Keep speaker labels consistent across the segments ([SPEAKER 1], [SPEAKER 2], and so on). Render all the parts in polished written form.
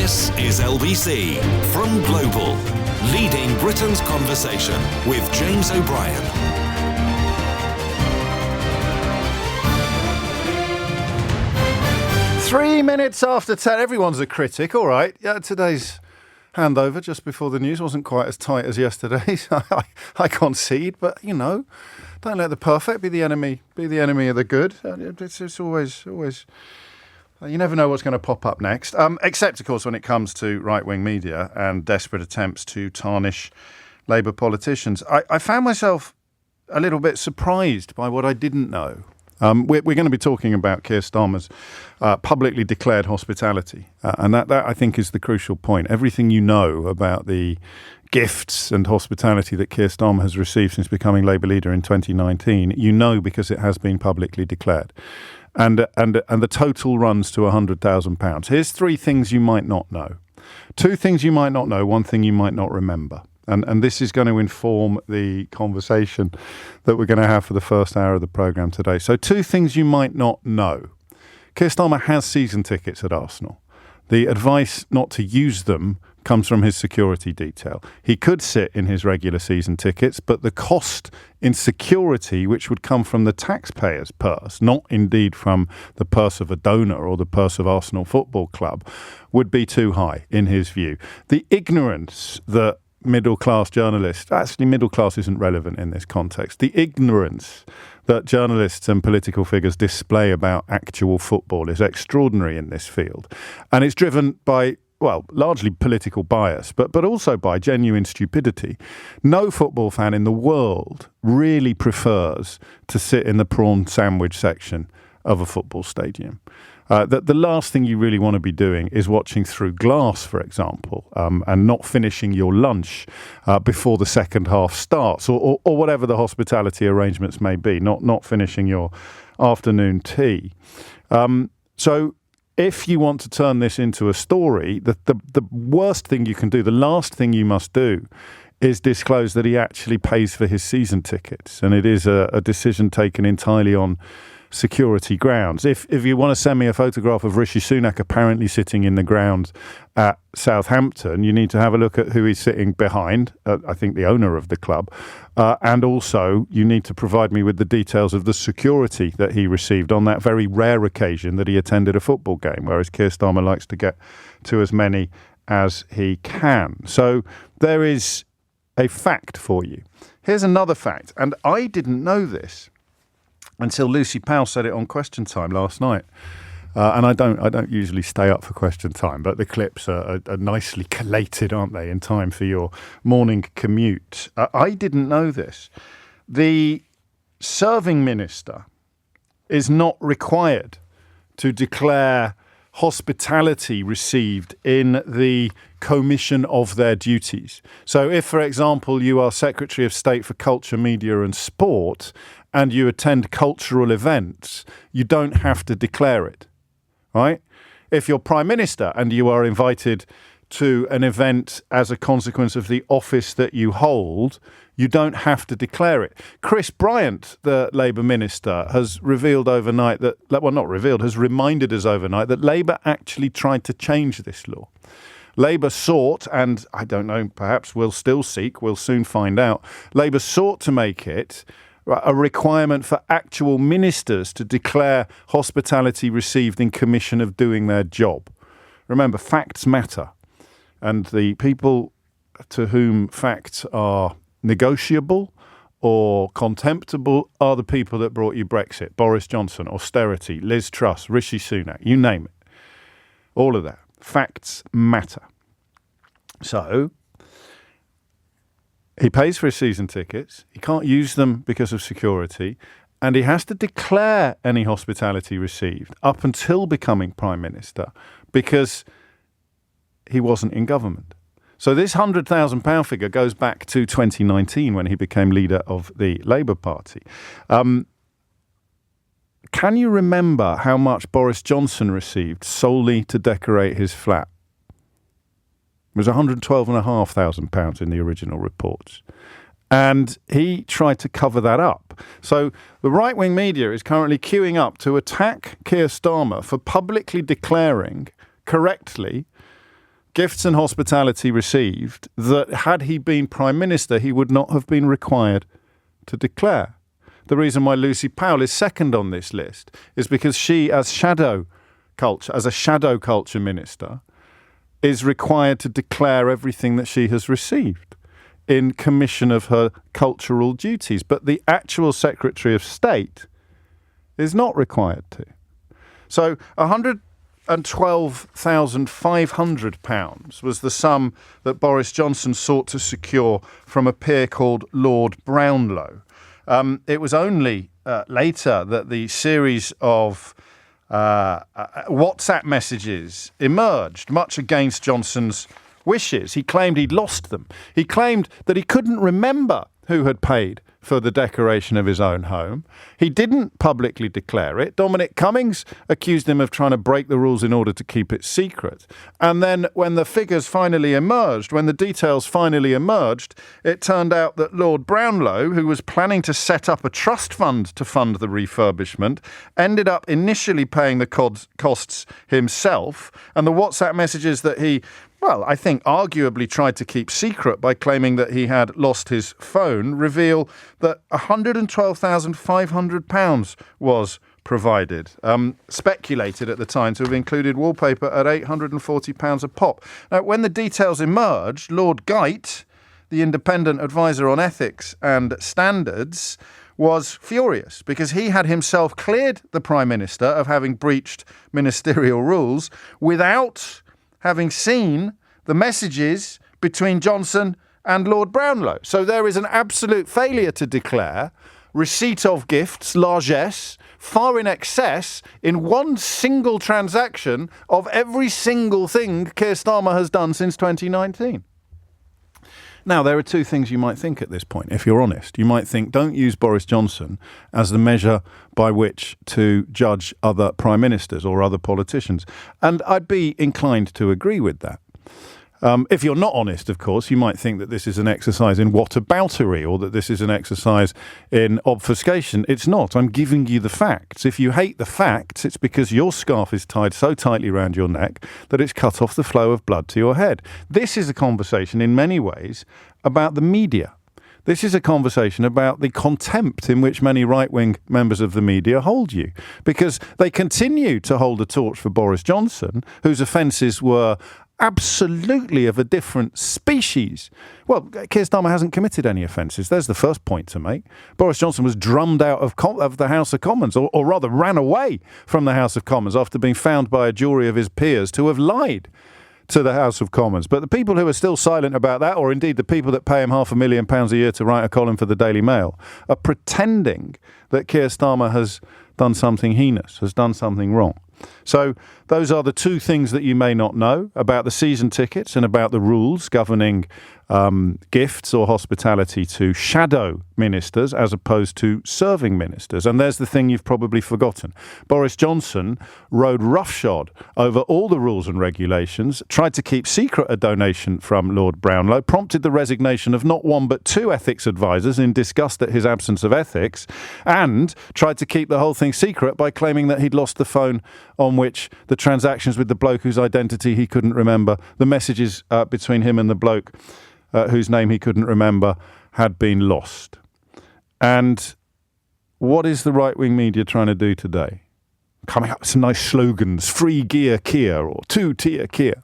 [SPEAKER 1] This is LBC from Global, leading Britain's conversation with James O'Brien.
[SPEAKER 2] Three minutes after 10. Everyone's a critic, all right. Yeah, today's handover just before the news wasn't quite as tight as yesterday's. I concede, but you know, don't let the perfect be the enemy of the good. It's always. You never know what's going to pop up next. Except, of course, when it comes to right-wing media and desperate attempts to tarnish Labour politicians. I found myself a little bit surprised by what I didn't know. We're going to be talking about Keir Starmer's publicly declared hospitality. And that, I think, is the crucial point. Everything you know about the gifts and hospitality that Keir Starmer has received since becoming Labour leader in 2019, you know because it has been publicly declared. And the total runs to £100,000. Here's three things you might not know. Two things you might not know, one thing you might not remember. And this is going to inform the conversation that we're going to have for the first hour of the programme today. So two things you might not know. Keir Starmer has season tickets at Arsenal. The advice not to use them comes from his security detail. He could sit in his regular season tickets, but the cost in security, which would come from the taxpayer's purse, not indeed from the purse of a donor or the purse of Arsenal Football Club, would be too high, in his view. The ignorance that middle-class journalists, actually middle class isn't relevant in this context, the ignorance that journalists and political figures display about actual football is extraordinary in this field. And it's driven by, well, largely political bias, but also by genuine stupidity. No football fan in the world really prefers to sit in the prawn sandwich section of a football stadium. The last thing you really want to be doing is watching through glass, for example, and not finishing your lunch before the second half starts, or whatever the hospitality arrangements may be, not finishing your afternoon tea. So if you want to turn this into a story, the worst thing you can do, the last thing you must do, is disclose that he actually pays for his season tickets. And it is a decision taken entirely on security grounds. If you want to send me a photograph of Rishi Sunak apparently sitting in the ground at Southampton, you need to have a look at who he's sitting behind, I think the owner of the club, and also you need to provide me with the details of the security that he received on that very rare occasion that he attended a football game, whereas Keir Starmer likes to get to as many as he can. So there is a fact for you. Here's another fact, and I didn't know this until Lucy Powell said it on Question Time last night. And I don't usually stay up for Question Time, but the clips are nicely collated, aren't they, in time for your morning commute. I didn't know this. The serving minister is not required to declare hospitality received in the commission of their duties. So if, for example, you are Secretary of State for Culture, Media and Sport and you attend cultural events, you don't have to declare it, right? If you're Prime Minister and you are invited to an event as a consequence of the office that you hold, you don't have to declare it. Chris Bryant, the Labour minister, has revealed overnight that, well, not revealed, has reminded us overnight that Labour actually tried to change this law. Labour sought, and I don't know, perhaps will still seek, we'll soon find out, Labour sought to make it a requirement for actual ministers to declare hospitality received in commission of doing their job. Remember, facts matter. And the people to whom facts are negotiable or contemptible are the people that brought you Brexit, Boris Johnson, austerity, Liz Truss, Rishi Sunak, you name it. All of that. Facts matter. So he pays for his season tickets. He can't use them because of security. And he has to declare any hospitality received up until becoming Prime Minister because he wasn't in government. So this £100,000 figure goes back to 2019 when he became leader of the Labour Party. Can you remember how much Boris Johnson received solely to decorate his flat? It was £112,500 in the original reports. And he tried to cover that up. So the right-wing media is currently queuing up to attack Keir Starmer for publicly declaring correctly gifts and hospitality received that, had he been Prime Minister, he would not have been required to declare. The reason why Lucy Powell is second on this list is because she, as a shadow culture minister, is required to declare everything that she has received in commission of her cultural duties. But the actual Secretary of State is not required to. So £112,500 was the sum that Boris Johnson sought to secure from a peer called Lord Brownlow. It was only later that the series of WhatsApp messages emerged, much against Johnson's wishes. He claimed he'd lost them. He claimed that he couldn't remember who had paid for the decoration of his own home. He didn't publicly declare it. Dominic Cummings accused him of trying to break the rules in order to keep it secret. And then when the figures finally emerged, when the details finally emerged, it turned out that Lord Brownlow, who was planning to set up a trust fund to fund the refurbishment, ended up initially paying the costs himself. And the WhatsApp messages that he, I think arguably tried to keep secret by claiming that he had lost his phone, reveal that £112,500 was provided, speculated at the time to have included wallpaper at £840 a pop. Now, when the details emerged, Lord Geit, the independent advisor on ethics and standards, was furious because he had himself cleared the Prime Minister of having breached ministerial rules without having seen the messages between Johnson and Lord Brownlow. So there is an absolute failure to declare, receipt of gifts, largesse, far in excess in one single transaction of every single thing Keir Starmer has done since 2019. Now, there are two things you might think at this point, if you're honest. You might think, don't use Boris Johnson as the measure by which to judge other prime ministers or other politicians. And I'd be inclined to agree with that. If you're not honest, of course, you might think that this is an exercise in whataboutery or that this is an exercise in obfuscation. It's not. I'm giving you the facts. If you hate the facts, it's because your scarf is tied so tightly around your neck that it's cut off the flow of blood to your head. This is a conversation in many ways about the media. This is a conversation about the contempt in which many right-wing members of the media hold you, because they continue to hold a torch for Boris Johnson, whose offences were absolutely of a different species. Well, Keir Starmer hasn't committed any offences. There's the first point to make. Boris Johnson was drummed out of the House of Commons, or rather ran away from the House of Commons after being found by a jury of his peers to have lied to the House of Commons. But the people who are still silent about that, or indeed the people that pay him £500,000 a year to write a column for the Daily Mail, are pretending that Keir Starmer has done something heinous, has done something wrong. So those are the two things that you may not know about the season tickets and about the rules governing gifts or hospitality to shadow ministers as opposed to serving ministers. And there's the thing you've probably forgotten. Boris Johnson rode roughshod over all the rules and regulations, tried to keep secret a donation from Lord Brownlow, prompted the resignation of not one but two ethics advisors in disgust at his absence of ethics, and tried to keep the whole thing secret by claiming that he'd lost the phone on which the transactions with the bloke whose identity he couldn't remember, the messages between him and the bloke whose name he couldn't remember, had been lost. And what is the right-wing media trying to do today? Coming up with some nice slogans, free gear Keir or two-tier Keir.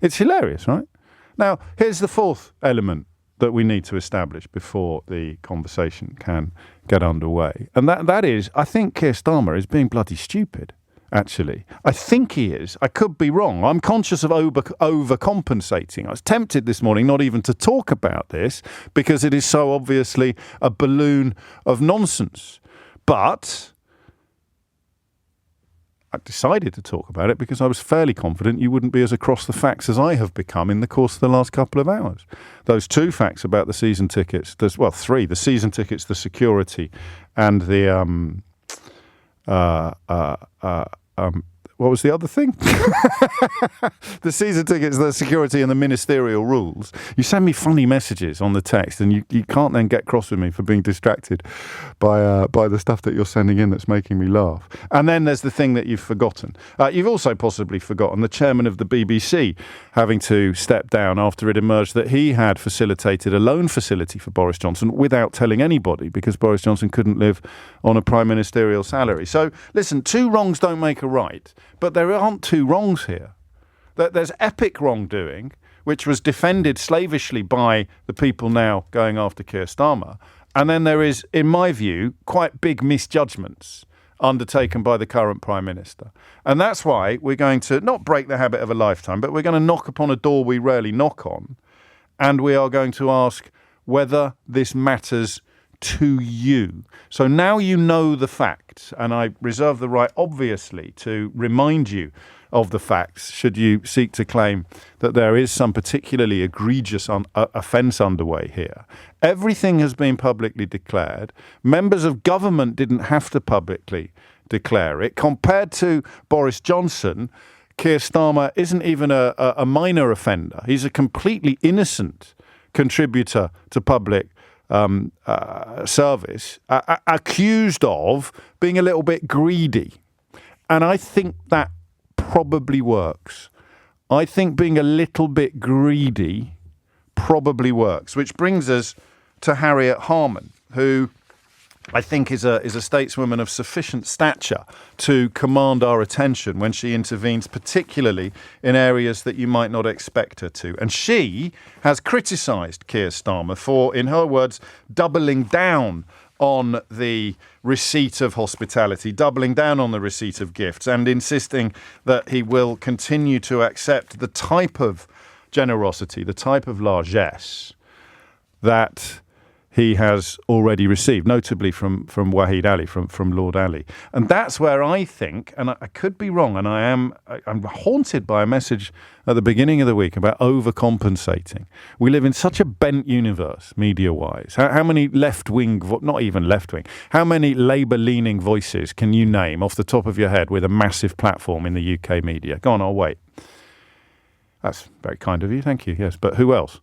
[SPEAKER 2] It's hilarious, right? Now, here's the fourth element that we need to establish before the conversation can get underway. And that is, I think Keir Starmer is being bloody stupid. Actually, I think he is. I could be wrong. I'm conscious of overcompensating. I was tempted this morning not even to talk about this because it is so obviously a balloon of nonsense. But I decided to talk about it because I was fairly confident you wouldn't be as across the facts as I have become in the course of the last couple of hours. Those two facts about the season tickets, three, the season tickets, the security, and the what was the other thing? The season tickets, the security and the ministerial rules. You send me funny messages on the text and you can't then get cross with me for being distracted by the stuff that you're sending in that's making me laugh. And then there's the thing that you've forgotten. You've also possibly forgotten the chairman of the BBC having to step down after it emerged that he had facilitated a loan facility for Boris Johnson without telling anybody because Boris Johnson couldn't live on a prime ministerial salary. So, listen, two wrongs don't make a right, but there aren't two wrongs here. There's epic wrongdoing, which was defended slavishly by the people now going after Keir Starmer, and then there is, in my view, quite big misjudgments undertaken by the current Prime Minister. And that's why we're going to not break the habit of a lifetime, but we're going to knock upon a door we rarely knock on, and we are going to ask whether this matters to you. So now you know the facts, and I reserve the right, obviously, to remind you of the facts should you seek to claim that there is some particularly egregious offence underway here. Everything has been publicly declared. Members of government didn't have to publicly declare it. Compared to Boris Johnson, Keir Starmer isn't even a minor offender. He's a completely innocent contributor to public service, accused of being a little bit greedy. And I think that probably works. I think being a little bit greedy probably works, which brings us to Harriet Harman, who I think is a stateswoman of sufficient stature to command our attention when she intervenes, particularly in areas that you might not expect her to. And she has criticised Keir Starmer for, in her words, doubling down on the receipt of hospitality, doubling down on the receipt of gifts, and insisting that he will continue to accept the type of generosity, the type of largesse that he has already received, notably from Wahid Ali, from Lord Ali. And that's where I think, and I could be wrong, and I'm haunted by a message at the beginning of the week about overcompensating. We live in such a bent universe, media-wise. How many left-wing, not even left-wing, how many Labour-leaning voices can you name off the top of your head with a massive platform in the UK media? Go on, I'll wait. That's very kind of you, thank you, yes. But who else?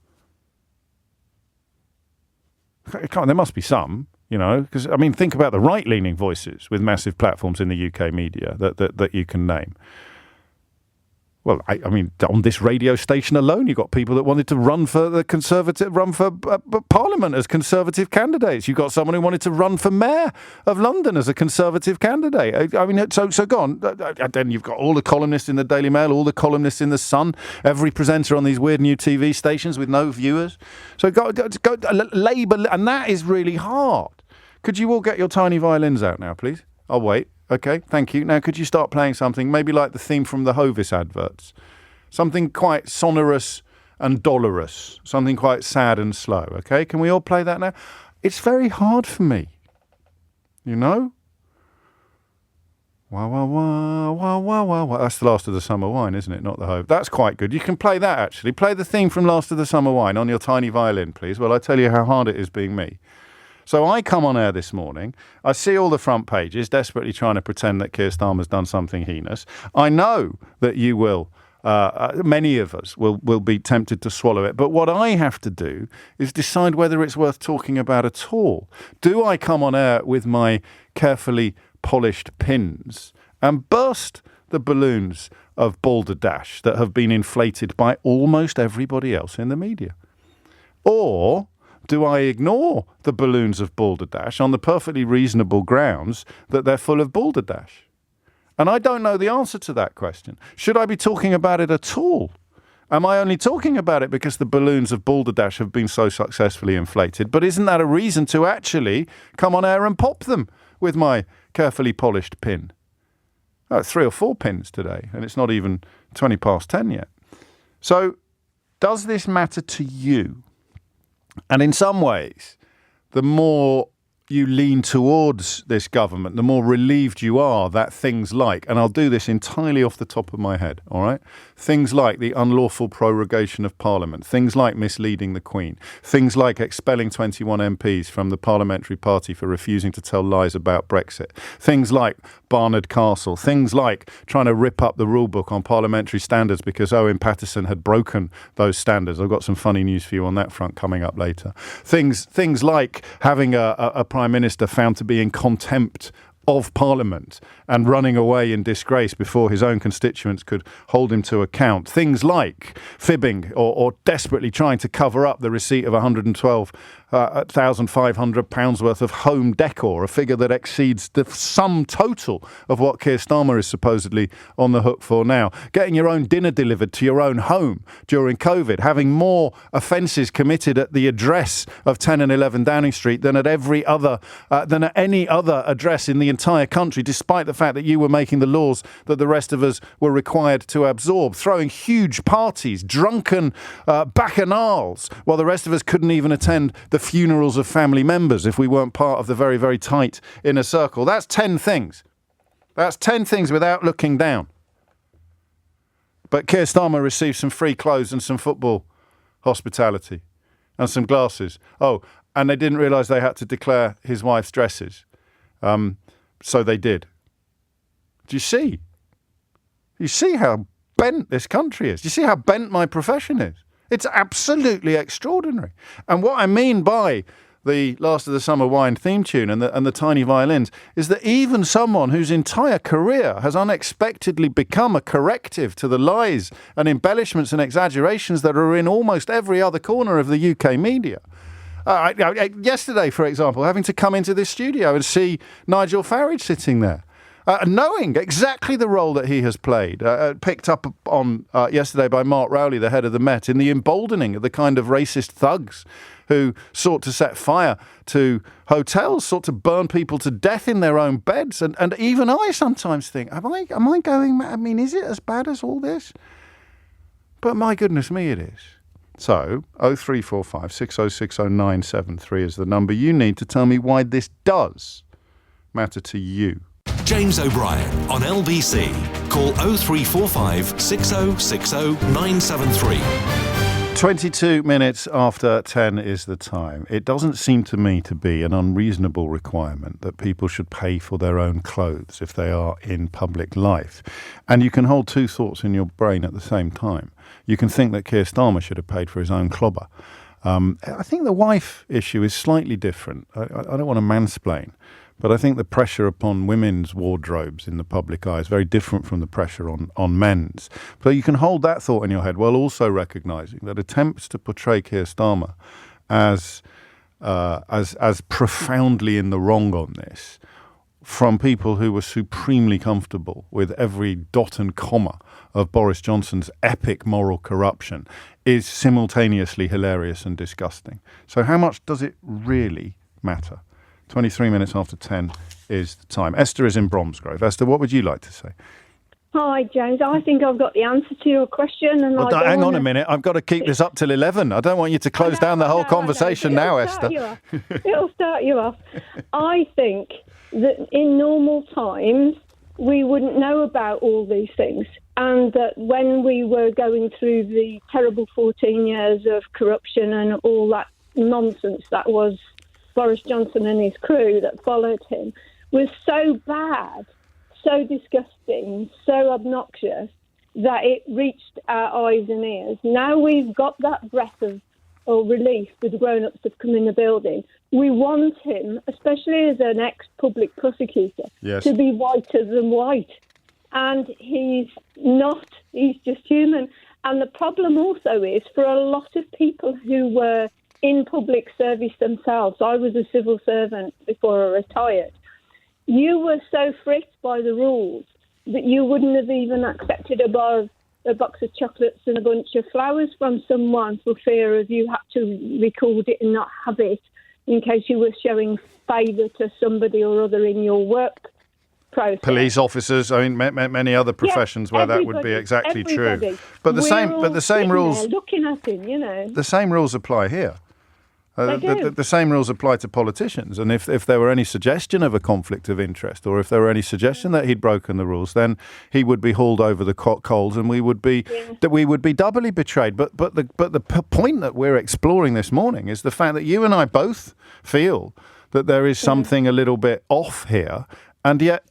[SPEAKER 2] There must be some, you know, because, I mean, think about the right-leaning voices with massive platforms in the UK media that you can name. Well, I mean, on this radio station alone, you've got people that wanted to run for Parliament as Conservative candidates. You've got someone who wanted to run for Mayor of London as a Conservative candidate. I mean, so go on. Then you've got all the columnists in the Daily Mail, all the columnists in the Sun, every presenter on these weird new TV stations with no viewers. So go Labour, and that is really hard. Could you all get your tiny violins out now, please? I'll wait. Okay, thank you. Now, could you start playing something, maybe like the theme from the Hovis adverts? Something quite sonorous and dolorous, something quite sad and slow, okay? Can we all play that now? It's very hard for me, you know? Wah, wah, wah, wah, wah, wah, wah. That's the Last of the Summer Wine, isn't it? Not the Hovis. That's quite good. You can play that, actually. Play the theme from Last of the Summer Wine on your tiny violin, please. Well, I tell you how hard it is being me. So I come on air this morning, I see all the front pages desperately trying to pretend that Keir Starmer's done something heinous. I know that you will, many of us will be tempted to swallow it. But what I have to do is decide whether it's worth talking about at all. Do I come on air with my carefully polished pins and burst the balloons of balderdash that have been inflated by almost everybody else in the media? Or do I ignore the balloons of balderdash on the perfectly reasonable grounds that they're full of balderdash? And I don't know the answer to that question. Should I be talking about it at all? Am I only talking about it because the balloons of balderdash have been so successfully inflated? But isn't that a reason to actually come on air and pop them with my carefully polished pin? 3 or 4 pins today, and it's not even 20 past 10 yet. So does this matter to you? And in some ways, the more you lean towards this government, the more relieved you are that things like, and I'll do this entirely off the top of my head, all right? Things like the unlawful prorogation of Parliament, things like misleading the Queen, things like expelling 21 MPs from the parliamentary party for refusing to tell lies about Brexit, things like Barnard Castle, things like trying to rip up the rule book on parliamentary standards because Owen Paterson had broken those standards. I've got some funny news for you on that front coming up later. Things like having a Prime Minister found to be in contempt of Parliament and running away in disgrace before his own constituents could hold him to account. Things like fibbing or desperately trying to cover up the receipt of £112,500 worth of home decor, a figure that exceeds the sum total of what Keir Starmer is supposedly on the hook for now. Getting your own dinner delivered to your own home during COVID, having more offences committed at the address of 10 and 11 Downing Street than at any other address in the entire country, despite the fact that you were making the laws that the rest of us were required to absorb, throwing huge parties, drunken bacchanals, while the rest of us couldn't even attend the funerals of family members if we weren't part of the very, very tight inner circle. That's 10 things. That's 10 things without looking down. But Keir Starmer received some free clothes and some football hospitality and some glasses. Oh, and they didn't realise they had to declare his wife's dresses. So they did. Do you see? Do you see how bent this country is? Do you see how bent my profession is? It's absolutely extraordinary. And what I mean by the Last of the Summer Wine theme tune and the tiny violins is that even someone whose entire career has unexpectedly become a corrective to the lies and embellishments and exaggerations that are in almost every other corner of the UK media. Yesterday, for example, having to come into this studio and see Nigel Farage sitting there, knowing exactly the role that he has played, picked up on yesterday by Mark Rowley, the head of the Met, in the emboldening of the kind of racist thugs who sought to set fire to hotels, sought to burn people to death in their own beds. And even I sometimes think, am I going mad? I mean, is it as bad as all this? But my goodness me, it is. So, 0345 6060 973 is the number you need to tell me why this does matter to you.
[SPEAKER 1] James O'Brien on LBC. Call 0345 6060 973.
[SPEAKER 2] 22 minutes after 10 is the time. It doesn't seem to me to be an unreasonable requirement that people should pay for their own clothes if they are in public life. And you can hold two thoughts in your brain at the same time. You can think that Keir Starmer should have paid for his own clobber. I think the wife issue is slightly different. I don't want to mansplain, but I think the pressure upon women's wardrobes in the public eye is very different from the pressure on men's. So you can hold that thought in your head while also recognising that attempts to portray Keir Starmer as profoundly in the wrong on this from people who were supremely comfortable with every dot and comma of Boris Johnson's epic moral corruption is simultaneously hilarious and disgusting. So how much does it really matter? 23 minutes after 10 is the time. Esther is in Bromsgrove. Esther, what would you like to say?
[SPEAKER 3] Hi, James. I think I've got the answer to your question. And
[SPEAKER 2] well, hang on a minute. I've got to keep this up till 11. I don't want you to close down the whole conversation now, Esther.
[SPEAKER 3] It'll start you off. I think that in normal times, we wouldn't know about all these things. And that when we were going through the terrible 14 years of corruption and all that nonsense that was Boris Johnson and his crew that followed him, was so bad, so disgusting, so obnoxious that it reached our eyes and ears. Now we've got that breath of relief that the grown-ups have come in the building. We want him, especially as an ex-public prosecutor, to be whiter than white. And he's not. He's just human. And the problem also is for a lot of people who were in public service themselves. I was a civil servant before I retired. You were so frisked by the rules that you wouldn't have even accepted a box of chocolates and a bunch of flowers from someone for fear of you had to record it and not have it in case you were showing favour to somebody or other in your work process.
[SPEAKER 2] Police officers, I mean, many other professions where that would be exactly true. But the same rules,
[SPEAKER 3] looking at him, you know.
[SPEAKER 2] The same rules apply here.
[SPEAKER 3] They do.
[SPEAKER 2] The same rules apply to politicians. And if there were any suggestion of a conflict of interest, or if there were any suggestion that he'd broken the rules, then he would be hauled over the coals, and we would be doubly betrayed. But the point that we're exploring this morning is the fact that you and I both feel that there is something a little bit off here, and yet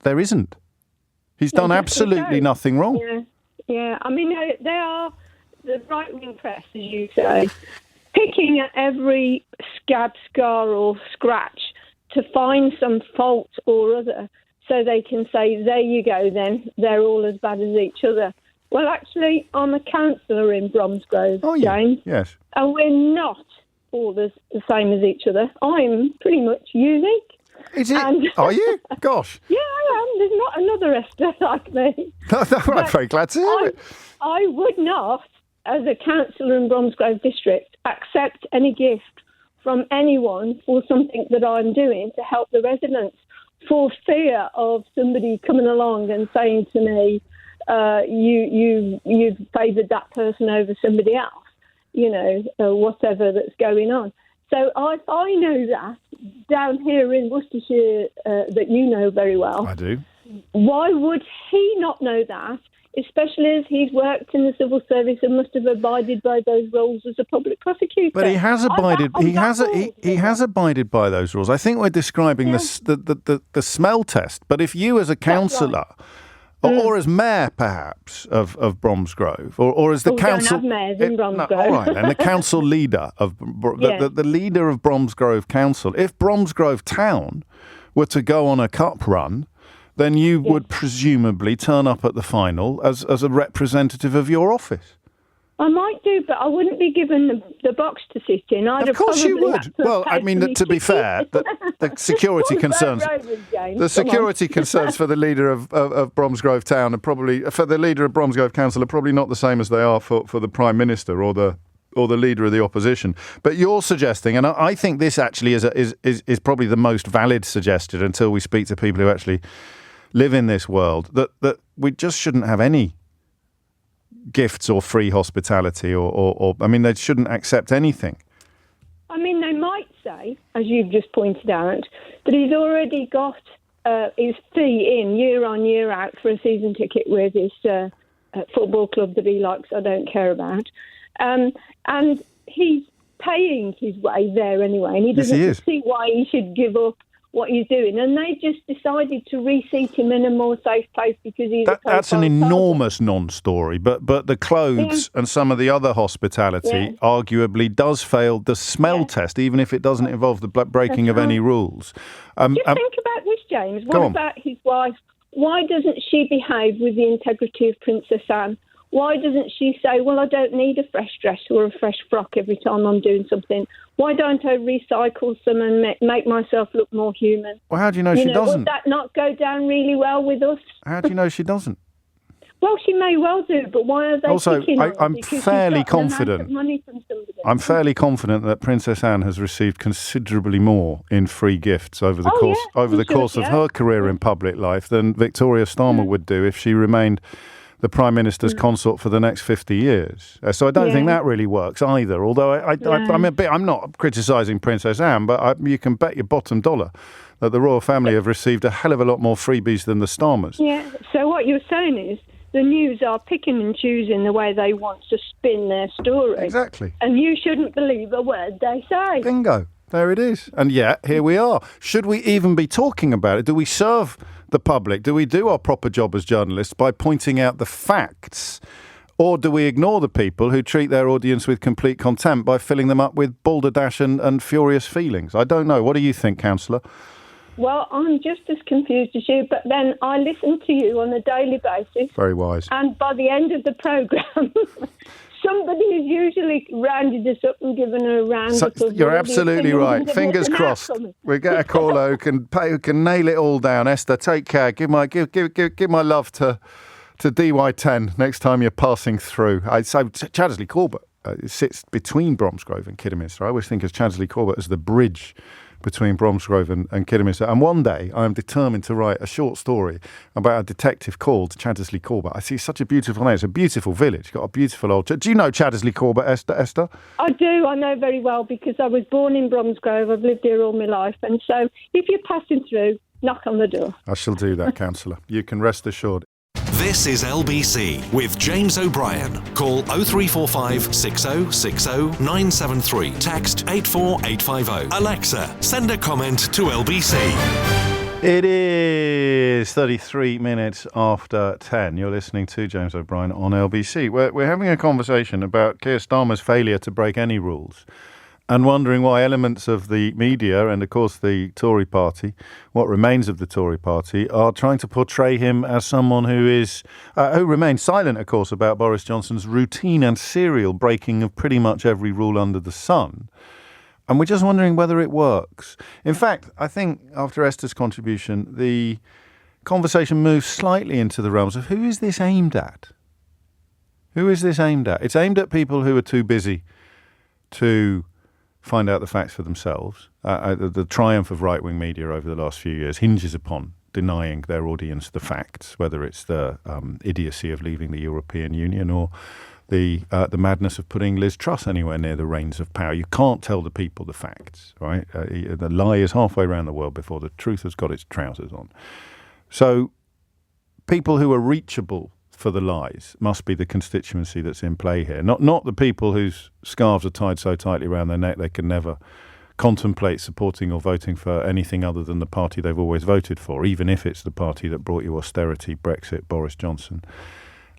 [SPEAKER 2] there isn't. He's done absolutely nothing wrong.
[SPEAKER 3] Yeah. I mean, they are the right-wing press, as you say, picking at every scab, scar or scratch to find some fault or other so they can say, there you go then, they're all as bad as each other. Well, actually, I'm a councillor in Bromsgrove, James.
[SPEAKER 2] Yes.
[SPEAKER 3] And we're not all the same as each other. I'm pretty much unique.
[SPEAKER 2] Is it? Are you? Gosh.
[SPEAKER 3] Yeah, I am. There's not another Esther like me.
[SPEAKER 2] I'm very glad to hear it.
[SPEAKER 3] I would not, as a councillor in Bromsgrove District, accept any gift from anyone for something that I'm doing to help the residents, for fear of somebody coming along and saying to me, you've favoured that person over somebody else, whatever that's going on. So I know that down here in Worcestershire, that you know very well.
[SPEAKER 2] I do.
[SPEAKER 3] Why would he not know that? Especially as he's worked in the civil service and must have abided by those rules as a public prosecutor.
[SPEAKER 2] But he has abided. He has abided by those rules. I think we're describing the smell test. But if you, as a councillor, or as mayor, perhaps of Bromsgrove, or as the council,
[SPEAKER 3] don't have mayors in Bromsgrove.
[SPEAKER 2] No, all right, and the council leader of the leader of Bromsgrove Council. If Bromsgrove Town were to go on a cup run, then you would presumably turn up at the final as a representative of your office.
[SPEAKER 3] I might do, but I wouldn't be given the box to sit in.
[SPEAKER 2] Of course you would. Well, I mean, to be fair, the security concerns, for the leader of Bromsgrove Town are probably, for the leader of Bromsgrove Council, are probably not the same as they are for the Prime Minister or the leader of the opposition. But you're suggesting, and I think this actually is probably the most valid suggestion until we speak to people who actually live in this world, that we just shouldn't have any gifts or free hospitality or I mean, they shouldn't accept anything.
[SPEAKER 3] I mean, they might say, as you've just pointed out, that he's already got his fee in year on, year out for a season ticket with his football club that he likes, I don't care about. And he's paying his way there anyway, and he doesn't see why he should give up what he's doing. And they just decided to reseat him in a more safe place because he's
[SPEAKER 2] that's an enormous non-story. But the clothes and some of the other hospitality arguably does fail the smell test, even if it doesn't involve the breaking of any rules.
[SPEAKER 3] Just think about this, James. What about his wife? Why doesn't she behave with the integrity of Princess Anne? Why doesn't she say, well, I don't need a fresh dress or a fresh frock every time I'm doing something? Why don't I recycle some and make myself look more human?
[SPEAKER 2] Well, how do you know she doesn't?
[SPEAKER 3] Would that not go down really well with us?
[SPEAKER 2] How do you know she doesn't?
[SPEAKER 3] Well, she may well do, but why are they picking on her?
[SPEAKER 2] I'm fairly confident.
[SPEAKER 3] Money from somebody.
[SPEAKER 2] I'm fairly confident that Princess Anne has received considerably more in free gifts over the course of her career in public life than Victoria Starmer would do if she remained the Prime Minister's consort for the next 50 years. So I don't think that really works either, although I'm not criticising Princess Anne, but you can bet your bottom dollar that the royal family have received a hell of a lot more freebies than the Starmers.
[SPEAKER 3] Yeah, so what you're saying is the news are picking and choosing the way they want to spin their story.
[SPEAKER 2] Exactly.
[SPEAKER 3] And you shouldn't believe a word they say.
[SPEAKER 2] Bingo. There it is. And yet, here we are. Should we even be talking about it? Do we serve the public? Do we do our proper job as journalists by pointing out the facts? Or do we ignore the people who treat their audience with complete contempt by filling them up with balderdash and furious feelings? I don't know. What do you think, Councillor?
[SPEAKER 3] Well, I'm just as confused as you, but then I listen to you on a daily basis.
[SPEAKER 2] Very wise.
[SPEAKER 3] And by the end of the programme, somebody has usually rounded us up and given her a round of applause.
[SPEAKER 2] You're absolutely right. Fingers crossed. We get a caller who can nail it all down. Esther, take care. Give my love to DY10 next time you're passing through. So Chaddesley Corbett sits between Bromsgrove and Kidderminster. I always think of Chaddesley Corbett as the bridge between Bromsgrove and Kidderminster. And one day I am determined to write a short story about a detective called Chaddesley Corbett. I see such a beautiful name. It's a beautiful village. Got a beautiful old... Do you know Chaddesley Corbett, Esther?
[SPEAKER 3] I do. I know very well because I was born in Bromsgrove. I've lived here all my life. And so if you're passing through, knock on the door.
[SPEAKER 2] I shall do that, Councillor. You can rest assured.
[SPEAKER 1] This is LBC with James O'Brien. Call 0345 6060 973. Text 84850. Alexa, send a comment to LBC.
[SPEAKER 2] It is 33 minutes after 10. You're listening to James O'Brien on LBC. We're having a conversation about Keir Starmer's failure to break any rules and wondering why elements of the media and, of course, the Tory party, what remains of the Tory party, are trying to portray him as someone who remains silent, of course, about Boris Johnson's routine and serial breaking of pretty much every rule under the sun. And we're just wondering whether it works. In fact, I think after Esther's contribution, the conversation moves slightly into the realms of who is this aimed at? Who is this aimed at? It's aimed at people who are too busy to find out the facts for themselves. The triumph of right-wing media over the last few years hinges upon denying their audience the facts, whether it's the idiocy of leaving the European Union or the madness of putting Liz Truss anywhere near the reins of power. You can't tell the people the facts, right? The lie is halfway around the world before the truth has got its trousers on. So people who are reachable for the lies must be the constituency that's in play here. Not the people whose scarves are tied so tightly around their neck they can never contemplate supporting or voting for anything other than the party they've always voted for, even if it's the party that brought you austerity, Brexit, Boris Johnson,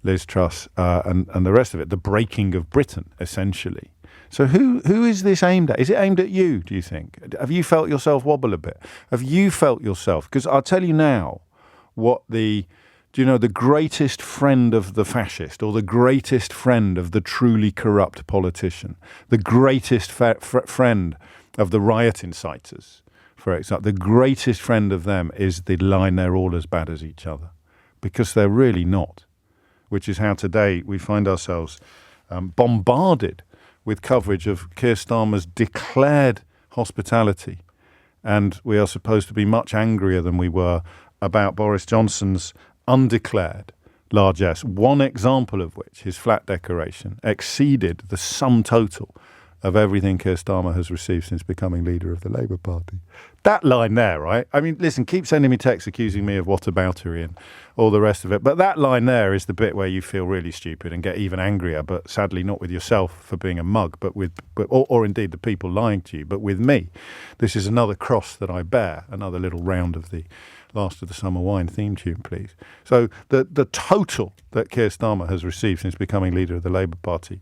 [SPEAKER 2] Liz Truss, and the rest of it, the breaking of Britain, essentially. So who is this aimed at? Is it aimed at you, do you think? Have you felt yourself wobble a bit? Have you felt yourself? Because I'll tell you now what the greatest friend of the fascist or the greatest friend of the truly corrupt politician, the greatest friend of the riot inciters, for example, the greatest friend of them is the line they're all as bad as each other, because they're really not, which is how today we find ourselves bombarded with coverage of Keir Starmer's declared hospitality, and we are supposed to be much angrier than we were about Boris Johnson's undeclared largesse, one example of which, his flat decoration, exceeded the sum total of everything Keir Starmer has received since becoming leader of the Labour Party. That line there, right? I mean, listen, keep sending me texts accusing me of whataboutery and all the rest of it, but that line there is the bit where you feel really stupid and get even angrier, but sadly not with yourself for being a mug, or indeed the people lying to you, but with me. This is another cross that I bear, another little round of the Last of the Summer Wine theme tune, please. So the total that Keir Starmer has received since becoming leader of the Labour Party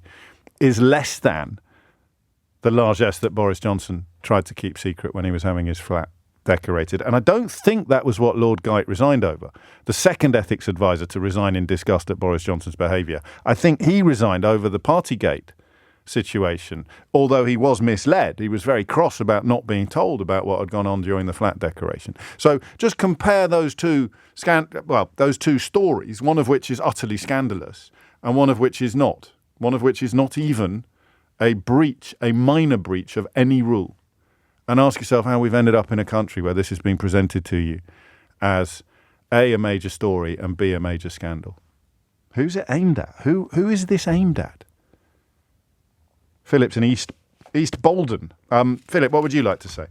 [SPEAKER 2] is less than the largesse that Boris Johnson tried to keep secret when he was having his flat decorated. And I don't think that was what Lord Geidt resigned over, the second ethics advisor to resign in disgust at Boris Johnson's behaviour. I think he resigned over the Partygate situation. Although he was misled, he was very cross about not being told about what had gone on during the flat decoration. So just compare those two stories, one of which is utterly scandalous and one of which is not. One of which is not even a minor breach of any rule. And ask yourself how we've ended up in a country where this has been presented to you as A, a major story, and B, a major scandal. Who's it aimed at? Who is this aimed at? Philip's in East Bolden. Philip, what would you like to say?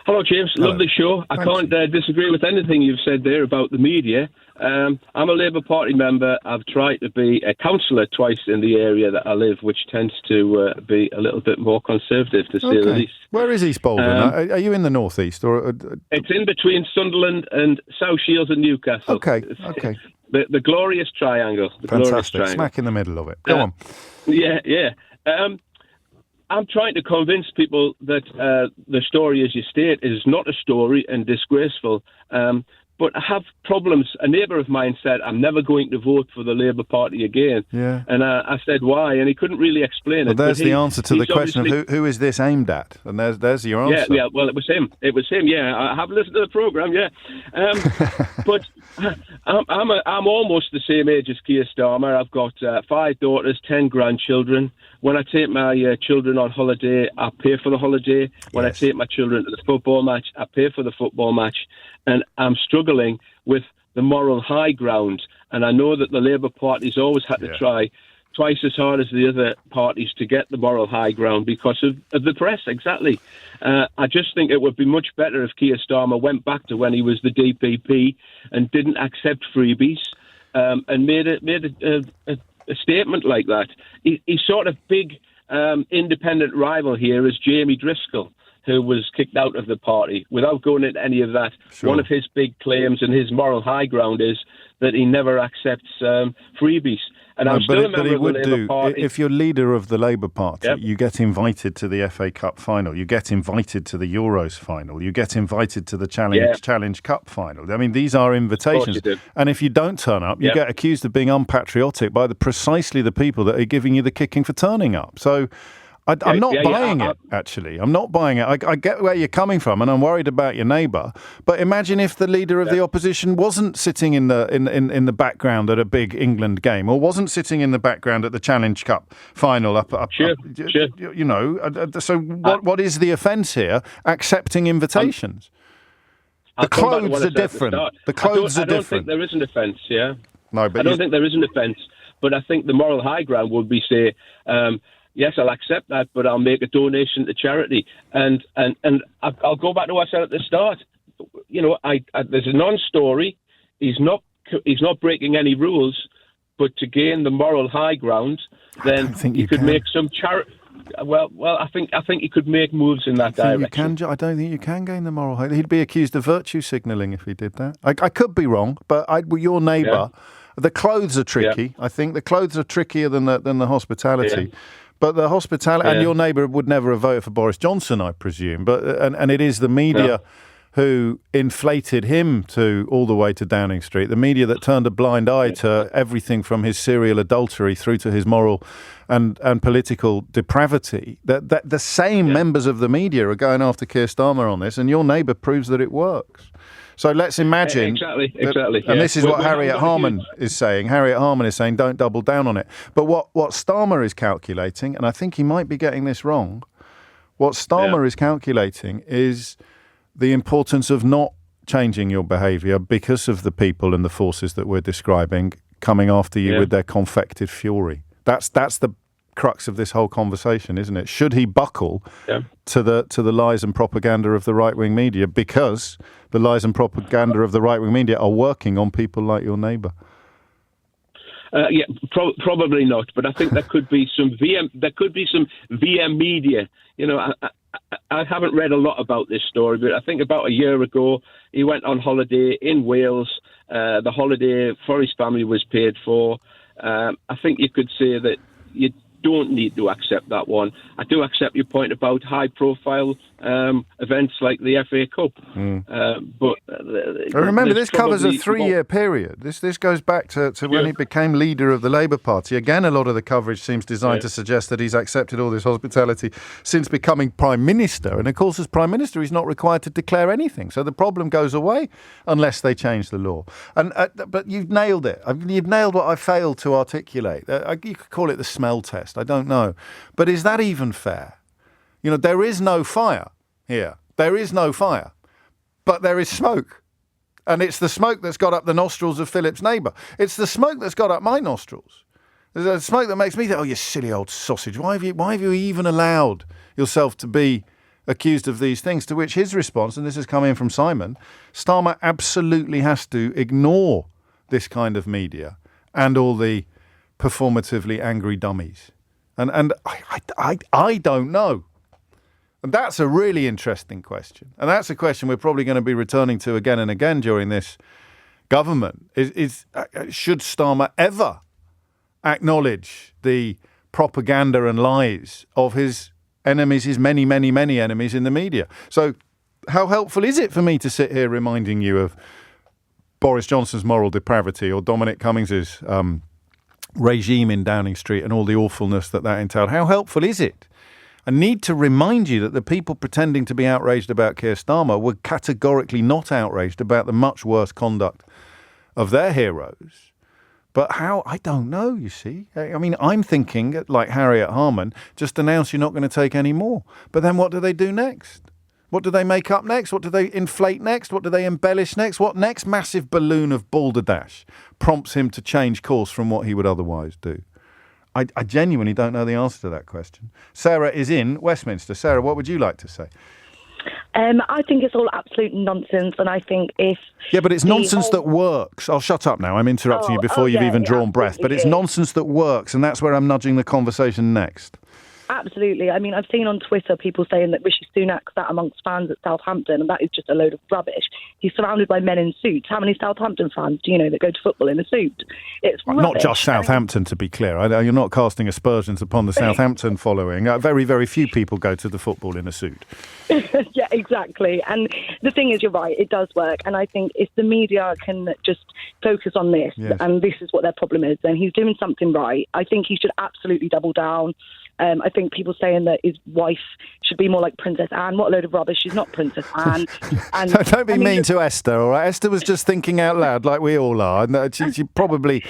[SPEAKER 4] Hello, James.
[SPEAKER 2] Hello.
[SPEAKER 4] Lovely show. I can't disagree with anything you've said there about the media. I'm a Labour Party member. I've tried to be a councillor twice in the area that I live, which tends to be a little bit more conservative, to say the least.
[SPEAKER 2] Where is East Bolden? Are you in the northeast?
[SPEAKER 4] It's in between Sunderland and South Shields and Newcastle.
[SPEAKER 2] Okay.
[SPEAKER 4] The glorious triangle.
[SPEAKER 2] Fantastic. Smack in the middle of it. Go on.
[SPEAKER 4] Yeah. I'm trying to convince people that the story, as you state, is not a story and disgraceful. But but I have problems. A neighbour of mine said, I'm never going to vote for the Labour Party again.
[SPEAKER 2] Yeah.
[SPEAKER 4] And I said, why? And he couldn't really explain
[SPEAKER 2] Well,
[SPEAKER 4] it.
[SPEAKER 2] there's the answer to the question of who is this aimed at? And there's your answer.
[SPEAKER 4] Yeah, well, it was him. Yeah. I have listened to the programme, yeah. But I'm almost the same age as Keir Starmer. I've got 5 daughters, 10 grandchildren. When I take my children on holiday, I pay for the holiday. When I take my children to the football match, I pay for the football match. And I'm struggling with the moral high ground. And I know that the Labour Party's always had to try twice as hard as the other parties to get the moral high ground because of the press, exactly. I just think it would be much better if Keir Starmer went back to when he was the DPP and didn't accept freebies and made a statement like that. His sort of big independent rival here is Jamie Driscoll, who was kicked out of the party. Without going into any of that, one of his big claims and his moral high ground is that he never accepts freebies. And I'm still a member of the Labour Party.
[SPEAKER 2] If you're leader of the Labour Party, you get invited to the FA Cup final, you get invited to the Euros final, you get invited to the Challenge Cup final. I mean, these are invitations. And if you don't turn up, you get accused of being unpatriotic by precisely the people that are giving you the kicking for turning up. So I'm not buying it, actually. I'm not buying it. I get where you're coming from, and I'm worried about your neighbour. But imagine if the leader of the opposition wasn't sitting in the background at a big England game, or wasn't sitting in the background at the Challenge Cup final. You know, so what is the offence here? Accepting invitations. The clothes are different. The clothes are different. I don't think there is an offence. No, but I don't think there is an offence. But I think the moral high ground would be say. Yes, I'll accept that, but I'll make a donation to charity. And I'll go back to what I said at the start. You know, there's a non-story. He's not breaking any rules, but to gain the moral high ground, then he could make some charity. Well, I think he could make moves in that direction. I don't think you can gain the moral high. He'd be accused of virtue signalling if he did that. I could be wrong, but your neighbour. The clothes are tricky. I think the clothes are trickier than the hospitality. But the hospitality, and your neighbour would never have voted for Boris Johnson, I presume. But and it is the media who inflated him all the way to Downing Street. The media that turned a blind eye to everything from his serial adultery through to his moral and political depravity. That the same members of the media are going after Keir Starmer on this, and your neighbour proves that it works. So let's imagine...
[SPEAKER 4] Exactly.
[SPEAKER 2] And this is what Harriet Harman is saying. Harriet Harman is saying, don't double down on it. But what Starmer is calculating, and I think he might be getting this wrong, what Starmer is calculating is the importance of not changing your behaviour because of the people and the forces that we're describing coming after you with their confected fury. That's the crux of this whole conversation, isn't it? Should he buckle to the lies and propaganda of the right-wing media because the lies and propaganda of the right-wing media are working on people like your neighbour?
[SPEAKER 4] Probably not. But I think there could be some VM media. You know, I haven't read a lot about this story, but I think about a year ago he went on holiday in Wales. The holiday for his family was paid for. I think you could say that you don't need to accept that one. I do accept your point about high-profile events like the FA Cup. But
[SPEAKER 2] remember, this covers a 3-year period. This goes back to when he became leader of the Labour Party. Again, a lot of the coverage seems designed to suggest that he's accepted all this hospitality since becoming Prime Minister. And of course, as Prime Minister, he's not required to declare anything. So the problem goes away unless they change the law. And but you've nailed it. You've nailed what I failed to articulate. You could call it the smell test. I don't know. But is that even fair? You know, there is no fire here. There is no fire. But there is smoke. And it's the smoke that's got up the nostrils of Philip's neighbour. It's the smoke that's got up my nostrils. There's a smoke that makes me think, oh, you silly old sausage. Why have you even allowed yourself to be accused of these things? To which his response, and this is coming from Simon, Starmer absolutely has to ignore this kind of media and all the performatively angry dummies. And I don't know. And that's a really interesting question. And that's a question we're probably going to be returning to again and again during this government. Should Starmer ever acknowledge the propaganda and lies of his enemies, his many, many, many enemies in the media? So how helpful is it for me to sit here reminding you of Boris Johnson's moral depravity or Dominic Cummings's regime in Downing Street and all the awfulness that entailed, how helpful is it? I need to remind you that the people pretending to be outraged about Keir Starmer were categorically not outraged about the much worse conduct of their heroes. But how? I don't know, you see. I mean, I'm thinking, like Harriet Harman, just announce you're not going to take any more. But then what do they do next? What do they make up next? What do they inflate next? What do they embellish next? What next massive balloon of balderdash prompts him to change course from what he would otherwise do? I genuinely don't know the answer to that question. Sarah is in Westminster. Sarah, what would you like to say?
[SPEAKER 5] I think it's all absolute nonsense, and I think if...
[SPEAKER 2] Yeah, but it's nonsense that works. I'll shut up now. I'm interrupting you before you've even drawn breath. But it's nonsense that works, and that's where I'm nudging the conversation next.
[SPEAKER 5] Absolutely. I mean, I've seen on Twitter people saying that Rishi Sunak sat amongst fans at Southampton, and that is just a load of rubbish. He's surrounded by men in suits. How many Southampton fans do you know that go to football in a suit? It's rubbish.
[SPEAKER 2] Not just Southampton, to be clear. You're not casting aspersions upon the Southampton following. Very, very few people go to the football in a suit.
[SPEAKER 5] Yeah, exactly. And the thing is, you're right, it does work. And I think if the media can just focus on this, and this is what their problem is, then he's doing something right. I think he should absolutely double down. I think people saying that his wife should be more like Princess Anne. What a load of rubbish. She's not Princess Anne. And
[SPEAKER 2] Don't be mean to Esther, all right? Esther was just thinking out loud like we all are. And she probably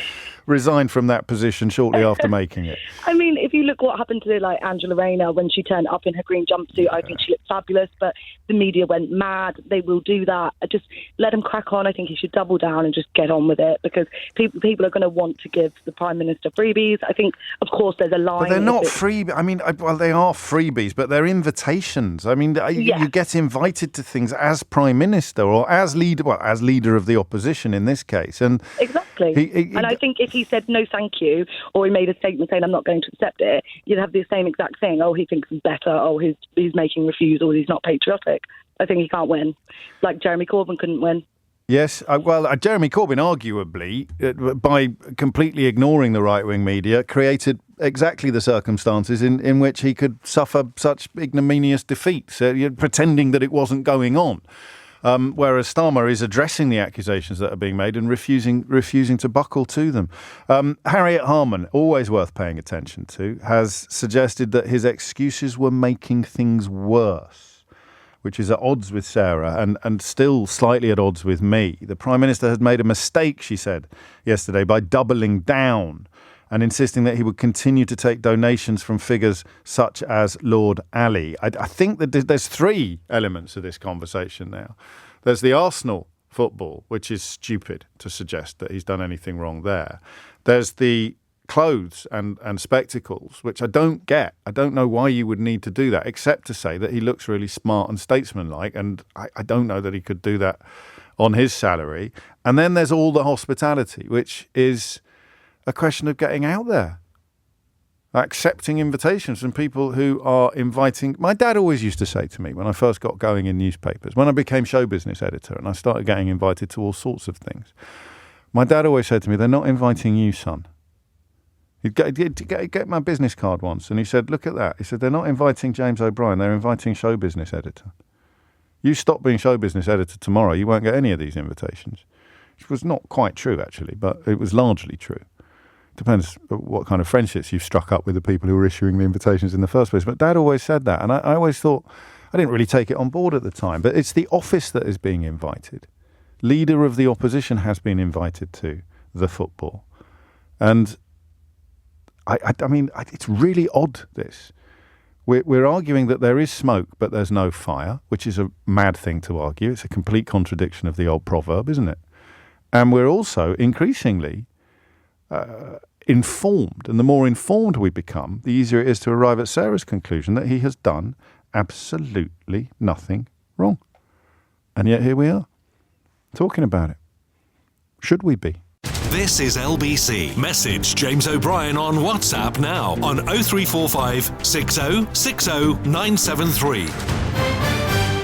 [SPEAKER 2] resigned from that position shortly after making it.
[SPEAKER 5] I mean, if you look what happened to like Angela Rayner when she turned up in her green jumpsuit, I think she looked fabulous, but the media went mad. They will do that. Just let him crack on. I think he should double down and just get on with it, because people are going to want to give the Prime Minister freebies. I think, of course, there's a line.
[SPEAKER 2] But they're not freebies. I mean, well, they are freebies, but they're invitations. I mean, you get invited to things as Prime Minister or as leader of the opposition in this case. And
[SPEAKER 5] exactly. And I think if he said no thank you, or he made a statement saying I'm not going to accept it, you'd have the same exact thing. Oh, he thinks he's better. Oh, he's making refusal. He's not patriotic. I think he can't win. Like Jeremy Corbyn couldn't win.
[SPEAKER 2] Yes, Jeremy Corbyn, arguably, by completely ignoring the right-wing media, created exactly the circumstances in which he could suffer such ignominious defeats, pretending that it wasn't going on. Whereas Starmer is addressing the accusations that are being made and refusing to buckle to them. Harriet Harman, always worth paying attention to, has suggested that his excuses were making things worse, which is at odds with Sarah and still slightly at odds with me. The Prime Minister had made a mistake, she said yesterday, by doubling down and insisting that he would continue to take donations from figures such as Lord Ali. I think that there's three elements of this conversation now. There's the Arsenal football, which is stupid to suggest that he's done anything wrong there. There's the clothes and spectacles, which I don't get. I don't know why you would need to do that, except to say that he looks really smart and statesmanlike, and I don't know that he could do that on his salary. And then there's all the hospitality, which is a question of getting out there, accepting invitations from people who are inviting. My dad always used to say to me when I first got going in newspapers, when I became show business editor and I started getting invited to all sorts of things, my dad always said to me, they're not inviting you, son. He'd get my business card once and he said, look at that. He said, they're not inviting James O'Brien, they're inviting show business editor. You stop being show business editor tomorrow, you won't get any of these invitations. Which was not quite true, actually, but it was largely true. Depends what kind of friendships you've struck up with the people who were issuing the invitations in the first place. But Dad always said that, and I always thought, I didn't really take it on board at the time, but it's the office that is being invited. Leader of the opposition has been invited to the football. And I mean, it's really odd, this. We're arguing that there is smoke, but there's no fire, which is a mad thing to argue. It's a complete contradiction of the old proverb, isn't it? And we're also increasingly informed, and the more informed we become, the easier it is to arrive at Sarah's conclusion that he has done absolutely nothing wrong. And yet here we are, talking about it. Should we be?
[SPEAKER 1] This is LBC. Message James O'Brien on WhatsApp now on 0345 6060 973.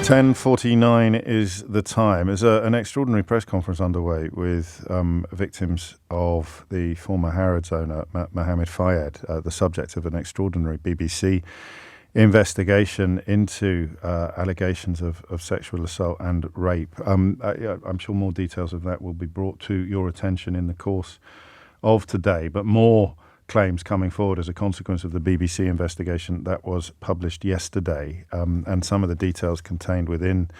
[SPEAKER 2] 10:49 is the time. There's an extraordinary press conference underway with victims of the former Harrods owner, Mohammed Fayed, the subject of an extraordinary BBC investigation into allegations of sexual assault and rape. I'm sure more details of that will be brought to your attention in the course of today, but more claims coming forward as a consequence of the BBC investigation that was published yesterday, and some of the details contained within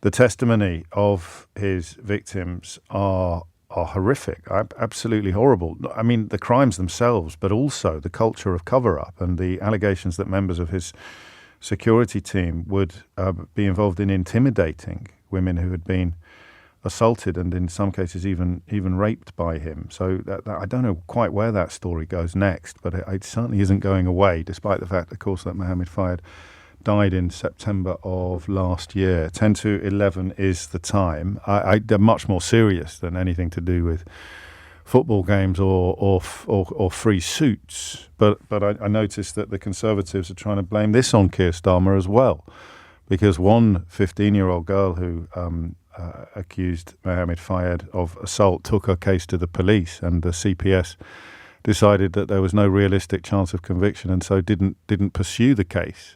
[SPEAKER 2] the testimony of his victims are horrific, absolutely horrible. I mean, the crimes themselves, but also the culture of cover-up and the allegations that members of his security team would be involved in intimidating women who had been assaulted and in some cases even raped by him. So that I don't know quite where that story goes next, but it certainly isn't going away, despite the fact, of course, that Mohammed Fayed died in September of last year. 10 to 11 is the time. They're much more serious than anything to do with football games or free suits. But I noticed that the Conservatives are trying to blame this on Keir Starmer as well, because one 15-year-old girl who accused Mohammed Fayed of assault took her case to the police, and the CPS decided that there was no realistic chance of conviction, and so didn't pursue the case.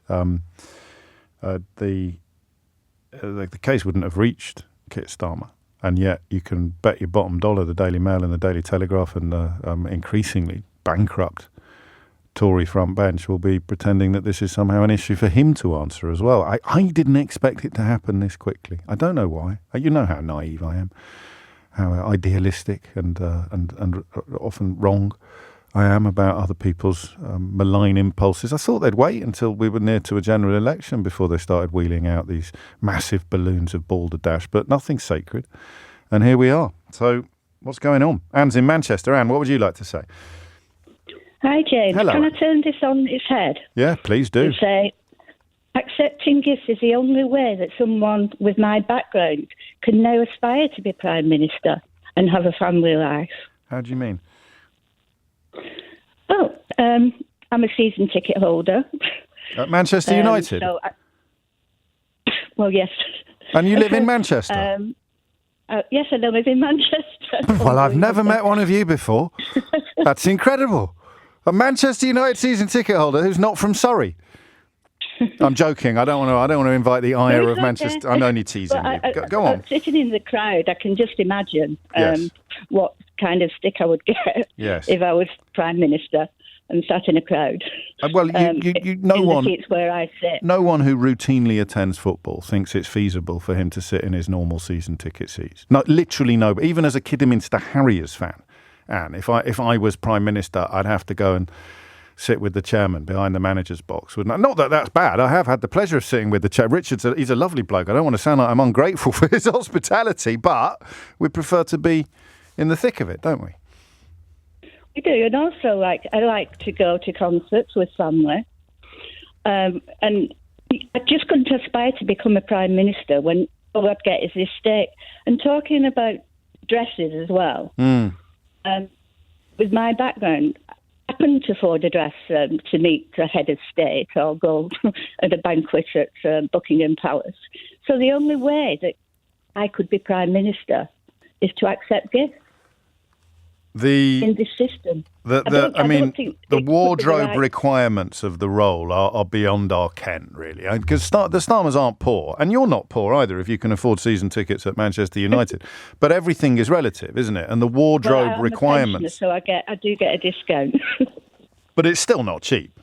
[SPEAKER 2] The case wouldn't have reached Keir Starmer, and yet you can bet your bottom dollar the Daily Mail and the Daily Telegraph and the increasingly bankrupt Tory front bench will be pretending that this is somehow an issue for him to answer as well. I didn't expect it to happen this quickly. I don't know why. You know how naive I am, how idealistic and often wrong I am about other people's malign impulses. I thought they'd wait until we were near to a general election before they started wheeling out these massive balloons of balderdash, but nothing's sacred. And here we are. So what's going on? Anne's in Manchester. Anne, what would you like to say?
[SPEAKER 6] Hi, James.
[SPEAKER 2] Hello.
[SPEAKER 6] Can I turn this on its head?
[SPEAKER 2] Yeah, please do.
[SPEAKER 6] And say, accepting gifts is the only way that someone with my background can now aspire to be Prime Minister and have a family life.
[SPEAKER 2] How do you mean?
[SPEAKER 6] Well, I'm a season ticket holder.
[SPEAKER 2] At Manchester United?
[SPEAKER 6] Well, yes.
[SPEAKER 2] And you live in Manchester?
[SPEAKER 6] Yes, I live in Manchester.
[SPEAKER 2] Well, I've never met one of you before. That's incredible. A Manchester United season ticket holder who's not from Surrey. I'm joking. I don't want to invite the ire of Manchester. I'm only teasing you. Go on.
[SPEAKER 6] Sitting in the crowd, I can just imagine what kind of stick I would get if I was Prime Minister and sat in a crowd.
[SPEAKER 2] Well, the
[SPEAKER 6] seats where I sit.
[SPEAKER 2] No one who routinely attends football thinks it's feasible for him to sit in his normal season ticket seats. No, literally no. Even as a Kidderminster Harriers fan, Anne, if I was Prime Minister, I'd have to go and sit with the chairman behind the manager's box. Not that that's bad. I have had the pleasure of sitting with the chair. He's a lovely bloke. I don't want to sound like I'm ungrateful for his hospitality, but we prefer to be in the thick of it, don't we?
[SPEAKER 6] We do, and also I like to go to concerts with family, and I just couldn't aspire to become a Prime Minister when all I'd get is this steak. And talking about dresses as well, with my background, I couldn't afford a dress to meet the head of state or go at a banquet at Buckingham Palace. So the only way that I could be Prime Minister is to accept gifts in this system.
[SPEAKER 2] The wardrobe requirements of the role are beyond our ken, really. Because the Starmers aren't poor, and you're not poor either if you can afford season tickets at Manchester United. But everything is relative, isn't it? And the wardrobe requirements.
[SPEAKER 6] So I do get a discount.
[SPEAKER 2] But it's still not cheap.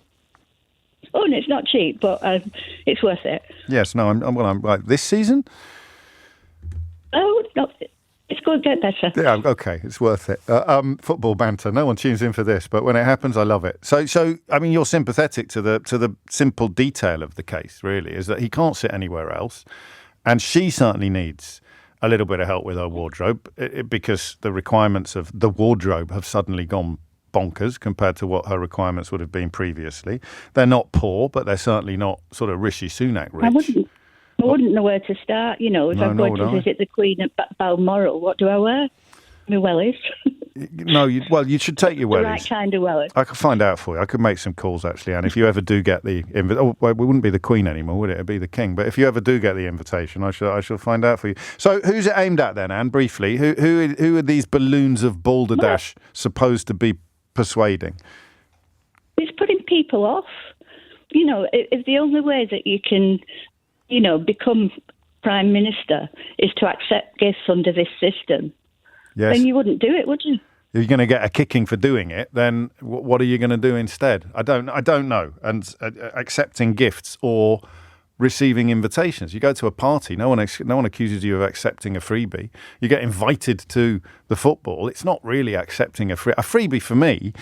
[SPEAKER 6] Oh, and it's not cheap, but it's worth it.
[SPEAKER 2] Yes, no, I'm right. This season?
[SPEAKER 6] Oh, no. It's going to get better.
[SPEAKER 2] Yeah, okay, it's worth it. Football banter. No one tunes in for this, but when it happens, I love it. So I mean, you're sympathetic to the simple detail of the case. Really, is that he can't sit anywhere else, and she certainly needs a little bit of help with her wardrobe because the requirements of the wardrobe have suddenly gone bonkers compared to what her requirements would have been previously. They're not poor, but they're certainly not sort of Rishi Sunak rich.
[SPEAKER 6] I wouldn't know where to start, if I'm going to visit the Queen at Balmoral. What do I wear? My wellies.
[SPEAKER 2] No, you should take your wellies.
[SPEAKER 6] The right kind of wellies.
[SPEAKER 2] I could find out for you. I could make some calls, actually, and if you ever do get the invitation... we wouldn't be the Queen anymore, would it? It'd be the King. But if you ever do get the invitation, I shall find out for you. So who's it aimed at then, Anne, briefly? Who are these balloons of balderdash supposed to be persuading?
[SPEAKER 6] It's putting people off. if the only way that you can, become Prime Minister is to accept gifts under this system, then you wouldn't do it, would you?
[SPEAKER 2] If you're going to get a kicking for doing it, then what are you going to do instead? I don't know. And accepting gifts or receiving invitations. You go to a party, no one accuses you of accepting a freebie. You get invited to the football. It's not really accepting a freebie for me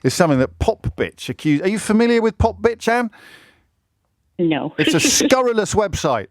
[SPEAKER 2] is something that Pop Bitch accused. Are you familiar with Pop Bitch, Anne?
[SPEAKER 6] No.
[SPEAKER 2] It's a scurrilous website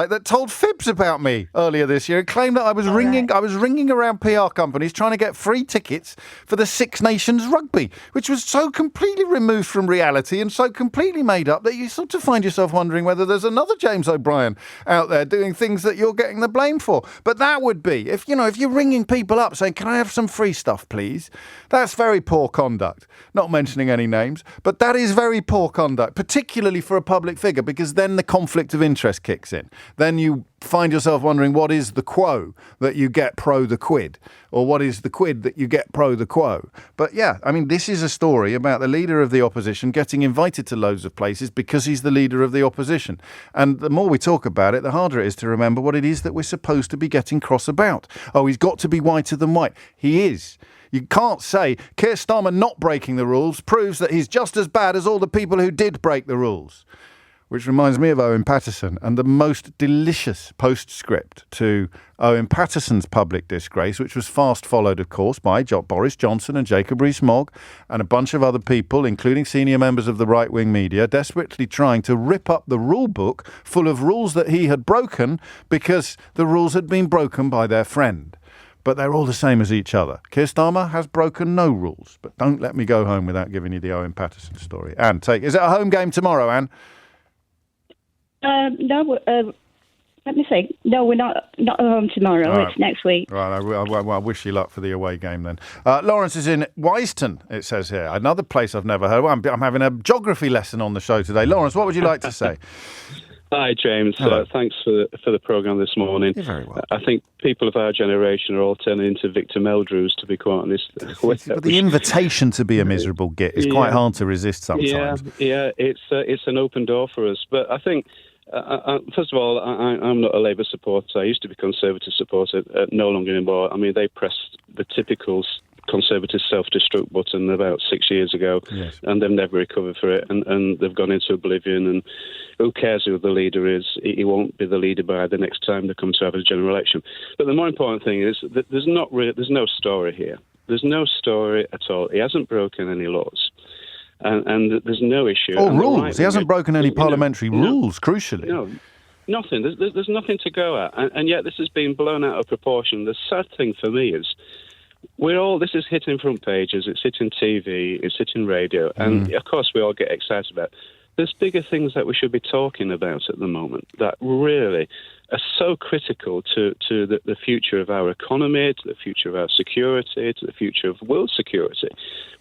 [SPEAKER 2] that told fibs about me earlier this year. It claimed that I was ringing around PR companies trying to get free tickets for the Six Nations rugby, which was so completely removed from reality and so completely made up that you sort of find yourself wondering whether there's another James O'Brien out there doing things that you're getting the blame for. But that would be, if you're ringing people up saying, can I have some free stuff, please? That's very poor conduct. Not mentioning any names, but that is very poor conduct, particularly for a public figure, because then the conflict of interest kicks in. Then you find yourself wondering what is the quo that you get pro the quid, or what is the quid that you get pro the quo. But yeah, I mean, this is a story about the leader of the opposition getting invited to loads of places because he's the leader of the opposition. And the more we talk about it, the harder it is to remember what it is that we're supposed to be getting cross about. Oh, he's got to be whiter than white. He is. You can't say Keir Starmer not breaking the rules proves that he's just as bad as all the people who did break the rules. Which reminds me of Owen Paterson and the most delicious postscript to Owen Paterson's public disgrace, which was fast followed, of course, by Boris Johnson and Jacob Rees-Mogg and a bunch of other people, including senior members of the right-wing media, desperately trying to rip up the rule book full of rules that he had broken because the rules had been broken by their friend. But they're all the same as each other. Keir Starmer has broken no rules. But don't let me go home without giving you the Owen Paterson story. Anne, is it a home game tomorrow, Anne?
[SPEAKER 6] No, let me see. No, we're not at home tomorrow. Right. It's next week.
[SPEAKER 2] Right, I wish you luck for the away game then. Lawrence is in Wiston, it says here. Another place I've never heard. I'm having a geography lesson on the show today. Lawrence, what would you like to say?
[SPEAKER 7] Hi, James. Thanks for the programme this morning.
[SPEAKER 2] You're very welcome.
[SPEAKER 7] I think people of our generation are all turning into Victor Meldrews, to be quite honest.
[SPEAKER 2] But the invitation to be a miserable git is quite hard to resist sometimes.
[SPEAKER 7] Yeah, it's an open door for us. But I think, first of all, I'm not a Labour supporter. I used to be Conservative supporter, no longer anymore. I mean, they pressed the typical Conservative self-destruct button about 6 years ago, yes, and they've never recovered for it, and they've gone into oblivion, and who cares who the leader is? He won't be the leader by the next time they come to have a general election. But the more important thing is that there's no story here. There's no story at all. He hasn't broken any laws. And there's no issue.
[SPEAKER 2] Or rules. He hasn't broken any parliamentary rules, crucially.
[SPEAKER 7] No, nothing. There's nothing to go at. And yet this has been blown out of proportion. The sad thing for me is this is hitting front pages, it's hitting TV, it's hitting radio, and of course we all get excited about it. There's bigger things that we should be talking about at the moment that really are so critical to the future of our economy, to the future of our security, to the future of world security.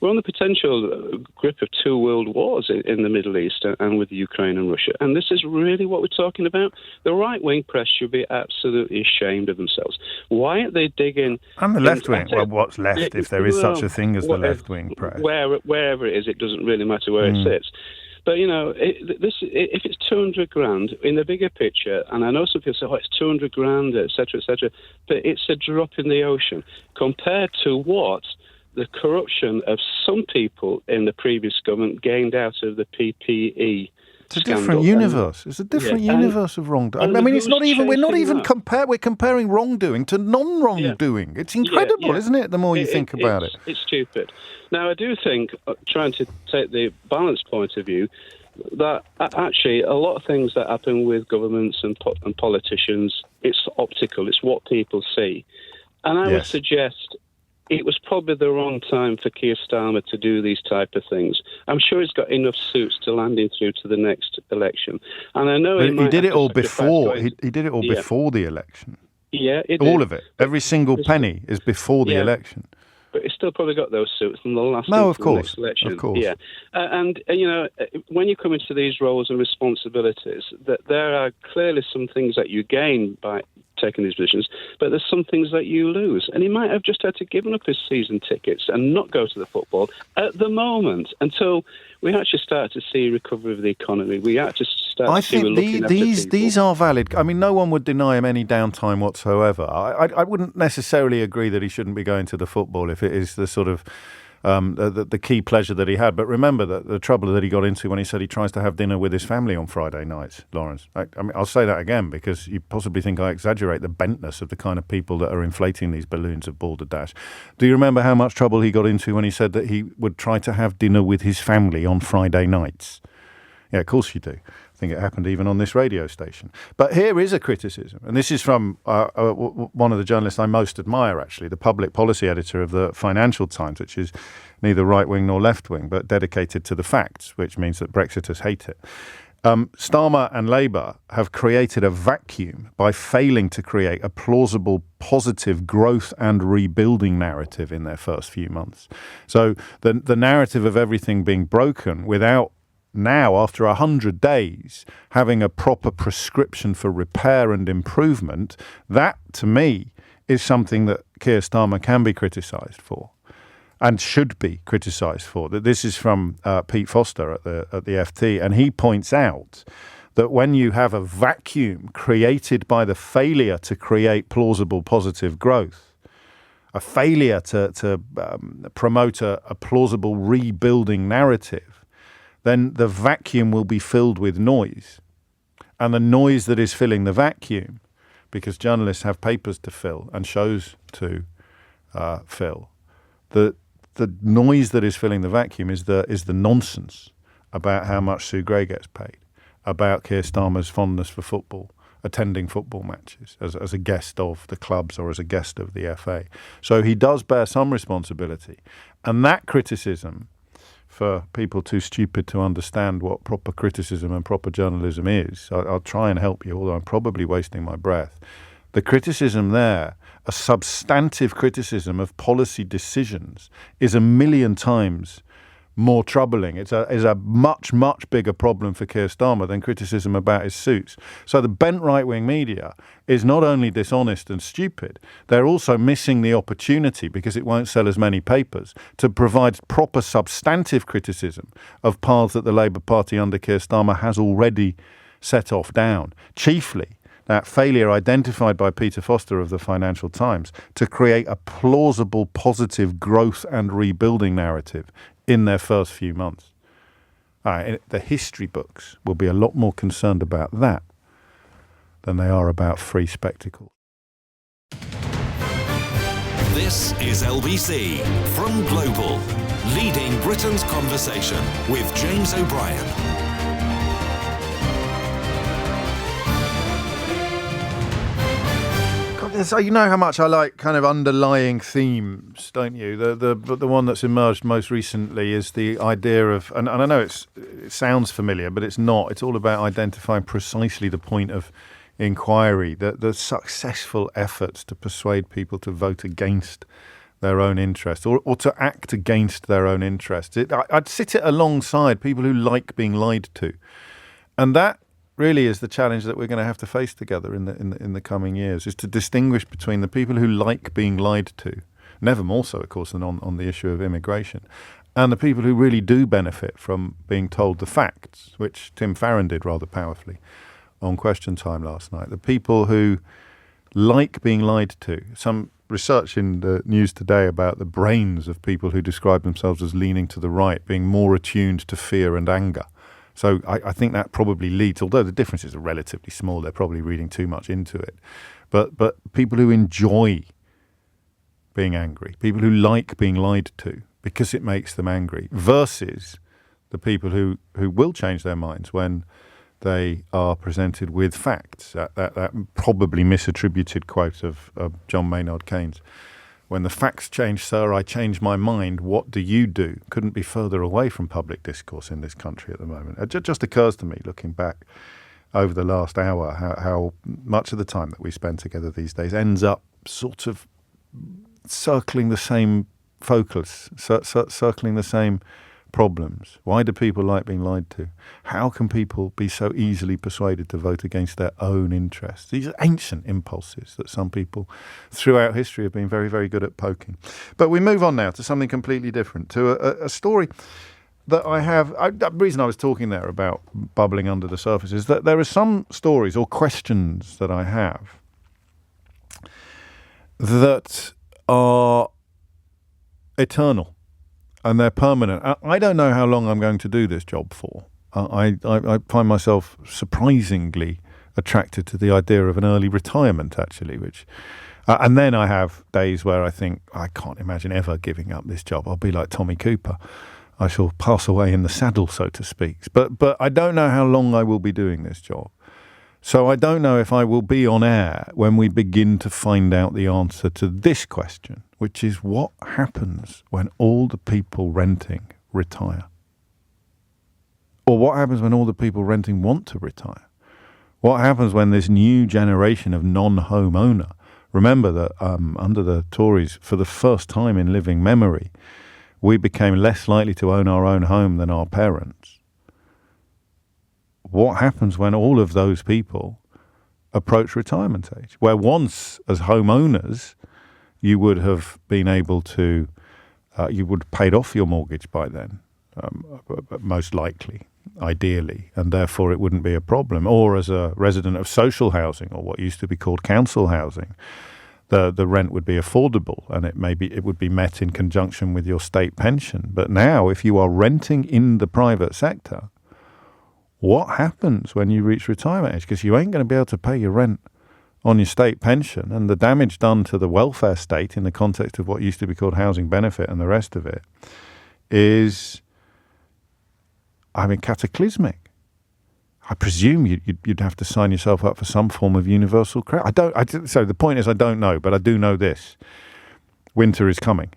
[SPEAKER 7] We're on the potential grip of two world wars in the Middle East and with Ukraine and Russia. And this is really what we're talking about. The right-wing press should be absolutely ashamed of themselves. Why aren't they digging...
[SPEAKER 2] And the left-wing, well, what's left, if there is such a thing as the left-wing press?
[SPEAKER 7] Wherever it is, it doesn't really matter where it sits. But, if it's 200 grand in the bigger picture, and I know some people say, it's 200 grand, et cetera, but it's a drop in the ocean compared to what the corruption of some people in the previous government gained out of the PPE.
[SPEAKER 2] It's a different universe. It's a different universe of wrongdoing. I mean, it's not even. We're not even We're comparing wrongdoing to non-wrongdoing. It's incredible, isn't it? The more you think about it,
[SPEAKER 7] it's stupid. Now, I do think, trying to take the balanced point of view, that actually a lot of things that happen with governments and politicians, it's optical. It's what people see, and I would suggest it was probably the wrong time for Keir Starmer to do these type of things. I'm sure he's got enough suits to land him through to the next election. And I know
[SPEAKER 2] he did it all before. He did it all before the election.
[SPEAKER 7] Yeah,
[SPEAKER 2] all of it. Every single penny is before the election.
[SPEAKER 7] but he's still probably got those suits from the last
[SPEAKER 2] next
[SPEAKER 7] election.
[SPEAKER 2] Of course.
[SPEAKER 7] Yeah. And when you come into these roles and responsibilities, that there are clearly some things that you gain by taking these positions, but there's some things that you lose. And he might have just had to give up his season tickets and not go to the football at the moment until we actually start to see recovery of the economy. We actually start to see we're looking after people.
[SPEAKER 2] These are valid. I mean, no one would deny him any downtime whatsoever. I wouldn't necessarily agree that he shouldn't be going to the football if it is the sort of the key pleasure that he had. But remember that the trouble that he got into when he said he tries to have dinner with his family on Friday nights, Lawrence. I mean, I'll say that again because you possibly think I exaggerate the bentness of the kind of people that are inflating these balloons of balderdash. Do you remember how much trouble he got into when he said that he would try to have dinner with his family on Friday nights? Yeah, of course you do. I think it happened even on this radio station. But here is a criticism, and this is from one of the journalists I most admire, actually, the public policy editor of the Financial Times, which is neither right-wing nor left-wing, but dedicated to the facts, which means that Brexiters hate it. Starmer and Labour have created a vacuum by failing to create a plausible, positive growth and rebuilding narrative in their first few months. So the narrative of everything being broken without now, after 100 days, having a proper prescription for repair and improvement, that, to me, is something that Keir Starmer can be criticised for and should be criticised for. That this is from Pete Foster at the FT, and he points out that when you have a vacuum created by the failure to create plausible positive growth, a failure to promote a plausible rebuilding narrative, then the vacuum will be filled with noise. And the noise that is filling the vacuum, because journalists have papers to fill and shows to fill, the noise that is filling the vacuum is the nonsense about how much Sue Gray gets paid, about Keir Starmer's fondness for football, attending football matches as a guest of the clubs or as a guest of the FA. So he does bear some responsibility. And that criticism, for people too stupid to understand what proper criticism and proper journalism is, I'll try and help you, although I'm probably wasting my breath. The criticism there, a substantive criticism of policy decisions, is 1,000,000 times more troubling. It's a much, much bigger problem for Keir Starmer than criticism about his suits. So the bent right-wing media is not only dishonest and stupid, they're also missing the opportunity, because it won't sell as many papers, to provide proper substantive criticism of paths that the Labour Party under Keir Starmer has already set off down. Chiefly, that failure identified by Peter Foster of the Financial Times to create a plausible, positive growth and rebuilding narrative in their first few months. The history books will be a lot more concerned about that than they are about free spectacle.
[SPEAKER 1] This is LBC from Global, leading Britain's conversation with James O'Brien.
[SPEAKER 2] So you know how much I like kind of underlying themes, don't you? The one that's emerged most recently is the idea of, and I know it sounds familiar, but it's not. It's all about identifying precisely the point of inquiry, the successful efforts to persuade people to vote against their own interest or to act against their own interest. I'd sit it alongside people who like being lied to, and that really is the challenge that we're going to have to face together in the coming years, is to distinguish between the people who like being lied to, never more so, of course, than on the issue of immigration, and the people who really do benefit from being told the facts, which Tim Farron did rather powerfully on Question Time last night. The people who like being lied to. Some research in the news today about the brains of people who describe themselves as leaning to the right being more attuned to fear and anger. So I think that probably leads, although the differences are relatively small, they're probably reading too much into it. But people who enjoy being angry, people who like being lied to because it makes them angry, versus the people who will change their minds when they are presented with facts. That probably misattributed quote of John Maynard Keynes. When the facts change, sir, I change my mind. What do you do? Couldn't be further away from public discourse in this country at the moment. It just occurs to me, looking back over the last hour, how much of the time that we spend together these days ends up sort of circling the same focus, circling the same problems. Why do people like being lied to? How can people be so easily persuaded to vote against their own interests? These are ancient impulses that some people throughout history have been very, very good at poking. But we move on now to something completely different, to a story that I have. The reason I was talking there about bubbling under the surface is that there are some stories or questions that I have that are eternal. And they're permanent. I don't know how long I'm going to do this job for. I find myself surprisingly attracted to the idea of an early retirement, actually, and then I have days where I think, I can't imagine ever giving up this job. I'll be like Tommy Cooper. I shall pass away in the saddle, so to speak. But I don't know how long I will be doing this job. So I don't know if I will be on air when we begin to find out the answer to this question, which is what happens when all the people renting retire? Or what happens when all the people renting want to retire? What happens when this new generation of non-home owner, remember that under the Tories, for the first time in living memory, we became less likely to own our own home than our parents. What happens when all of those people approach retirement age, where once as homeowners you would have been able to, you would have paid off your mortgage by then, most likely, ideally, and therefore it wouldn't be a problem. Or as a resident of social housing, or what used to be called council housing, the rent would be affordable, and it would be met in conjunction with your state pension. But now, if you are renting in the private sector, what happens when you reach retirement age? Because you ain't going to be able to pay your rent on your state pension, and the damage done to the welfare state in the context of what used to be called housing benefit and the rest of it is, cataclysmic. I presume you'd have to sign yourself up for some form of universal credit. So the point is, I don't know, but I do know this. Winter is coming.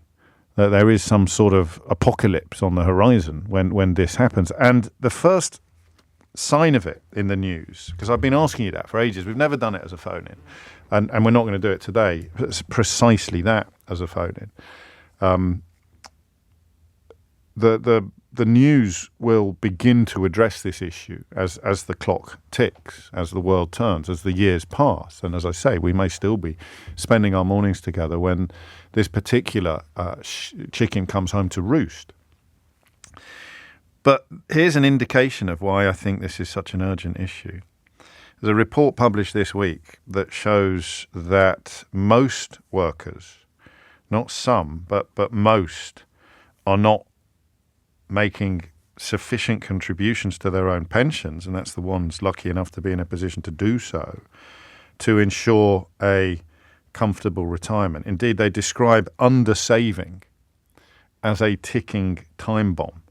[SPEAKER 2] There is some sort of apocalypse on the horizon when this happens. And the first sign of it in the news, because I've been asking you that for ages. We've never done it as a phone-in, and we're not going to do it today. It's precisely that, as a phone-in. The news will begin to address this issue as the clock ticks, as the world turns, as the years pass. And as I say, we may still be spending our mornings together when this particular chicken comes home to roost. But here's an indication of why I think this is such an urgent issue. There's a report published this week that shows that most workers, not some, but most, are not making sufficient contributions to their own pensions, and that's the ones lucky enough to be in a position to do so, to ensure a comfortable retirement. Indeed, they describe undersaving as a ticking time bomb.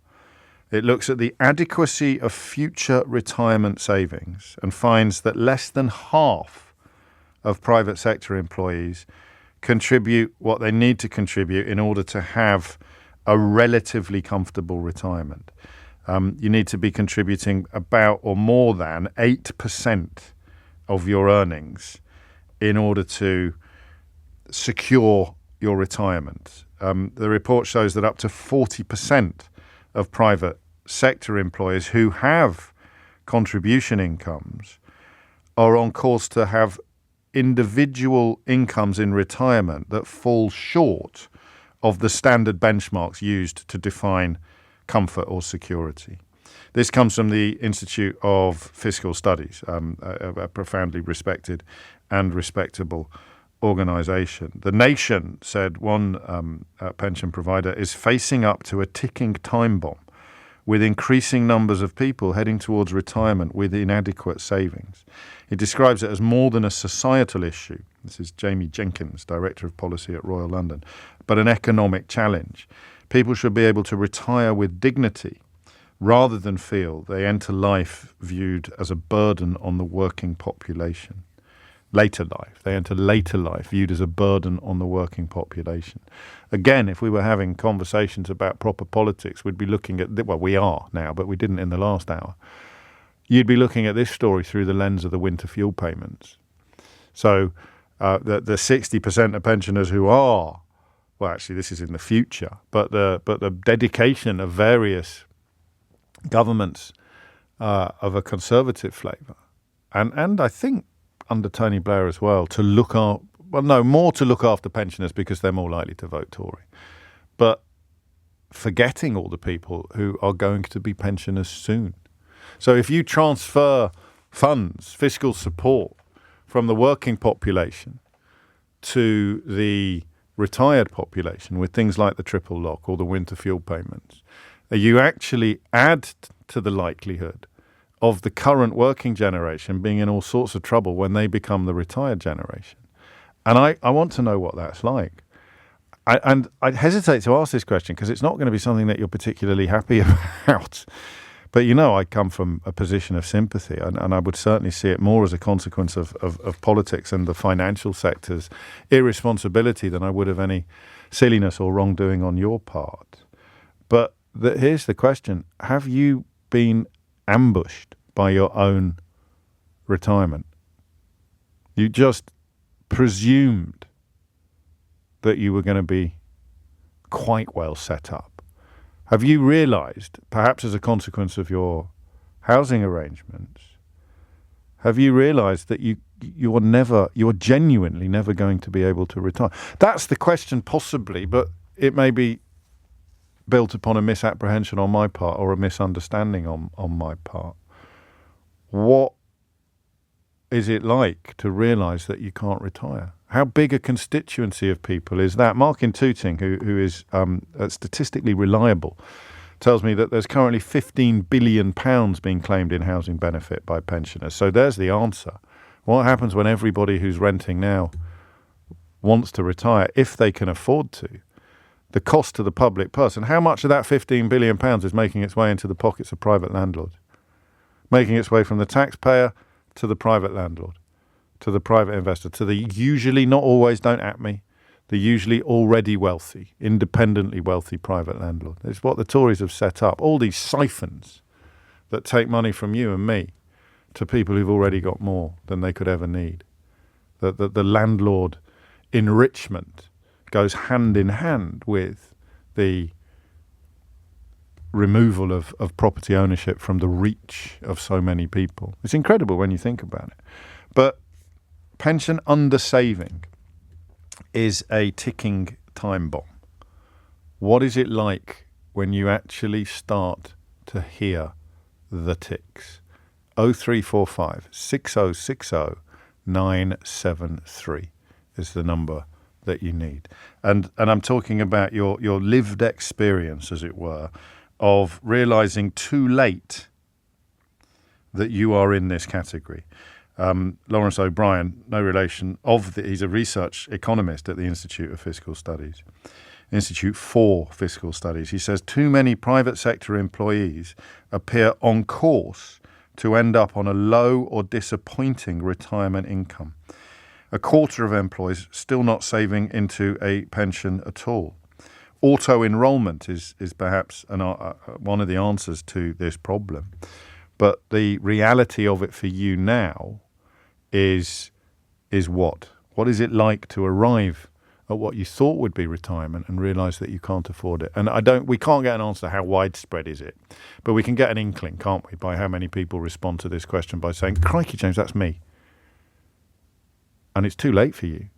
[SPEAKER 2] It looks at the adequacy of future retirement savings and finds that less than half of private sector employees contribute what they need to contribute in order to have a relatively comfortable retirement. You need to be contributing about or more than 8% of your earnings in order to secure your retirement. The report shows that up to 40% of private sector employers who have contribution incomes are on course to have individual incomes in retirement that fall short of the standard benchmarks used to define comfort or security. This comes from the Institute of Fiscal Studies, a profoundly respected and respectable organisation. The Nation said one pension provider is facing up to a ticking time bomb with increasing numbers of people heading towards retirement with inadequate savings. It describes it as more than a societal issue. This is Jamie Jenkins, Director of Policy at Royal London, but an economic challenge. People should be able to retire with dignity rather than feel they enter life viewed as a burden on the working population. Later life. They enter later life viewed as a burden on the working population. Again, if we were having conversations about proper politics, we'd be looking at, well, we are now, but we didn't in the last hour. You'd be looking at this story through the lens of the winter fuel payments. So the 60% of pensioners who are well, actually, this is in the future, but the dedication of various governments of a conservative flavour, and I think under Tony Blair as well, to look more to look after pensioners because they're more likely to vote Tory, but forgetting all the people who are going to be pensioners soon. So if you transfer funds, fiscal support from the working population to the retired population with things like the triple lock or the winter fuel payments, you actually add to the likelihood of the current working generation being in all sorts of trouble when they become the retired generation. And I want to know what that's like. I hesitate to ask this question because it's not going to be something that you're particularly happy about. But, I come from a position of sympathy, and I would certainly see it more as a consequence of politics and the financial sector's irresponsibility than I would of any silliness or wrongdoing on your part. But here's the question. Have you been ambushed by your own retirement? You just presumed that you were going to be quite well set up. Have you realised, perhaps as a consequence of your housing arrangements, have you realised that you're genuinely never going to be able to retire? That's the question, possibly, but it may be built upon a misapprehension on my part or a misunderstanding on my part. What is it like to realise that you can't retire? How big a constituency of people is that? Martin Tooting, who is statistically reliable, tells me that there's currently £15 billion being claimed in housing benefit by pensioners. So there's the answer. What happens when everybody who's renting now wants to retire, if they can afford to? The cost to the public person. How much of that £15 billion is making its way into the pockets of private landlords? Making its way from the taxpayer to the private landlord, to the private investor, to the usually, not always, don't at me, the usually already wealthy, independently wealthy private landlord. It's what the Tories have set up. All these siphons that take money from you and me to people who've already got more than they could ever need. The landlord enrichment goes hand in hand with the removal of property ownership from the reach of so many people. It's incredible when you think about it. But pension undersaving is a ticking time bomb. What is it like when you actually start to hear the ticks? 0345 6060 973 is the number that you need. And I'm talking about your lived experience, as it were, of realising too late that you are in this category. Lawrence O'Brien, no relation, he's a research economist at the Institute for Fiscal Studies. He says too many private sector employees appear on course to end up on a low or disappointing retirement income. A quarter of employees still not saving into a pension at all. Auto-enrolment is perhaps one of the answers to this problem. But the reality of it for you now is what? What is it like to arrive at what you thought would be retirement and realise that you can't afford it? And we can't get an answer how widespread is it, but we can get an inkling, can't we, by how many people respond to this question by saying, crikey, James, that's me. And it's too late for you.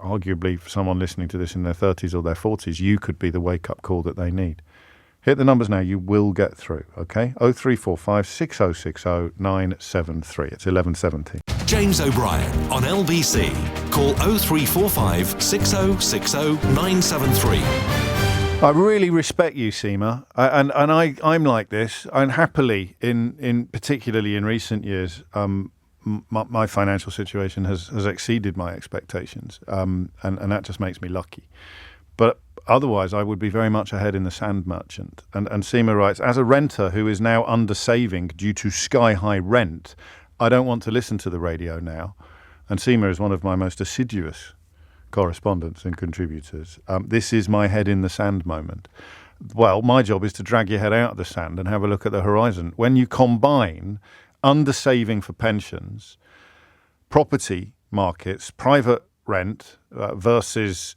[SPEAKER 2] Arguably, for someone listening to this in their 30s or their 40s, you could be the wake-up call that they need. Hit the numbers now. You will get through, okay? 0345 6060 973. It's 11:17.
[SPEAKER 1] James O'Brien on LBC. Call 0345 6060 973.
[SPEAKER 2] I really respect you, Seema, and I'm like this. And happily, in particularly in recent years, my financial situation has exceeded my expectations, and that just makes me lucky. But otherwise, I would be very much a head in the sand merchant. And Seema writes, as a renter who is now under-saving due to sky-high rent, I don't want to listen to the radio now. And Seema is one of my most assiduous correspondents and contributors. This is my head in the sand moment. Well, my job is to drag your head out of the sand and have a look at the horizon. When you combine under-saving for pensions, property markets, private rent versus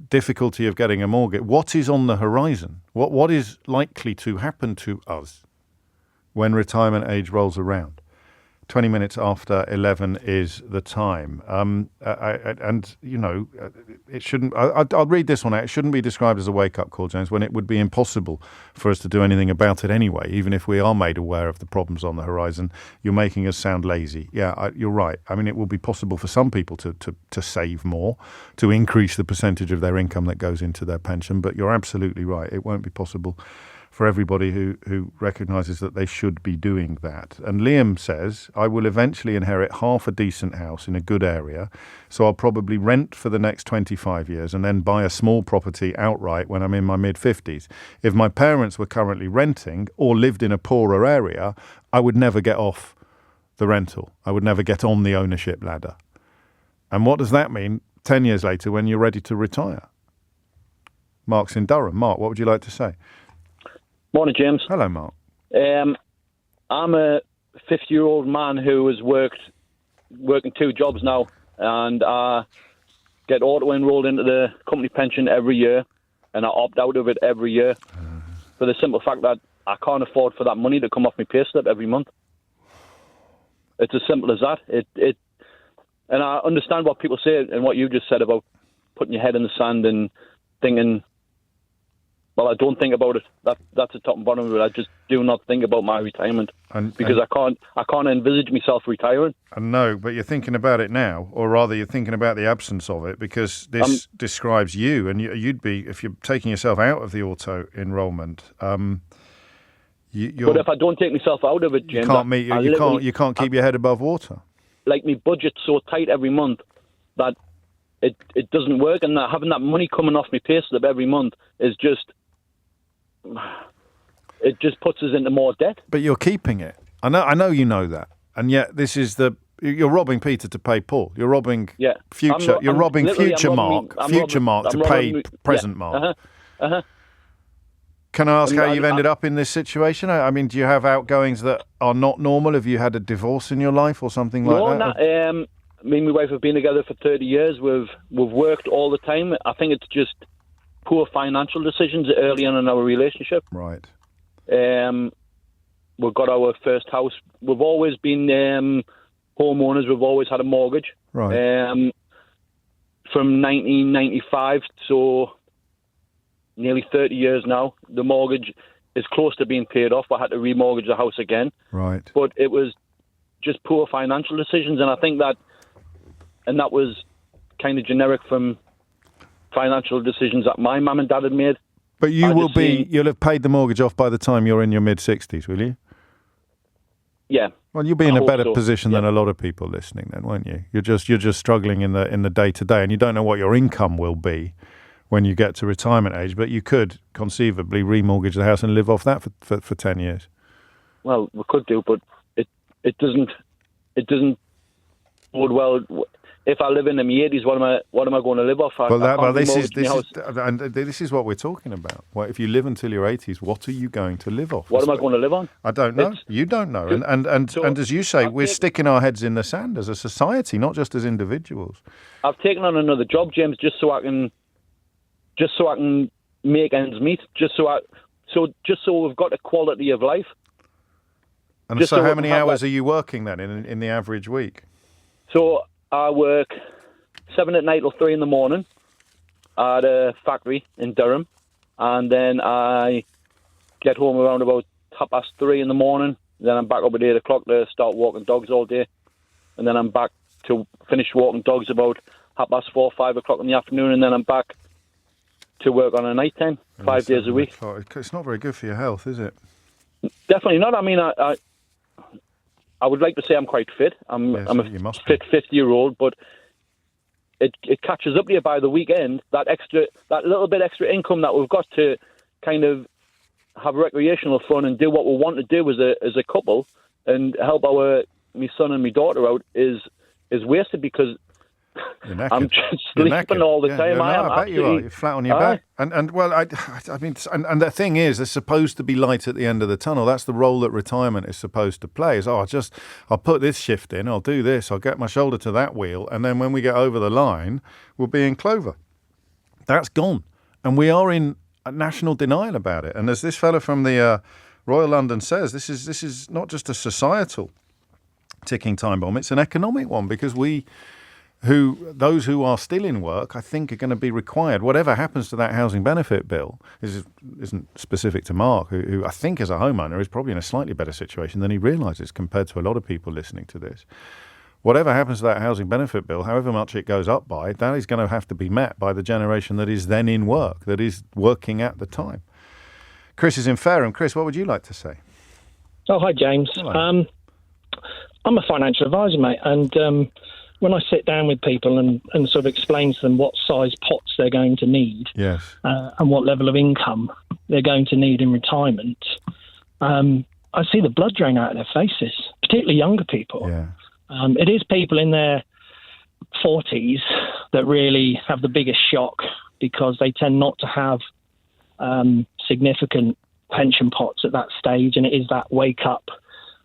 [SPEAKER 2] difficulty of getting a mortgage. What is on the horizon? What is likely to happen to us when retirement age rolls around? 20 minutes after 11 is the time. It shouldn't... I'll read this one out. It shouldn't be described as a wake-up call, James, when it would be impossible for us to do anything about it anyway, even if we are made aware of the problems on the horizon. You're making us sound lazy. Yeah, you're right. I mean, it will be possible for some people to save more, to increase the percentage of their income that goes into their pension, but you're absolutely right. It won't be possible for everybody who recognises that they should be doing that. And Liam says, I will eventually inherit half a decent house in a good area, so I'll probably rent for the next 25 years and then buy a small property outright when I'm in my mid-50s. If my parents were currently renting or lived in a poorer area, I would never get off the rental. I would never get on the ownership ladder. And what does that mean 10 years later when you're ready to retire? Mark's in Durham. Mark, what would you like to say?
[SPEAKER 8] Morning, James.
[SPEAKER 2] Hello, Mark.
[SPEAKER 8] I'm a 50-year-old man who has working 2 jobs now, and I get auto-enrolled into the company pension every year, and I opt out of it every year for the simple fact that I can't afford for that money to come off my payslip every month. It's as simple as that. And I understand what people say and what you just said about putting your head in the sand and thinking, well, I don't think about it. That's the top and bottom of it. I just do not think about my retirement because I can't envisage myself retiring.
[SPEAKER 2] I know, but you're thinking about it now, or rather you're thinking about the absence of it, because this describes you, and you'd be, if you're taking yourself out of the auto-enrolment,
[SPEAKER 8] but if I don't take myself out of it, James,
[SPEAKER 2] you can't keep your head above water.
[SPEAKER 8] Like, my budget's so tight every month that it doesn't work, and having that money coming off my payslip every month is just... It just puts us into more debt.
[SPEAKER 2] But you're keeping it. I know you know that. And yet you're robbing Peter to pay Paul. You're robbing future. You're robbing future Mark to pay present Mark. Can I ask how you've ended up in this situation? I mean, do you have outgoings that are not normal? Have you had a divorce in your life or something like that?
[SPEAKER 8] No, me and my wife have been together for 30 years. We've worked all the time. I think it's just poor financial decisions early on in our relationship.
[SPEAKER 2] Right.
[SPEAKER 8] We've got our first house. We've always been homeowners. We've always had a mortgage.
[SPEAKER 2] Right.
[SPEAKER 8] From 1995, so nearly 30 years now. The mortgage is close to being paid off. I had to remortgage the house again.
[SPEAKER 2] Right.
[SPEAKER 8] But it was just poor financial decisions, and I think that was kind of generic from financial decisions that my mum and dad had made.
[SPEAKER 2] But you'll have paid the mortgage off by the time you're in your mid-60s, will you?
[SPEAKER 8] Yeah.
[SPEAKER 2] Well, you'll be in a better position than a lot of people listening then, won't you? You're just struggling in the day-to-day, and you don't know what your income will be when you get to retirement age, but you could conceivably remortgage the house and live off that for 10 years.
[SPEAKER 8] Well, we could do, but it doesn't bode well. If I live in the 80s, what am I going to live off?
[SPEAKER 2] This is what we're talking about. Well, if you live until your 80s, what are you going to live off?
[SPEAKER 8] What am I going to live on?
[SPEAKER 2] I don't know. You don't know. And as you say, we're sticking our heads in the sand as a society, not just as individuals.
[SPEAKER 8] I've taken on another job, James, just so I can make ends meet. Just so we've got a quality of life.
[SPEAKER 2] And so how many hours are you working then in the average week?
[SPEAKER 8] So I work 7 at night till 3 in the morning at a factory in Durham, and then I get home around about 3:30 in the morning. Then I'm back up at 8 o'clock to start walking dogs all day, and then I'm back to finish walking dogs about 4:30, 5 o'clock in the afternoon, and then I'm back to work on a night time, 5 days a week.
[SPEAKER 2] It's not very good for your health, is it?
[SPEAKER 8] Definitely not. I mean, I would like to say I'm quite fit. I'm a fit 50-year-old, but it catches up to you by the weekend. That little bit extra income that we've got to kind of have recreational fun and do what we want to do as a couple and help my son and my daughter out is wasted because I'm just sleeping all the time.
[SPEAKER 2] I bet you are. You're flat on your back. And well, I mean, and the thing is, there's supposed to be light at the end of the tunnel. That's the role that retirement is supposed to play. Is I'll put this shift in, I'll do this, I'll get my shoulder to that wheel, and then when we get over the line, we'll be in clover. That's gone. And we are in national denial about it. And as this fellow from the Royal London says, this is not just a societal ticking time bomb, it's an economic one, because those who are still in work, I think, are going to be required, whatever happens to that housing benefit bill. This isn't specific to Mark, who I think as a homeowner is probably in a slightly better situation than he realises compared to a lot of people listening to this. Whatever happens to that housing benefit bill, however much it goes up by, that is going to have to be met by the generation that is then in work, that is working at the time. Chris is in Fareham. Chris, what would you like to say?
[SPEAKER 9] Oh, hi, James.
[SPEAKER 2] Hello.
[SPEAKER 9] I'm a financial advisor, mate, and when I sit down with people and sort of explain to them what size pots they're going to need,
[SPEAKER 2] yes,
[SPEAKER 9] and what level of income they're going to need in retirement, I see the blood drain out of their faces, particularly younger people.
[SPEAKER 2] Yeah.
[SPEAKER 9] It is people in their 40s that really have the biggest shock, because they tend not to have significant pension pots at that stage, and it is that wake up,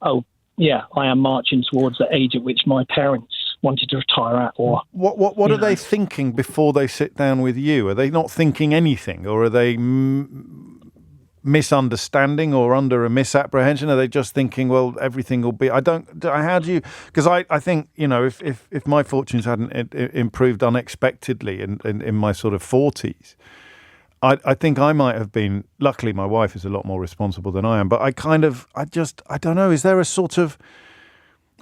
[SPEAKER 9] oh, yeah, I am marching towards the age at which my parents wanted to retire at. Or
[SPEAKER 2] what are they thinking before they sit down with you? Are they not thinking anything, or are they misunderstanding or under a misapprehension? Are they just thinking, well, everything will be? How do you? Because I think, if my fortunes hadn't improved unexpectedly in my sort of 40s, I think I might have been. Luckily, my wife is a lot more responsible than I am. But I don't know. Is there a sort of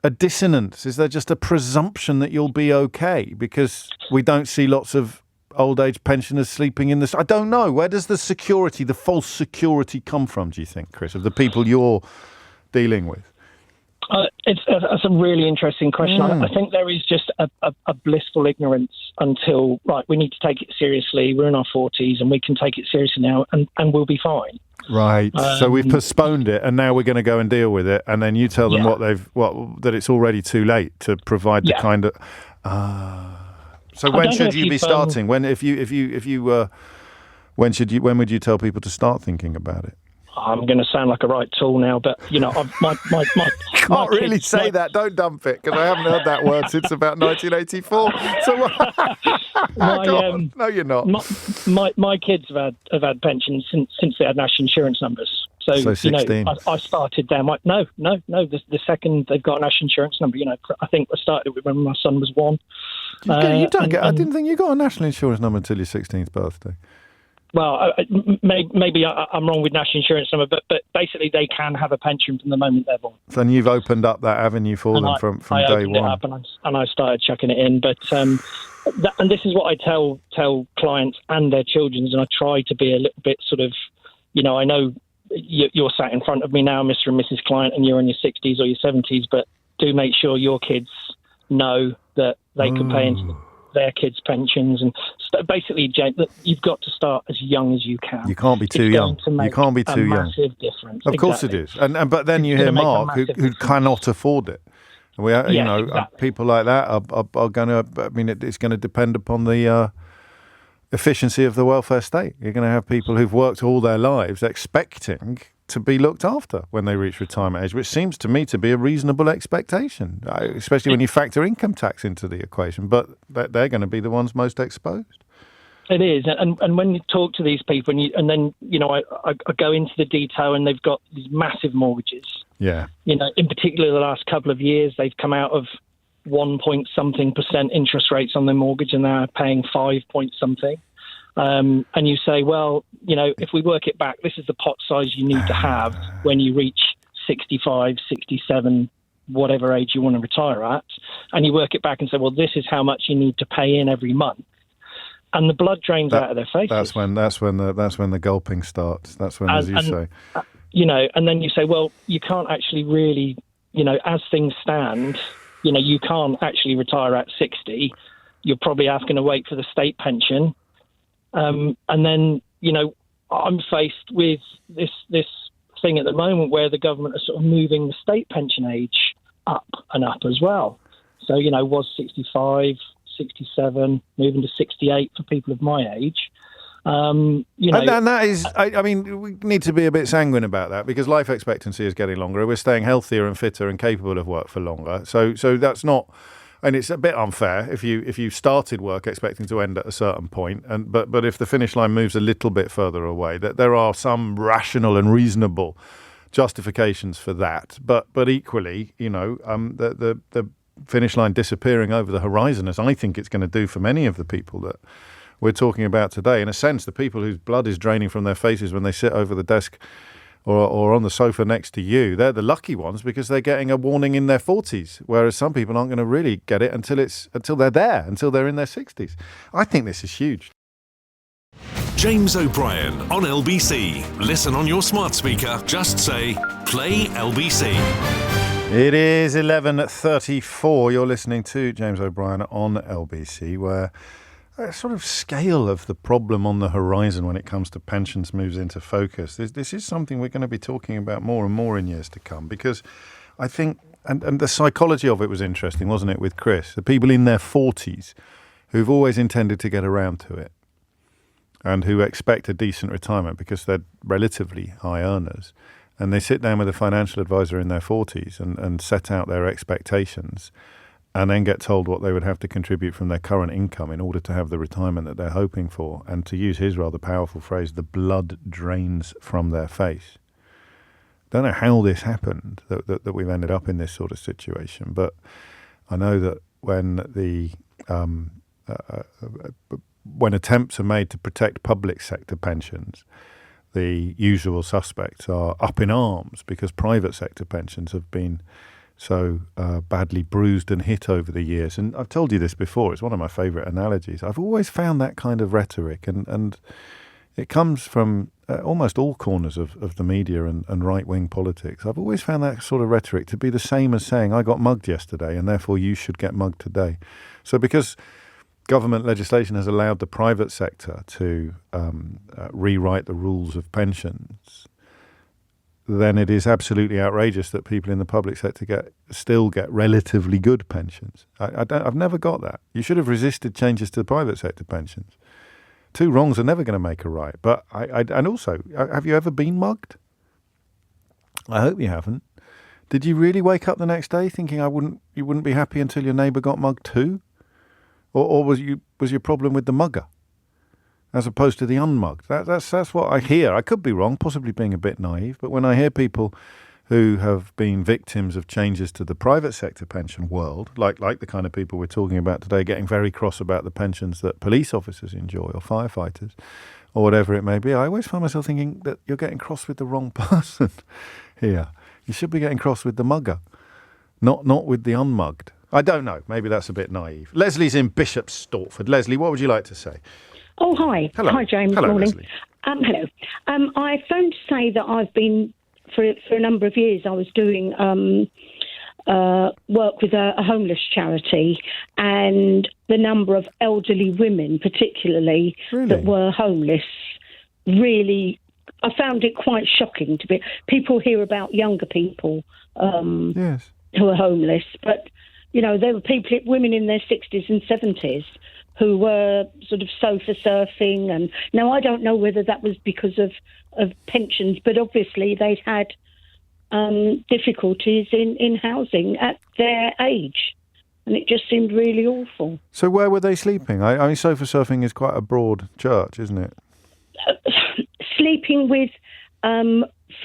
[SPEAKER 2] a dissonance? Is there just a presumption that you'll be okay because we don't see lots of old age pensioners sleeping in this? I don't know. Where does the security, the false security, come from, do you think, Chris, of the people you're dealing with?
[SPEAKER 9] That's a really interesting question. I think there is just a blissful ignorance until, right, we need to take it seriously. We're in our 40s and we can take it seriously now and we'll be fine.
[SPEAKER 2] Right. So we've postponed it and now we're going to go and deal with it. And then you tell them that it's already too late to provide the kind of... So when should you be starting? When would you tell people to start thinking about it?
[SPEAKER 9] I'm going to sound like a right tool now, but my
[SPEAKER 2] can't really say that. Don't dump it, because I haven't heard that word since about 1984. So no, you're not.
[SPEAKER 9] My kids have had pensions since they had national insurance numbers. So 16. I started them. No. The second they've got a national insurance number, I think I started with when my son was 1.
[SPEAKER 2] I didn't think you got a national insurance number until your 16th birthday.
[SPEAKER 9] Well, maybe I'm wrong with national insurance number, but basically they can have a pension from the moment they're born.
[SPEAKER 2] So you've opened up that avenue for them from day one. I opened it up
[SPEAKER 9] and I started chucking it in. But and this is what I tell clients and their children, and I try to be a little bit sort of, I know you're sat in front of me now, Mr. and Mrs. Client, and you're in your 60s or your 70s, but do make sure your kids know that they can pay into their kids' pensions, and basically, Jane, you've got to start as young as you can.
[SPEAKER 2] You can't be too young. You can't be too young.
[SPEAKER 9] Massive difference.
[SPEAKER 2] Of course it is. But then you hear Mark, who cannot afford it. People like that are going to. I mean, it's going to depend upon the efficiency of the welfare state. You're going to have people who've worked all their lives expecting to be looked after when they reach retirement age, which seems to me to be a reasonable expectation, especially when you factor income tax into the equation. But they're going to be the ones most exposed.
[SPEAKER 9] It is, and when you talk to these people, and then I go into the detail, and they've got these massive mortgages.
[SPEAKER 2] Yeah.
[SPEAKER 9] In particular, the last couple of years, they've come out of 1.something% interest rates on their mortgage, and they're paying 5.something. And you say, well, if we work it back, this is the pot size you need to have when you reach 65, 67, whatever age you want to retire at. And you work it back and say, well, this is how much you need to pay in every month. And the blood drains out of their faces.
[SPEAKER 2] That's when the gulping starts. That's when, as you say.
[SPEAKER 9] And then you say, well, you can't actually really, as things stand, you can't actually retire at 60. You're probably asking to wait for the state pension. And then, I'm faced with this thing at the moment where the government are sort of moving the state pension age up and up as well. So, was 65, 67, moving to 68 for people of my age. And
[SPEAKER 2] that is, I mean, we need to be a bit sanguine about that, because life expectancy is getting longer. We're staying healthier and fitter and capable of work for longer. So that's not, And it's a bit unfair if you started work expecting to end at a certain point, but if the finish line moves a little bit further away, that there are some rational and reasonable justifications for that. But equally, the finish line disappearing over the horizon, as I think it's going to do for many of the people that we're talking about today. In a sense, the people whose blood is draining from their faces when they sit over the desk or on the sofa next to you, they're the lucky ones because they're getting a warning in their 40s, whereas some people aren't going to really get it until they're in their 60s. I think this is huge.
[SPEAKER 1] James O'Brien on LBC. Listen on your smart speaker. Just say, play LBC.
[SPEAKER 2] It is 11:34. You're listening to James O'Brien on LBC, where a sort of scale of the problem on the horizon when it comes to pensions moves into focus. This is something we're going to be talking about more and more in years to come, because I think, and the psychology of it was interesting, wasn't it, with Chris? The people in their 40s who've always intended to get around to it and who expect a decent retirement because they're relatively high earners, and they sit down with a financial advisor in their 40s and set out their expectations, and then get told what they would have to contribute from their current income in order to have the retirement that they're hoping for. And to use his rather powerful phrase, the blood drains from their face. Don't know how this happened, that we've ended up in this sort of situation. But I know that when when attempts are made to protect public sector pensions, the usual suspects are up in arms because private sector pensions have been so badly bruised and hit over the years. And I've told you this before, it's one of my favourite analogies. I've always found that kind of rhetoric, and it comes from almost all corners of the media and right-wing politics. I've always found that sort of rhetoric to be the same as saying, I got mugged yesterday and therefore you should get mugged today. So because government legislation has allowed the private sector to rewrite the rules of pensions, then it is absolutely outrageous that people in the public sector still get relatively good pensions. I've never got that. You should have resisted changes to the private sector pensions. Two wrongs are never going to make a right. But and also, have you ever been mugged? I hope you haven't. Did you really wake up the next day thinking you wouldn't be happy until your neighbour got mugged too? Or was your problem with the mugger as opposed to the unmugged? That's what I hear. I could be wrong, possibly being a bit naive, but when I hear people who have been victims of changes to the private sector pension world, like the kind of people we're talking about today, getting very cross about the pensions that police officers enjoy or firefighters or whatever it may be, I always find myself thinking that you're getting cross with the wrong person here. You should be getting cross with the mugger, not with the unmugged. I don't know. Maybe that's a bit naive. Leslie's in Bishop Stortford. Leslie, what would you like to say?
[SPEAKER 10] Oh, hi.
[SPEAKER 2] Hello.
[SPEAKER 10] Hi, James.
[SPEAKER 2] Hello,
[SPEAKER 10] Morning.
[SPEAKER 2] Leslie.
[SPEAKER 10] Hello. I phoned to say that I've been, for a number of years, I was doing work with a homeless charity, and the number of elderly women, particularly, that were homeless, really, I found it quite shocking to be. People hear about younger people
[SPEAKER 2] Yes.
[SPEAKER 10] who are homeless, but, there were women in their 60s and 70s who were sort of sofa surfing. And now I don't know whether that was because of pensions, but obviously they'd had difficulties in housing at their age. And it just seemed really awful.
[SPEAKER 2] So where were they sleeping? I mean, sofa surfing is quite a broad church, isn't it?
[SPEAKER 10] Sleeping with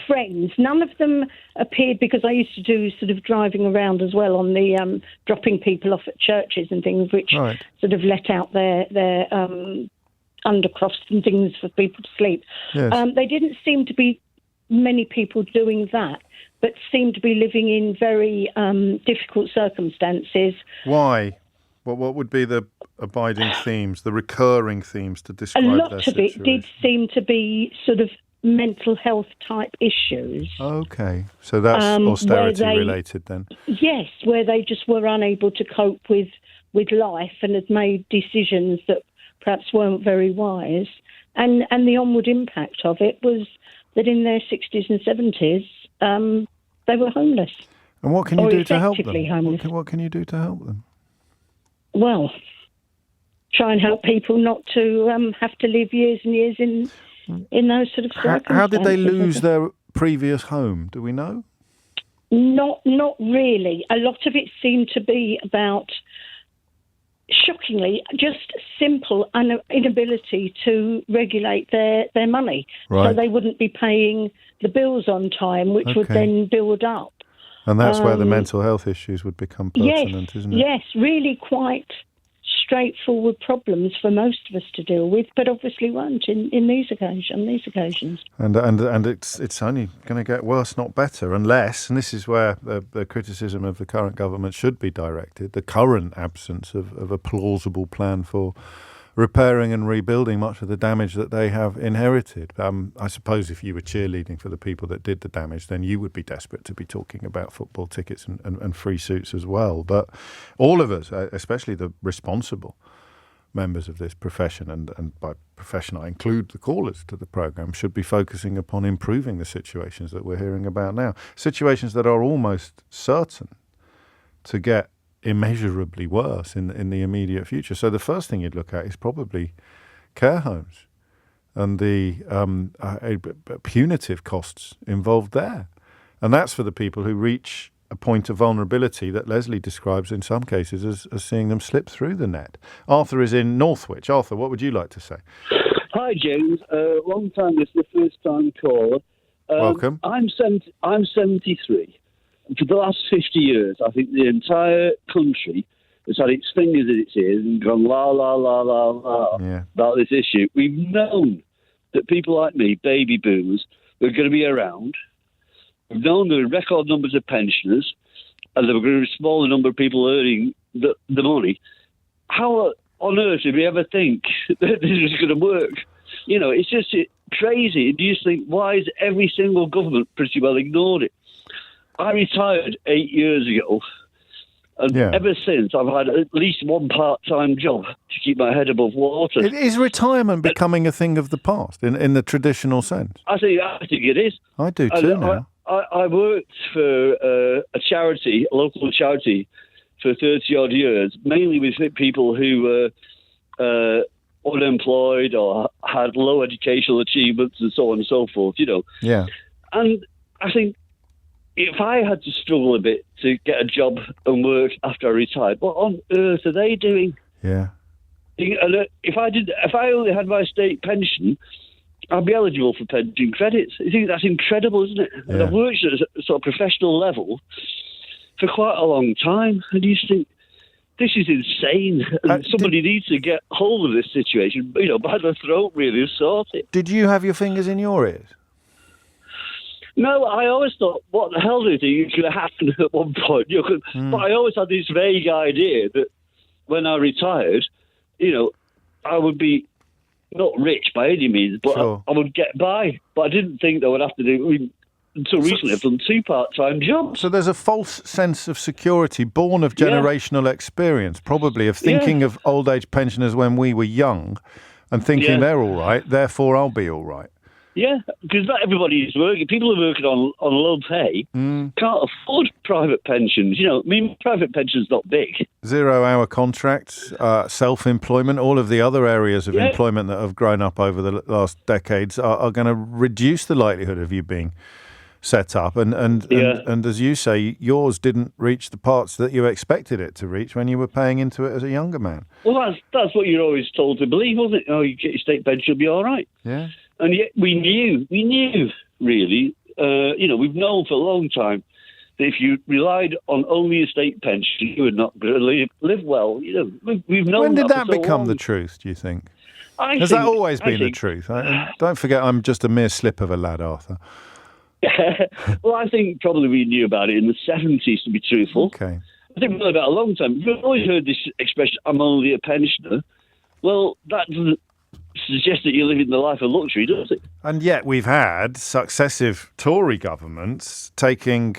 [SPEAKER 10] friends. None of them appeared, because I used to do sort of driving around as well on the dropping people off at churches and things, which sort of let out their undercrofts and things for people to sleep.
[SPEAKER 2] Yes.
[SPEAKER 10] They didn't seem to be many people doing that, but seemed to be living in very difficult circumstances.
[SPEAKER 2] Why? What would be the abiding themes, the recurring themes to describe their situation?
[SPEAKER 10] A lot of it did seem to be sort of mental health type issues.
[SPEAKER 2] Okay, so that's austerity related then?
[SPEAKER 10] Yes, where they just were unable to cope with life and had made decisions that perhaps weren't very wise. And the onward impact of it was that in their 60s and 70s, they were homeless.
[SPEAKER 2] And what can you do to help them?
[SPEAKER 10] Homeless.
[SPEAKER 2] What can you do to help them?
[SPEAKER 10] Well, try and help people not to have to live years and years in those sort of circumstances.
[SPEAKER 2] How did they lose their previous home? Do we know?
[SPEAKER 10] Not really. A lot of it seemed to be about shockingly, just simple inability to regulate their money.
[SPEAKER 2] Right.
[SPEAKER 10] So they wouldn't be paying the bills on time, which would then build up.
[SPEAKER 2] And that's where the mental health issues would become pertinent, isn't it?
[SPEAKER 10] Yes, really quite straightforward problems for most of us to deal with, but obviously weren't in these occasions.
[SPEAKER 2] And it's only going to get worse, not better, unless, and this is where the criticism of the current government should be directed, the current absence of a plausible plan for repairing and rebuilding much of the damage that they have inherited. I suppose if you were cheerleading for the people that did the damage, then you would be desperate to be talking about football tickets and free suits as well. But all of us, especially the responsible members of this profession, and by profession I include the callers to the programme, should be focusing upon improving the situations that we're hearing about now. Situations that are almost certain to get immeasurably worse in the immediate future. So the first thing you'd look at is probably care homes and the punitive costs involved there. And that's for the people who reach a point of vulnerability that Leslie describes in some cases as seeing them slip through the net. Arthur is in Northwich. Arthur, what would you like to say?
[SPEAKER 11] Hi, James. Long time, this is the first time caller.
[SPEAKER 2] Welcome.
[SPEAKER 11] I'm 73. For the last 50 years, I think the entire country has had its fingers in its ears and gone la, la, la, la, la about this issue. We've known that people like me, baby boomers, were going to be around. We've known there were record numbers of pensioners and there were going to be a smaller number of people earning the money. How on earth did we ever think that this was going to work? You know, it's just crazy. And you just think, why has every single government pretty well ignored it? I retired 8 years ago, and ever since I've had at least one part-time job to keep my head above water.
[SPEAKER 2] Is retirement becoming a thing of the past in the traditional sense?
[SPEAKER 11] I think it is.
[SPEAKER 2] I do too now.
[SPEAKER 11] I worked for a charity, a local charity, for 30-odd years, mainly with people who were unemployed or had low educational achievements and so on and so forth, you know. Yeah. And I think, if I had to struggle a bit to get a job and work after I retired, what on earth are they doing? Yeah. And if I only had my state pension, I'd be eligible for pension credits. I think that's incredible, isn't it? Yeah. And I've worked at a sort of professional level for quite a long time, and you just think, this is insane. And somebody needs to get hold of this situation, you know, by the throat, really, and sort it.
[SPEAKER 2] Did you have your fingers in your ears?
[SPEAKER 11] No, I always thought, what the hell do you think is going to happen at one point? But I always had this vague idea that when I retired, you know, I would be not rich by any means, but I would get by. But I didn't think that I would have to do. Until recently, I've done 2 part-time jobs.
[SPEAKER 2] So there's a false sense of security born of generational experience, probably of thinking of old age pensioners when we were young and thinking they're all right, therefore I'll be all right.
[SPEAKER 11] Yeah, because not everybody is working. People who are working on low pay can't afford private pensions. You know, I mean, private pensions not big.
[SPEAKER 2] 0-hour contracts, self-employment, all of the other areas of employment that have grown up over the last decades are going to reduce the likelihood of you being set up. And as you say, yours didn't reach the parts that you expected it to reach when you were paying into it as a younger man.
[SPEAKER 11] Well, that's what you're always told to believe, wasn't it? Oh, you get your state pension, you'll be all right.
[SPEAKER 2] Yeah.
[SPEAKER 11] And yet we knew, really, you know, we've known for a long time that if you relied on only a state pension, you were not going to live well. You know, we've known.
[SPEAKER 2] When did that become the truth, do you think? Has that always been the truth? Don't forget, I'm just a mere slip of a lad, Arthur.
[SPEAKER 11] Well, I think probably we knew about it in the 70s, to be truthful.
[SPEAKER 2] Okay.
[SPEAKER 11] I think we know about a long time. You've always heard this expression, I'm only a pensioner. Well, that doesn't suggest that you're living the life of luxury, does it?
[SPEAKER 2] And yet we've had successive Tory governments prioritising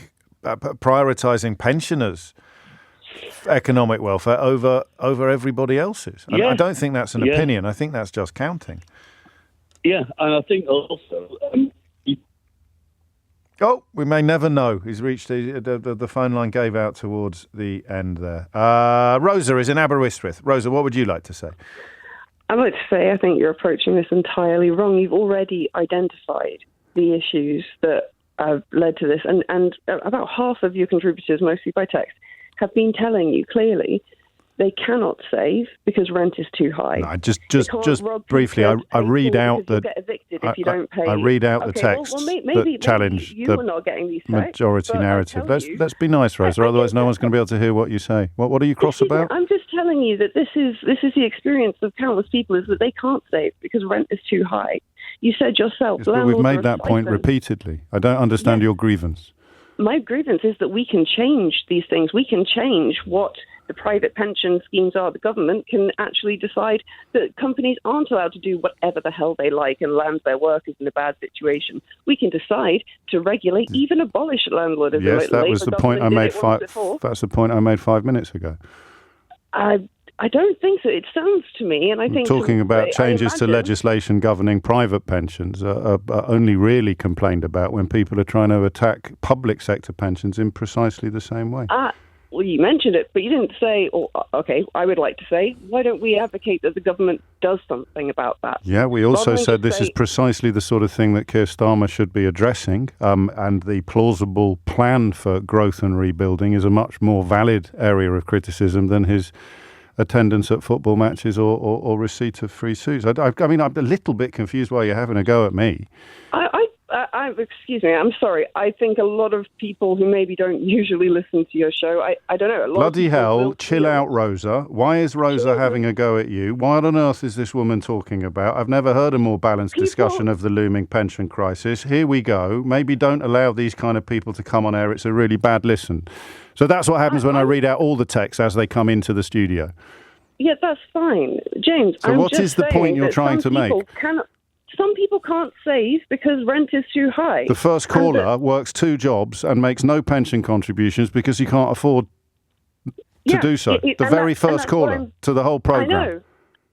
[SPEAKER 2] pensioners' economic welfare over everybody else's. And I don't think that's an opinion. I think that's just counting.
[SPEAKER 11] Yeah, and I think also...
[SPEAKER 2] we may never know. He's reached the phone line gave out towards the end there. Rosa is in Aberystwyth. Rosa, what would you like to say?
[SPEAKER 12] I'd like to say I think you're approaching this entirely wrong. You've already identified the issues that have led to this, and about half of your contributors, mostly by text, have been telling you clearly They cannot save because rent is too high.
[SPEAKER 2] No, just briefly, I read out the.
[SPEAKER 12] Get evicted if you don't pay.
[SPEAKER 2] I read out the texts that challenge
[SPEAKER 12] you
[SPEAKER 2] the
[SPEAKER 12] are not getting these texts,
[SPEAKER 2] majority narrative. Let's be nice, Rosa. Otherwise, no one's going to be able to hear what you say. What are you cross about?
[SPEAKER 12] I'm just telling you that this is the experience of countless people, is that they can't save because rent is too high. You said yourself.
[SPEAKER 2] Yes, but we've made that point repeatedly. I don't understand your grievance.
[SPEAKER 12] My grievance is that we can change these things. We can change what the private pension schemes are. The government can actually decide that companies aren't allowed to do whatever the hell they like and land their workers in a bad situation. We can decide to regulate, even abolish landlordism.
[SPEAKER 2] Yes, that was the point I made. That's the point I made 5 minutes ago.
[SPEAKER 12] I don't think so. It sounds to me, and I think
[SPEAKER 2] talking about changes to legislation governing private pensions are only really complained about when people are trying to attack public sector pensions in precisely the same way.
[SPEAKER 12] Well, you mentioned it, but you didn't say, okay, I would like to say, why don't we advocate that the government does something about that?
[SPEAKER 2] Yeah, we also said this is precisely the sort of thing that Keir Starmer should be addressing, and the plausible plan for growth and rebuilding is a much more valid area of criticism than his attendance at football matches or receipt of free suits. I mean, I'm a little bit confused why you're having a go at me.
[SPEAKER 12] Excuse me, I'm sorry. I think a lot of people who maybe don't usually listen to your show, I don't know.
[SPEAKER 2] Bloody hell, chill out, Rosa. Why is Rosa having a go at you? What on earth is this woman talking about? I've never heard a more balanced discussion of the looming pension crisis. Here we go. Maybe don't allow these kind of people to come on air. It's a really bad listen. So that's what happens when I read out all the texts as they come into the studio.
[SPEAKER 12] Yeah, that's fine. James,
[SPEAKER 2] so what is the point you're trying to make?
[SPEAKER 12] Some people can't save because rent is too high.
[SPEAKER 2] The first caller works 2 jobs and makes no pension contributions because he can't afford to do so. The very first caller to the whole programme.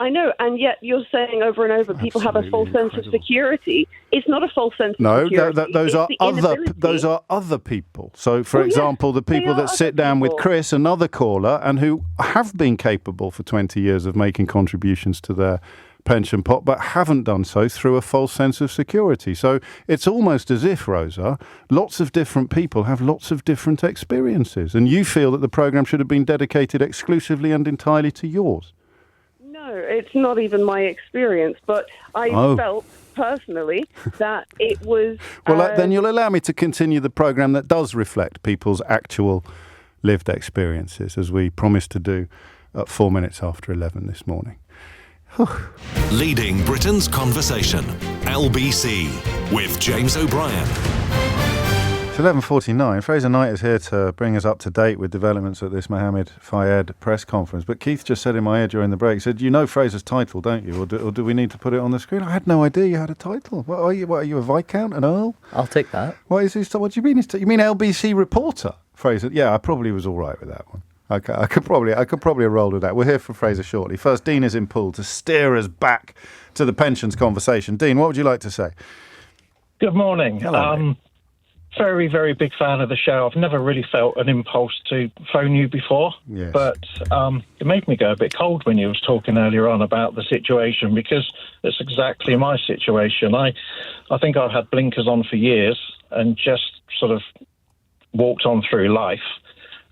[SPEAKER 12] I know, and yet you're saying over and over people have a false sense of security. It's not a false sense of security.
[SPEAKER 2] No, those are other people. So, for example, the people that sit down with Chris, another caller, and who have been capable for 20 years of making contributions to their pension pot, but haven't done so through a false sense of security. So it's almost as if, Rosa, lots of different people have lots of different experiences, and you feel that the programme should have been dedicated exclusively and entirely to yours.
[SPEAKER 12] No, it's not even my experience, but I felt personally that it was...
[SPEAKER 2] Well, then you'll allow me to continue the programme that does reflect people's actual lived experiences, as we promised to do at 4 minutes after 11 this morning.
[SPEAKER 1] Leading Britain's conversation, LBC, with James O'Brien.
[SPEAKER 2] It's 11:49. Fraser Knight is here to bring us up to date with developments at this Mohammed Fayed press conference. But Keith just said in my ear during the break, said, you know Fraser's title, don't you? Or do we need to put it on the screen? I had no idea you had a title. What are you, a Viscount, an Earl?
[SPEAKER 13] I'll take that.
[SPEAKER 2] What do you mean? You mean LBC reporter, Fraser? Yeah, I probably was all right with that one. Okay, I could probably have rolled with that. We'll hear from Fraser shortly. First, Dean is in Poole to steer us back to the pensions conversation. Dean, what would you like to say?
[SPEAKER 9] Good morning.
[SPEAKER 2] Hello.
[SPEAKER 9] Very, very big fan of the show. I've never really felt an impulse to phone you before, but it made me go a bit cold when you was talking earlier on about the situation, because it's exactly my situation. I think I've had blinkers on for years and just sort of walked on through life.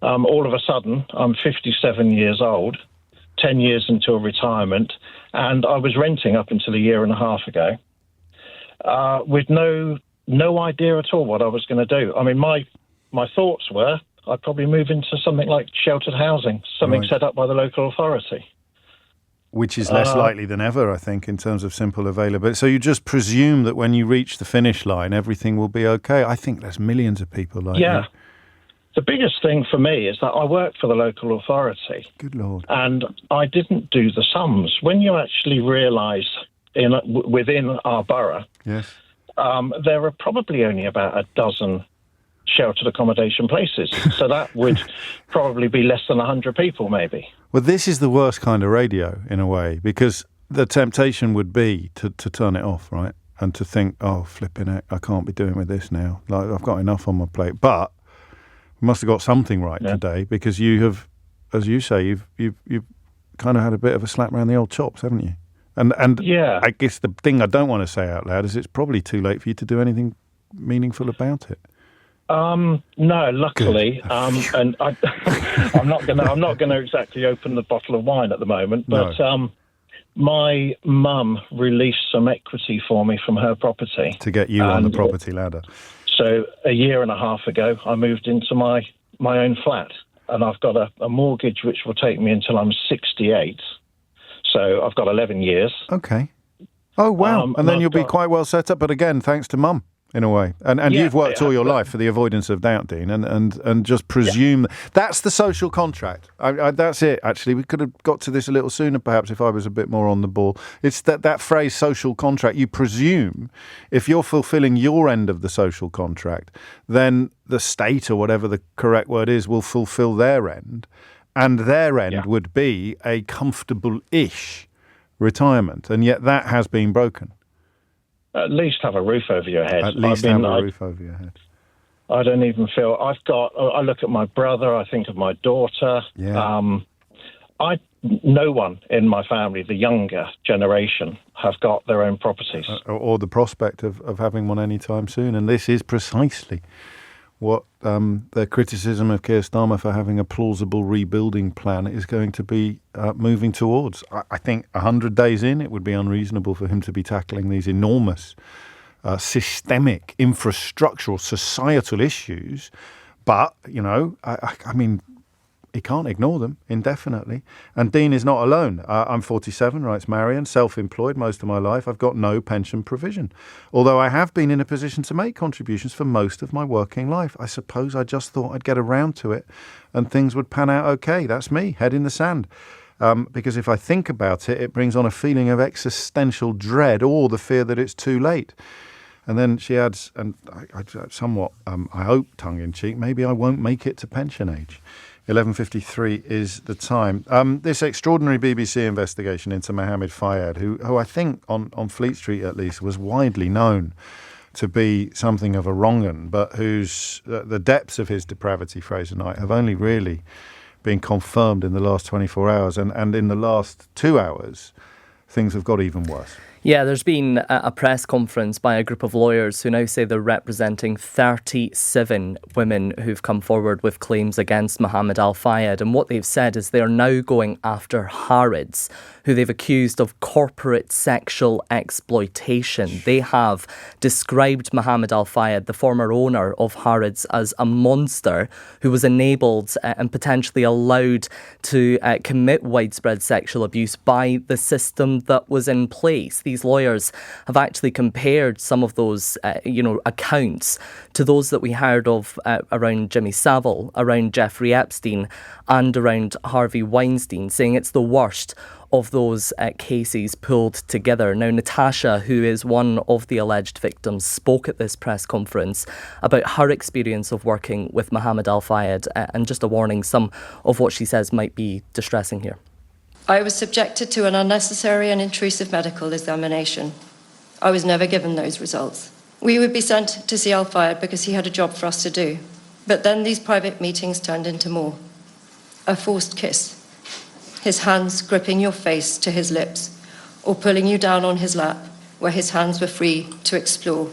[SPEAKER 9] All of a sudden, I'm 57 years old, 10 years into a retirement, and I was renting up until a year and a half ago with no idea at all what I was going to do. I mean, my thoughts were I'd probably move into something like sheltered housing, something set up by the local authority.
[SPEAKER 2] Which is less likely than ever, I think, in terms of simple availability. So you just presume that when you reach the finish line, everything will be okay. I think there's millions of people like you.
[SPEAKER 9] The biggest thing for me is that I work for the local authority.
[SPEAKER 2] Good Lord.
[SPEAKER 9] And I didn't do the sums. When you actually realise within our borough,
[SPEAKER 2] yes,
[SPEAKER 9] there are probably only about a dozen sheltered accommodation places. So that would probably be less than 100 people, maybe.
[SPEAKER 2] Well, this is the worst kind of radio, in a way, because the temptation would be to turn it off, right? And to think, oh, flipping it, I can't be doing with this now. Like, I've got enough on my plate. But we must have got something right today, because you have, as you say, you've kind of had a bit of a slap around the old chops, haven't you? And I guess the thing I don't want to say out loud is it's probably too late for you to do anything meaningful about it.
[SPEAKER 9] No, luckily, and I'm not going to exactly open the bottle of wine at the moment, but my mum released some equity for me from her property
[SPEAKER 2] to get you on the property ladder.
[SPEAKER 9] So a year and a half ago, I moved into my own flat, and I've got a mortgage which will take me until I'm 68. So I've got 11 years.
[SPEAKER 2] Okay. Oh wow! And then you'll be quite well set up. But again, thanks to Mum. In a way, and you've worked all your life for the avoidance of doubt, Dean, and just presume that's the social contract. That's it. Actually, we could have got to this a little sooner, perhaps, if I was a bit more on the ball. It's that phrase, social contract. You presume if you're fulfilling your end of the social contract, then the state or whatever the correct word is will fulfil their end, and their end would be a comfortable-ish retirement, and yet that has been broken.
[SPEAKER 9] At least have a roof over your head.
[SPEAKER 2] At least have a roof over your head.
[SPEAKER 9] I don't even feel... I look at my brother, I think of my daughter.
[SPEAKER 2] Yeah.
[SPEAKER 9] No one in my family, the younger generation, have got their own properties.
[SPEAKER 2] Or the prospect of having one anytime soon. And this is precisely what the criticism of Keir Starmer for having a plausible rebuilding plan is going to be moving towards. I think 100 days in, it would be unreasonable for him to be tackling these enormous systemic, infrastructural, societal issues. But, I mean, he can't ignore them indefinitely. And Dean is not alone. I'm 47, writes Marion, self-employed most of my life. I've got no pension provision. Although I have been in a position to make contributions for most of my working life. I suppose I just thought I'd get around to it and things would pan out okay. That's me, head in the sand. Because if I think about it, it brings on a feeling of existential dread or the fear that it's too late. And then she adds, and I somewhat, I hope, tongue-in-cheek, maybe I won't make it to pension age. 11:53 is the time. This extraordinary BBC investigation into Mohammed Fayed, who I think on Fleet Street at least was widely known to be something of a wrong-un, but whose the depths of his depravity, Fraser Knight, have only really been confirmed in the last 24 hours. And in the last 2 hours, things have got even worse.
[SPEAKER 13] Yeah, there's been a press conference by a group of lawyers who now say they're representing 37 women who've come forward with claims against Mohammed Al-Fayed. And what they've said is they're now going after Harrods, who they've accused of corporate sexual exploitation. They have described Mohammed Al-Fayed, the former owner of Harrods, as a monster who was enabled and potentially allowed to commit widespread sexual abuse by the system that was in place. These lawyers have actually compared some of those, accounts to those that we heard of around Jimmy Savile, around Jeffrey Epstein, and around Harvey Weinstein, saying it's the worst of those cases pulled together. Now, Natasha, who is one of the alleged victims, spoke at this press conference about her experience of working with Mohammed Al-Fayed, and just a warning, some of what she says might be distressing here.
[SPEAKER 14] I was subjected to an unnecessary and intrusive medical examination. I was never given those results. We would be sent to see Al-Fayed because he had a job for us to do. But then these private meetings turned into more. A forced kiss. His hands gripping your face to his lips, or pulling you down on his lap, where his hands were free to explore.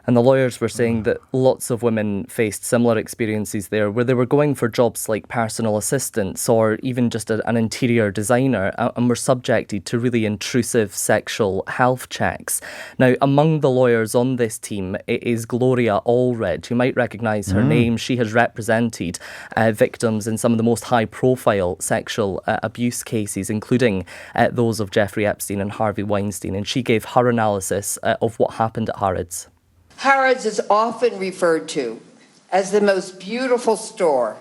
[SPEAKER 13] And the lawyers were saying that lots of women faced similar experiences there, where they were going for jobs like personal assistants or even just an interior designer, and were subjected to really intrusive sexual health checks. Now, among the lawyers on this team is Gloria Allred. You might recognise her name. She has represented victims in some of the most high-profile sexual abuse cases, including those of Jeffrey Epstein and Harvey Weinstein. And she gave her analysis of what happened at Harrods.
[SPEAKER 15] Harrods is often referred to as the most beautiful store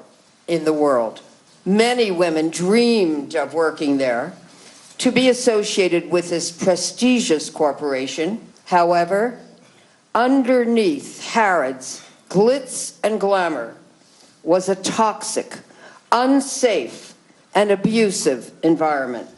[SPEAKER 15] in the world. Many women dreamed of working there to be associated with this prestigious corporation. However, underneath Harrods' glitz and glamour was a toxic, unsafe, and abusive environment.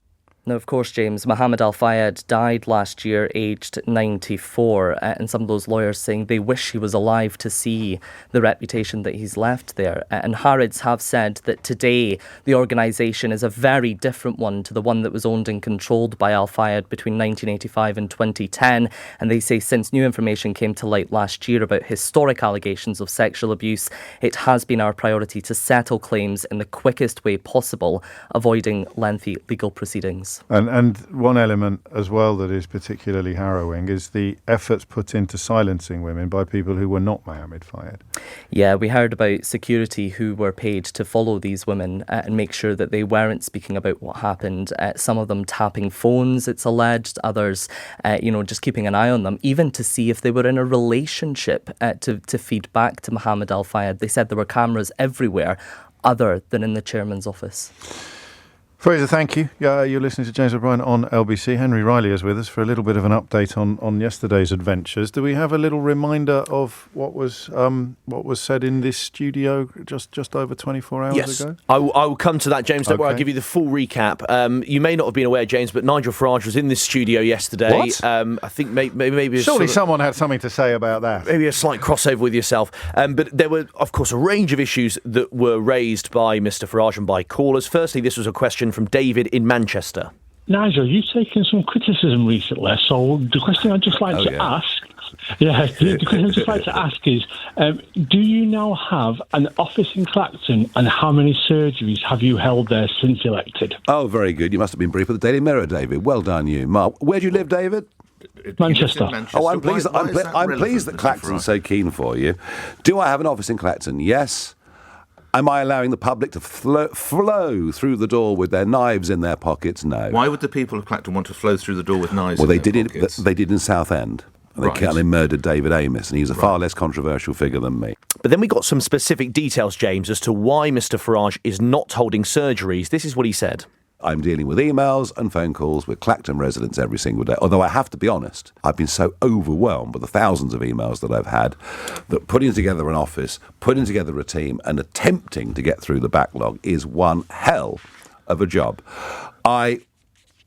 [SPEAKER 13] Now, of course, James, Mohammed Al-Fayed died last year, aged 94, and some of those lawyers saying they wish he was alive to see the reputation that he's left there. And Harrods have said that today the organisation is a very different one to the one that was owned and controlled by Al-Fayed between 1985 and 2010. And they say since new information came to light last year about historic allegations of sexual abuse, it has been our priority to settle claims in the quickest way possible, avoiding lengthy legal proceedings.
[SPEAKER 2] And one element as well that is particularly harrowing is the efforts put into silencing women by people who were not Mohammed Fayed.
[SPEAKER 13] Yeah, we heard about security who were paid to follow these women and make sure that they weren't speaking about what happened. Some of them tapping phones, it's alleged. Others, just keeping an eye on them, even to see if they were in a relationship to feed back to Mohammed Al-Fayed. They said there were cameras everywhere other than in the chairman's office.
[SPEAKER 2] Fraser, thank you. You're listening to James O'Brien on LBC. Henry Riley is with us for a little bit of an update on yesterday's adventures. Do we have a little reminder of what was said in this studio just over 24 hours ago?
[SPEAKER 16] I will come to that, James. Don't worry, I'll give you the full recap. You may not have been aware, James, but Nigel Farage was in this studio yesterday.
[SPEAKER 2] What?
[SPEAKER 16] I think maybe
[SPEAKER 2] surely someone had something to say about that.
[SPEAKER 16] Maybe a slight crossover with yourself. But there were, of course, a range of issues that were raised by Mr. Farage and by callers. Firstly, this was a question from David in Manchester.
[SPEAKER 17] Nigel, you've taken some criticism recently, so the question I'd just like to ask, the question I'd just like to ask is, do you now have an office in Clacton, and how many surgeries have you held there since elected?
[SPEAKER 18] Oh, very good. You must have been briefed with the Daily Mirror, David. Well done, you. Mark, where do you live, David?
[SPEAKER 17] Manchester.
[SPEAKER 18] Oh, I'm pleased. I'm pleased that Clacton's so keen for you. Do I have an office in Clacton? Yes. Am I allowing the public to flow through the door with their knives in their pockets? No.
[SPEAKER 19] Why would the people of Clacton want to flow through the door with knives?
[SPEAKER 18] Well,
[SPEAKER 19] in
[SPEAKER 18] they
[SPEAKER 19] their
[SPEAKER 18] did
[SPEAKER 19] pockets?
[SPEAKER 18] They did in Southend. They murdered David Amos, and he's a far less controversial figure than me.
[SPEAKER 16] But then we got some specific details, James, as to why Mr. Farage is not holding surgeries. This is what he said.
[SPEAKER 18] I'm dealing with emails and phone calls with Clacton residents every single day. Although I have to be honest, I've been so overwhelmed by the thousands of emails that I've had that putting together an office, putting together a team and attempting to get through the backlog is one hell of a job. I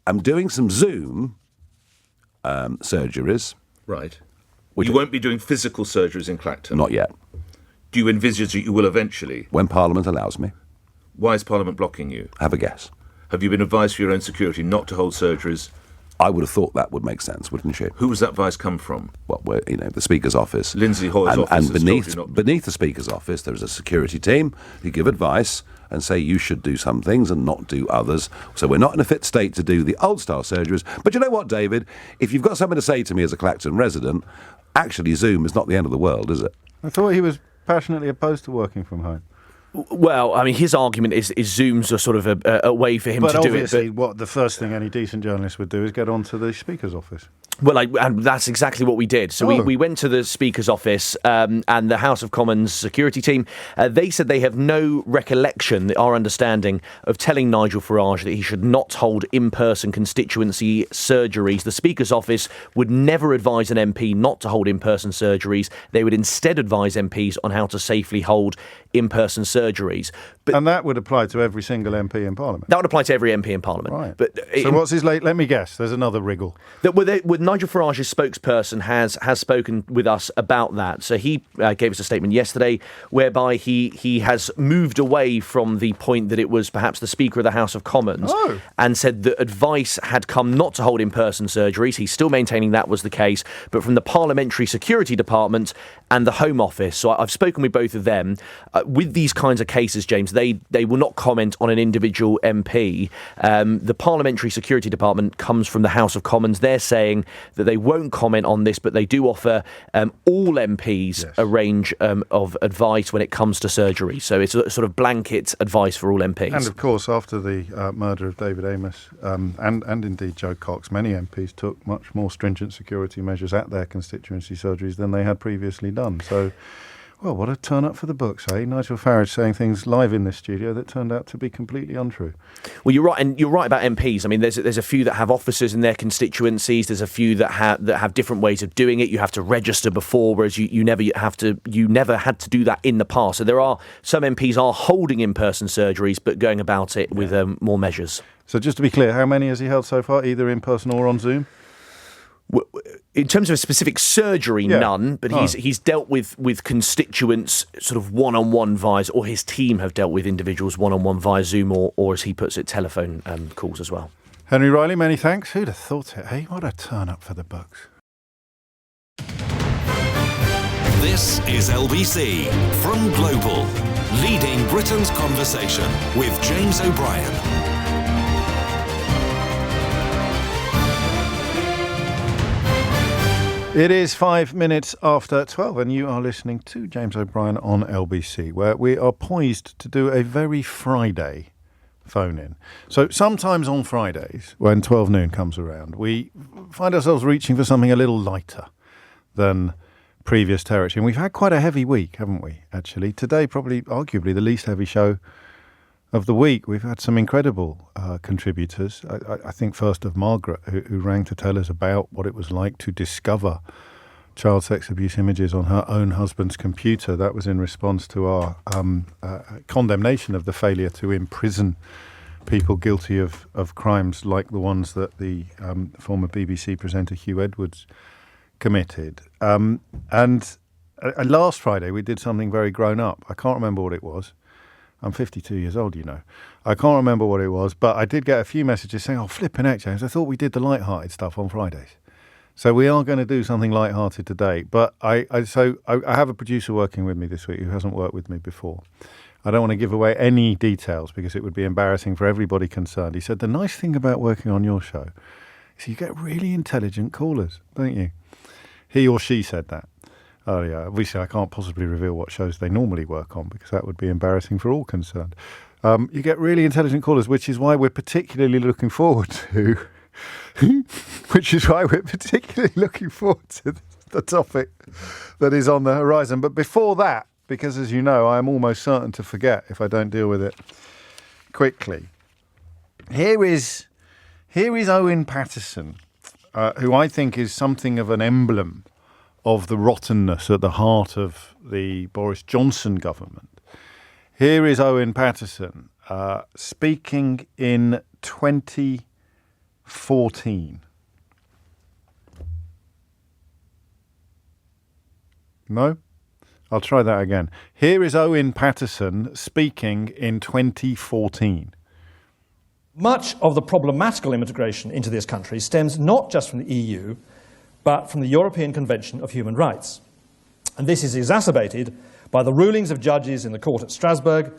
[SPEAKER 18] am doing some Zoom surgeries.
[SPEAKER 19] Right. You won't be doing physical surgeries in Clacton?
[SPEAKER 18] Not yet.
[SPEAKER 19] Do you envisage that you will eventually?
[SPEAKER 18] When Parliament allows me.
[SPEAKER 19] Why is Parliament blocking you?
[SPEAKER 18] Have a guess.
[SPEAKER 19] Have you been advised for your own security not to hold surgeries?
[SPEAKER 18] I would have thought that would make sense, wouldn't you?
[SPEAKER 19] Who was that advice come from?
[SPEAKER 18] Well, the Speaker's office.
[SPEAKER 19] Lindsay Hoyle's office.
[SPEAKER 18] And beneath the Speaker's office, there is a security team who give advice and say you should do some things and not do others. So we're not in a fit state to do the old-style surgeries. But you know what, David? If you've got something to say to me as a Clacton resident, actually Zoom is not the end of the world, is it?
[SPEAKER 2] I thought he was passionately opposed to working from home.
[SPEAKER 16] Well, I mean, his argument is Zoom's a sort of a way for him to do it.
[SPEAKER 2] But obviously, what the first thing any decent journalist would do is get onto the Speaker's office.
[SPEAKER 16] Well, and that's exactly what we did. So we went to the Speaker's office and the House of Commons security team. They said they have no recollection, our understanding, of telling Nigel Farage that he should not hold in-person constituency surgeries. The Speaker's office would never advise an MP not to hold in-person surgeries. They would instead advise MPs on how to safely hold in-person surgeries.
[SPEAKER 2] And that would apply to every single MP in Parliament?
[SPEAKER 16] That would apply to every MP in Parliament.
[SPEAKER 2] Right.
[SPEAKER 16] But
[SPEAKER 2] so what's his let me guess, there's another wriggle.
[SPEAKER 16] With Nigel Farage's spokesperson has spoken with us about that. So he gave us a statement yesterday whereby he has moved away from the point that it was perhaps the Speaker of the House of Commons and said that advice had come not to hold in-person surgeries. He's still maintaining that was the case, but from the Parliamentary Security Department and the Home Office. So I've spoken with both of them. With these kinds of cases, James, they will not comment on an individual MP. The Parliamentary Security Department comes from the House of Commons. They're saying that they won't comment on this, but they do offer all MPs a range of advice when it comes to surgery. So it's a sort of blanket advice for all MPs.
[SPEAKER 2] And of course, after the murder of David Amos and indeed Joe Cox, many MPs took much more stringent security measures at their constituency surgeries than they had previously done. So Well, what a turn up for the books, eh? Nigel Farage saying things live in this studio that turned out to be completely untrue.
[SPEAKER 16] Well, you're right, and you're right about MPs. I mean, there's a few that have officers in their constituencies. There's a few that have different ways of doing it. You have to register before, whereas you never had to do that in the past. So there are some MPs are holding in-person surgeries, but going about it with more measures.
[SPEAKER 2] So just to be clear, how many has he held so far, either in person or on Zoom?
[SPEAKER 16] In terms of a specific surgery, none. But he's dealt with constituents sort of one-on-one via, or his team have dealt with individuals one-on-one via Zoom or as he puts it, telephone calls as well.
[SPEAKER 2] Henry Riley, many thanks. Who'd have thought it, eh? What a turn up for the books.
[SPEAKER 1] This is LBC from Global, leading Britain's conversation with James O'Brien.
[SPEAKER 2] It is 5 minutes after 12 and you are listening to James O'Brien on LBC, where we are poised to do a very Friday phone-in. So sometimes on Fridays, when 12 noon comes around, we find ourselves reaching for something a little lighter than previous territory. And we've had quite a heavy week, haven't we, actually? Today, probably arguably the least heavy show of the week. We've had some incredible contributors. I think first of Margaret, who rang to tell us about what it was like to discover child sex abuse images on her own husband's computer. That was in response to our condemnation of the failure to imprison people guilty of crimes like the ones that the former BBC presenter Hugh Edwards committed. And last Friday we did something very grown up. I can't remember what it was. I'm 52 years old, you know. I can't remember what it was, but I did get a few messages saying, flipping heck, James, I thought we did the light-hearted stuff on Fridays. So we are going to do something light-hearted today. But I have a producer working with me this week who hasn't worked with me before. I don't want to give away any details because it would be embarrassing for everybody concerned. He said, the nice thing about working on your show is you get really intelligent callers, don't you? He or she said that. Oh, yeah. Obviously, I can't possibly reveal what shows they normally work on because that would be embarrassing for all concerned. You get really intelligent callers, which is why we're particularly looking forward to the topic that is on the horizon. But before that, because as you know, I am almost certain to forget if I don't deal with it quickly. Here is Owen Paterson, who I think is something of an emblem of the rottenness at the heart of the Boris Johnson government. Here is Owen Paterson speaking in 2014. No? I'll try that again. Here is Owen Paterson speaking in 2014.
[SPEAKER 20] Much of the problematical immigration into this country stems not just from the EU, but from the European Convention of Human Rights. And this is exacerbated by the rulings of judges in the court at Strasbourg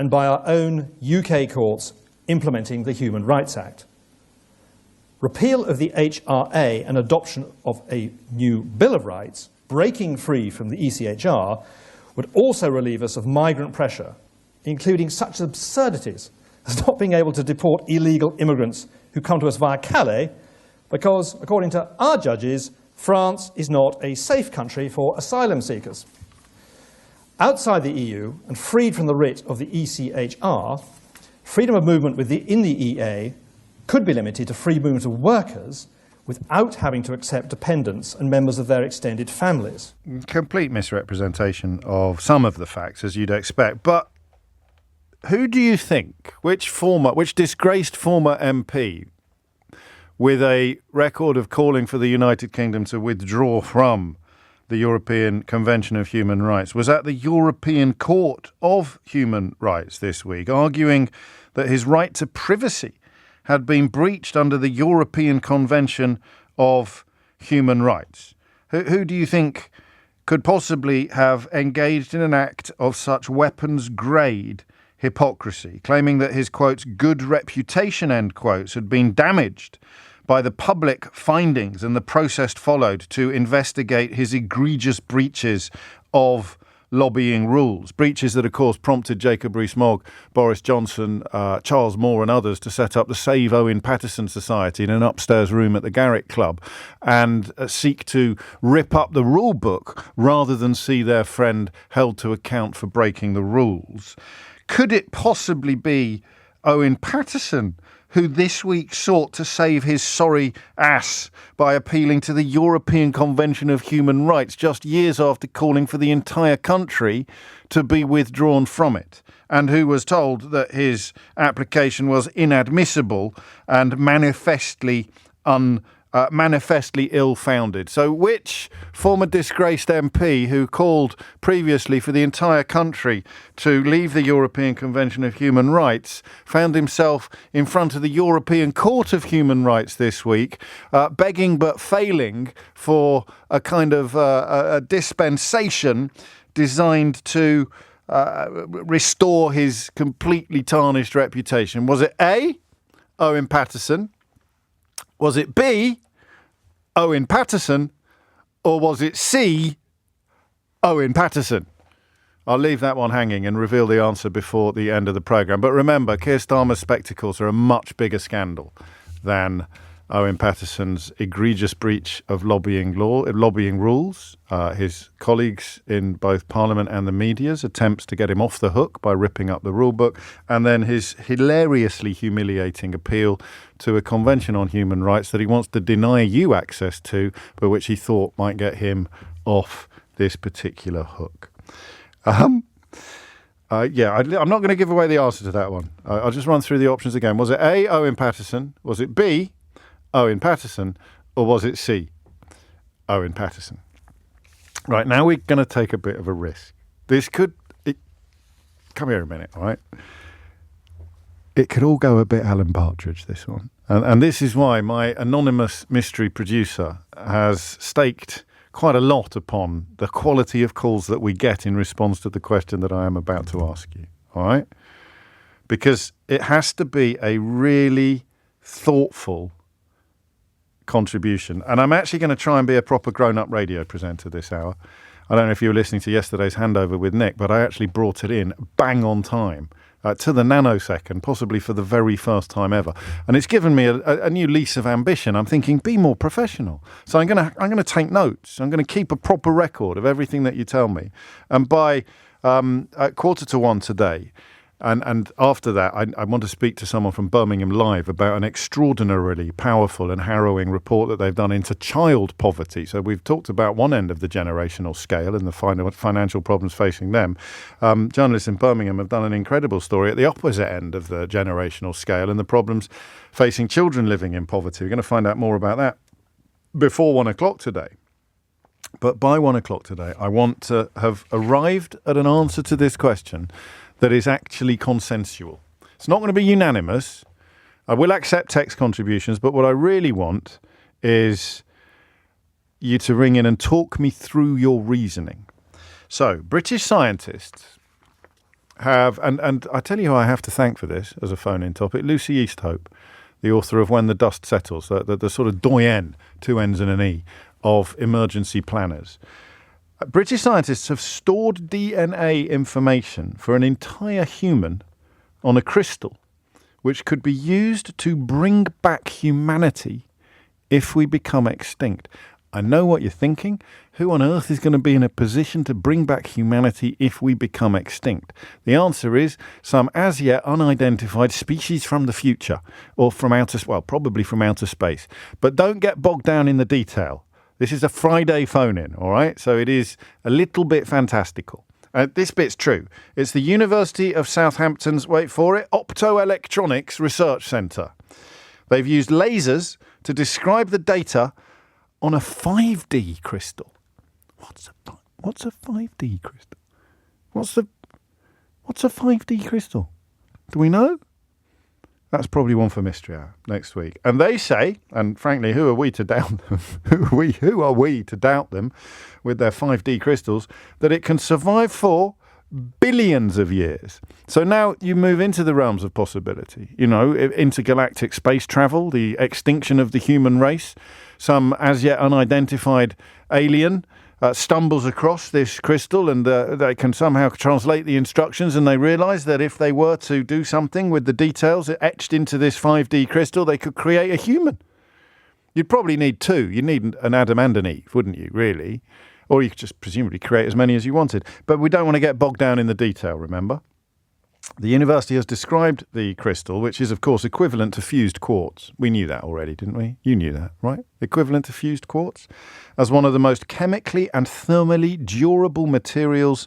[SPEAKER 20] and by our own UK courts implementing the Human Rights Act. Repeal of the HRA and adoption of a new Bill of Rights, breaking free from the ECHR, would also relieve us of migrant pressure, including such absurdities as not being able to deport illegal immigrants who come to us via Calais, because, according to our judges, France is not a safe country for asylum seekers. Outside the EU, and freed from the writ of the ECHR, freedom of movement in the EA could be limited to free movement of workers without having to accept dependents and members of their extended families.
[SPEAKER 2] Complete misrepresentation of some of the facts, as you'd expect. But who do you think, which disgraced former MP with a record of calling for the United Kingdom to withdraw from the European Convention of Human Rights, was at the European Court of Human Rights this week, arguing that his right to privacy had been breached under the European Convention of Human Rights? Who do you think could possibly have engaged in an act of such weapons-grade hypocrisy, claiming that his, quotes, good reputation, end quotes, had been damaged by the public findings and the process followed to investigate his egregious breaches of lobbying rules. Breaches that, of course, prompted Jacob Rees-Mogg, Boris Johnson, Charles Moore and others to set up the Save Owen Paterson Society in an upstairs room at the Garrick Club and seek to rip up the rule book rather than see their friend held to account for breaking the rules. Could it possibly be Owen Paterson who this week sought to save his sorry ass by appealing to the European Convention of Human Rights just years after calling for the entire country to be withdrawn from it, and who was told that his application was inadmissible and manifestly ill-founded? So which former disgraced MP who called previously for the entire country to leave the European Convention of Human Rights found himself in front of the European Court of Human Rights this week, begging but failing for a kind of a dispensation designed to restore his completely tarnished reputation? Was it A, Owen Paterson? Was it B, Owen Paterson, or was it C, Owen Paterson? I'll leave that one hanging and reveal the answer before the end of the programme. But remember, Keir Starmer's spectacles are a much bigger scandal than Owen Paterson's egregious breach of lobbying rules, his colleagues in both Parliament and the media's attempts to get him off the hook by ripping up the rule book, and then his hilariously humiliating appeal to a convention on human rights that he wants to deny you access to, but which he thought might get him off this particular hook. I'm not going to give away the answer to that one. I'll just run through the options again. Was it A, Owen Paterson? Was it B, Owen Paterson, or was it C, Owen Paterson? Right, now we're going to take a bit of a risk. Come here a minute, all right? It could all go a bit Alan Partridge, this one. And this is why my anonymous mystery producer has staked quite a lot upon the quality of calls that we get in response to the question that I am about to ask you, all right? Because it has to be a really thoughtful contribution. And I'm actually going to try and be a proper grown-up radio presenter this hour. I don't know if you were listening to yesterday's handover with Nick, but I actually brought it in bang on time, to the nanosecond, possibly for the very first time ever. And it's given me a new lease of ambition. I'm thinking, be more professional. So I'm going to take notes. I'm going to keep a proper record of everything that you tell me. And by at 1:45 today, and after that, I want to speak to someone from Birmingham Live about an extraordinarily powerful and harrowing report that they've done into child poverty. So we've talked about one end of the generational scale and the financial problems facing them. Journalists in Birmingham have done an incredible story at the opposite end of the generational scale and the problems facing children living in poverty. We're going to find out more about that before 1 o'clock today. But by 1 o'clock today, I want to have arrived at an answer to this question that is actually consensual. It's not going to be unanimous. I will accept text contributions, but what I really want is you to ring in and talk me through your reasoning. So, British scientists have, and I tell you who I have to thank for this as a phone-in topic, Lucy Easthope, the author of When the Dust Settles, the sort of doyen, 2 N's and an E, of emergency planners. British scientists have stored DNA information for an entire human on a crystal, which could be used to bring back humanity if we become extinct. I know what you're thinking. Who on earth is going to be in a position to bring back humanity if we become extinct? The answer is some as yet unidentified species from the future, or from probably from outer space. But don't get bogged down in the detail. This is a Friday phone-in, all right? So it is a little bit fantastical. This bit's true. It's the University of Southampton's, wait for it, Optoelectronics Research Centre. They've used lasers to describe the data on a 5D crystal. What's a 5D crystal? What's a 5D crystal? Do we know? That's probably one for Mystery Hour next week. And they say, and frankly, who are we to doubt them? Who are we to doubt them with their 5D crystals, that it can survive for billions of years. So now you move into the realms of possibility. You know, intergalactic space travel, the extinction of the human race, some as yet unidentified alien stumbles across this crystal and they can somehow translate the instructions, and they realise that if they were to do something with the details etched into this 5D crystal, they could create a human. You'd probably need two. You'd need an Adam and an Eve, wouldn't you, really? Or you could just presumably create as many as you wanted. But we don't want to get bogged down in the detail, remember? The university has described the crystal, which is, of course, equivalent to fused quartz. We knew that already, didn't we? You knew that, right? Equivalent to fused quartz, as one of the most chemically and thermally durable materials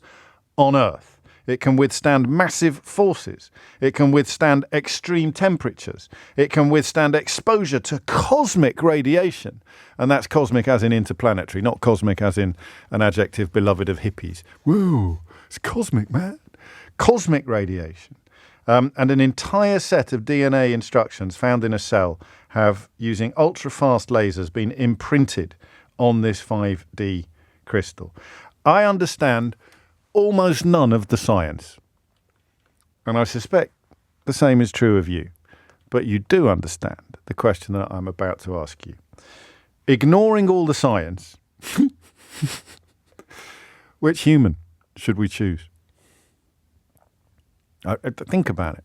[SPEAKER 2] on Earth. It can withstand massive forces. It can withstand extreme temperatures. It can withstand exposure to cosmic radiation. And that's cosmic as in interplanetary, not cosmic as in an adjective beloved of hippies. Whoa, it's cosmic, man. Cosmic radiation. And an entire set of DNA instructions found in a cell have, using ultra-fast lasers, been imprinted on this 5D crystal. I understand almost none of the science. And I suspect the same is true of you. But you do understand the question that I'm about to ask you. Ignoring all the science, which human should we choose? Think about it.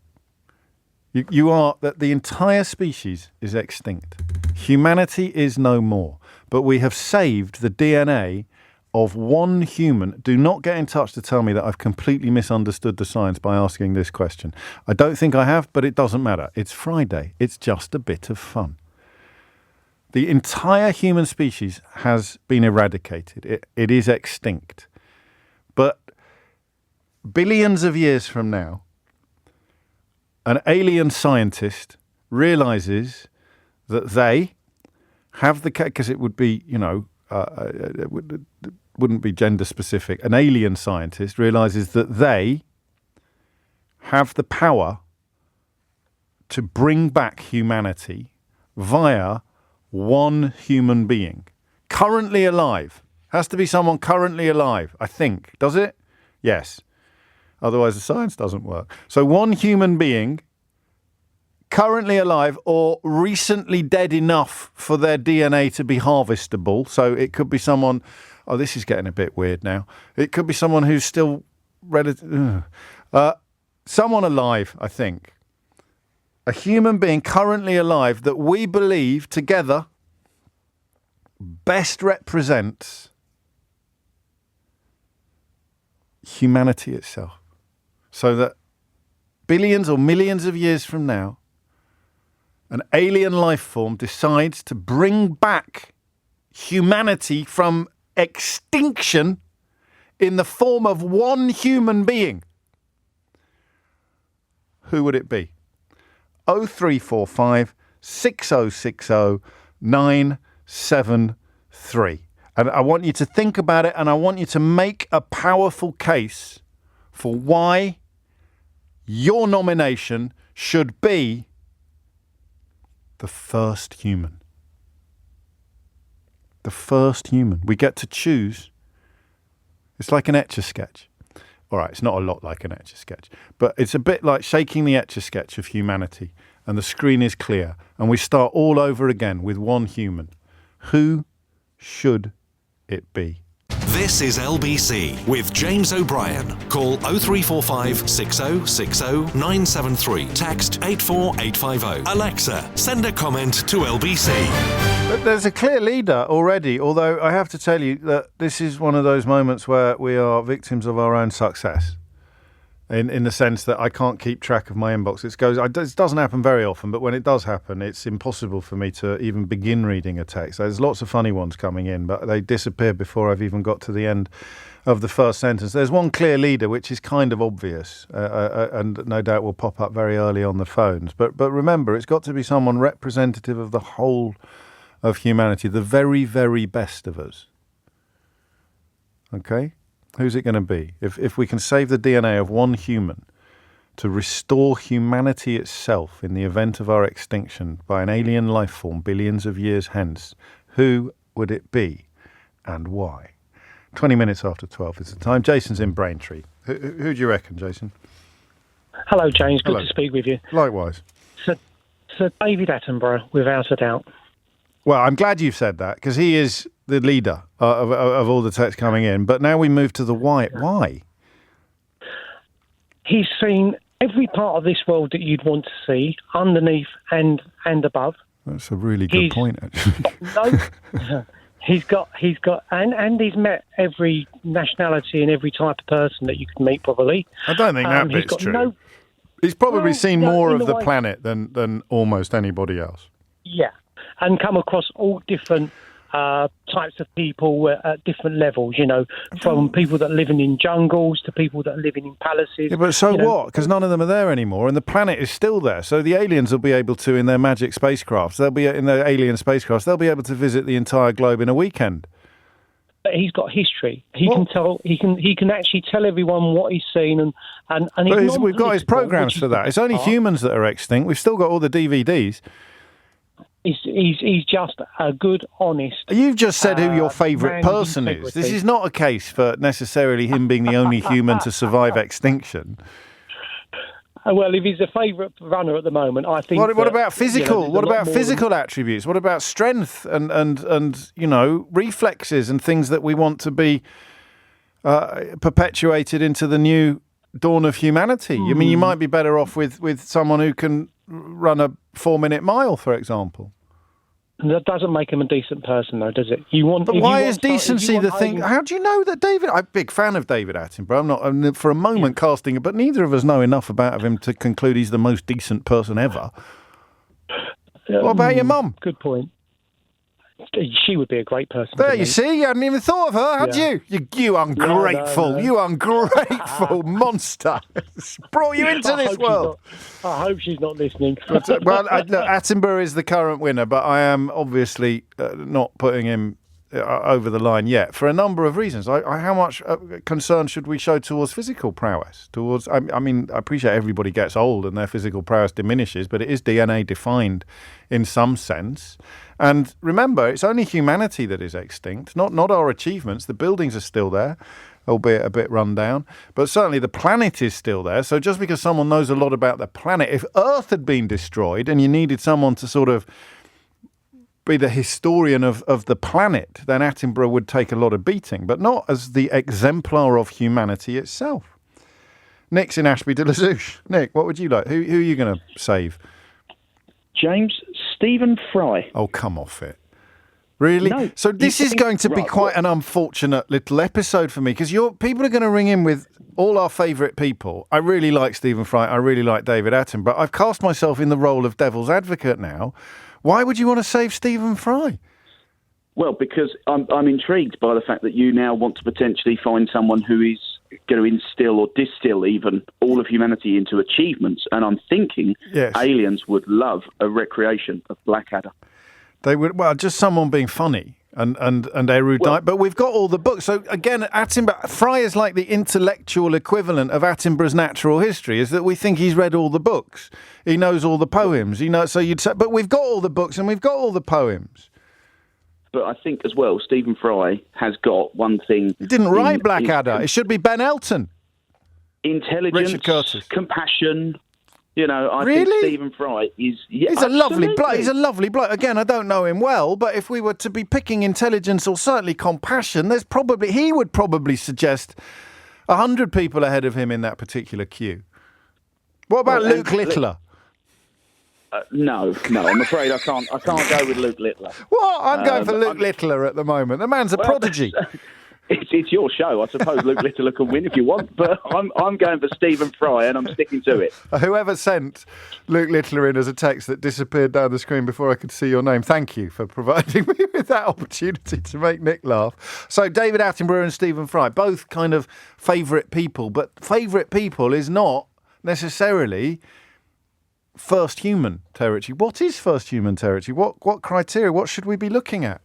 [SPEAKER 2] You are that the entire species is extinct. Humanity is no more. But we have saved the DNA of one human. Do not get in touch to tell me that I've completely misunderstood the science by asking this question. I don't think I have, but it doesn't matter. It's Friday. It's just a bit of fun. The entire human species has been eradicated. It is extinct. But billions of years from now, an alien scientist realizes that they have the, because it would be, it wouldn't be gender specific. An alien scientist realizes that they have the power to bring back humanity via one human being. Currently alive. Has to be someone currently alive, I think. Does it? Yes. Otherwise the science doesn't work. So one human being currently alive or recently dead enough for their DNA to be harvestable. So it could be someone, oh, this is getting a bit weird now. It could be someone who's still someone alive, I think. A human being currently alive that we believe together best represents humanity itself. So that billions or millions of years from now, an alien life form decides to bring back humanity from extinction in the form of one human being. Who would it be? 0345 6060 973. And I want you to think about it, and I want you to make a powerful case for why your nomination should be the first human. The first human. We get to choose. It's like an Etch-a-Sketch. All right, it's not a lot like an Etch-a-Sketch, but it's a bit like shaking the Etch-a-Sketch of humanity, and the screen is clear, and we start all over again with one human. Who should it be?
[SPEAKER 1] This is LBC with James O'Brien. Call 0345 6060 973. Text 84850. Alexa, send a comment to LBC.
[SPEAKER 2] But there's a clear leader already, although I have to tell you that this is one of those moments where we are victims of our own success. In the sense that I can't keep track of my inbox. It doesn't happen very often, but when it does happen, it's impossible for me to even begin reading a text. There's lots of funny ones coming in, but they disappear before I've even got to the end of the first sentence. There's one clear leader, which is kind of obvious, and no doubt will pop up very early on the phones. But remember, it's got to be someone representative of the whole of humanity, the very, very best of us. Okay? Who's it going to be? If we can save the DNA of one human to restore humanity itself in the event of our extinction by an alien life form billions of years hence, who would it be and why? 20 minutes after 12 is the time. Jason's in Braintree. Who do you reckon, Jason?
[SPEAKER 9] Hello, James. Good
[SPEAKER 2] Hello.
[SPEAKER 9] to speak with you.
[SPEAKER 2] Likewise.
[SPEAKER 9] Sir David Attenborough, without a doubt.
[SPEAKER 2] Well, I'm glad you've said that, because he is the leader of all the text coming in. But now we move to the why. Why?
[SPEAKER 9] He's seen every part of this world that you'd want to see, underneath and above.
[SPEAKER 2] That's a really good point, actually.
[SPEAKER 9] He's got, and he's met every nationality and every type of person that you could meet, probably.
[SPEAKER 2] I don't think that bit's true. He's probably seen more of the planet than almost anybody else.
[SPEAKER 9] Yeah, and come across all different types of people at different levels, from people that are living in jungles to people that are living in palaces.
[SPEAKER 2] Yeah, but what? Because none of them are there anymore, and the planet is still there. So the aliens will be able to, in their magic spacecrafts, they'll be able to visit the entire globe in a weekend.
[SPEAKER 9] But he's got history. He can tell. He can actually tell everyone what he's seen, and
[SPEAKER 2] we've got his programs for that. It's only humans that are extinct. We've still got all the DVDs.
[SPEAKER 9] He's just a good, honest...
[SPEAKER 2] You've just said who your favourite person is. This is not a case for necessarily him being the only human to survive extinction.
[SPEAKER 9] Well, if he's a favourite runner at the moment, I think...
[SPEAKER 2] What about physical? What about physical attributes? What about strength and reflexes and things that we want to be perpetuated into the new dawn of humanity? I mean, you might be better off with someone who can run a 4-minute mile, for example.
[SPEAKER 9] That doesn't make him a decent person, though, does it?
[SPEAKER 2] But why is decency the thing? How do you know that David... I'm a big fan of David Attenborough. I'm not for a moment casting it, but neither of us know enough about him to conclude he's the most decent person ever. What about your mum?
[SPEAKER 9] Good point. She would be a great person.
[SPEAKER 2] There, you see, you hadn't even thought of her, had you? You ungrateful,
[SPEAKER 9] no.
[SPEAKER 2] You ungrateful monster. Brought you into this world.
[SPEAKER 9] I hope she's not listening.
[SPEAKER 2] Look, Attenborough is the current winner, but I am obviously not putting him over the line yet for a number of reasons. How much concern should we show towards physical prowess? I mean, I appreciate everybody gets old and their physical prowess diminishes, but it is DNA defined in some sense. And remember, it's only humanity that is extinct, not our achievements. The buildings are still there, albeit a bit run down. But certainly the planet is still there. So just because someone knows a lot about the planet, if Earth had been destroyed and you needed someone to sort of be the historian of the planet, then Attenborough would take a lot of beating, but not as the exemplar of humanity itself. Nick's in Ashby de la Zouch. Nick, what would you like? Who are you going to save?
[SPEAKER 21] James, Stephen Fry.
[SPEAKER 2] Oh, come off it. Really?
[SPEAKER 21] No,
[SPEAKER 2] so this is going to be quite an unfortunate little episode for me, because people are going to ring in with all our favourite people. I really like Stephen Fry. I really like David Attenborough. I've cast myself in the role of devil's advocate now. Why would you want to save Stephen Fry?
[SPEAKER 21] Well, because I'm intrigued by the fact that you now want to potentially find someone who is going to instill or distill even all of humanity into achievements. And I'm thinking aliens would love a recreation of Blackadder.
[SPEAKER 2] They would, just someone being funny and erudite. Well, but we've got all the books. So again, Attenborough, Fry is like the intellectual equivalent of Attenborough's natural history, is that we think he's read all the books. He knows all the poems. So you'd say, but we've got all the books and we've got all the poems.
[SPEAKER 21] But I think as well, Stephen Fry has got one thing.
[SPEAKER 2] He didn't write Blackadder. It should be Ben Elton.
[SPEAKER 21] Intelligence,
[SPEAKER 2] Richard Curtis,
[SPEAKER 21] compassion. I
[SPEAKER 2] really?
[SPEAKER 21] think Stephen Fry is... Yeah,
[SPEAKER 2] he's a lovely bloke. He's a lovely bloke. Again, I don't know him well, but if we were to be picking intelligence or certainly compassion, he would probably suggest 100 people ahead of him in that particular queue. What about Luke Littler?
[SPEAKER 21] No, I'm afraid I can't go with Luke Littler.
[SPEAKER 2] What? I'm going for Luke Littler at the moment. The man's a prodigy.
[SPEAKER 21] It's your show. I suppose Luke Littler can win if you want, but I'm going for Stephen Fry and I'm sticking to it.
[SPEAKER 2] Whoever sent Luke Littler in as a text that disappeared down the screen before I could see your name, thank you for providing me with that opportunity to make Nick laugh. So David Attenborough and Stephen Fry, both kind of favourite people, but favourite people is not necessarily first human territory. What is first human territory? What criteria? What should we be looking at?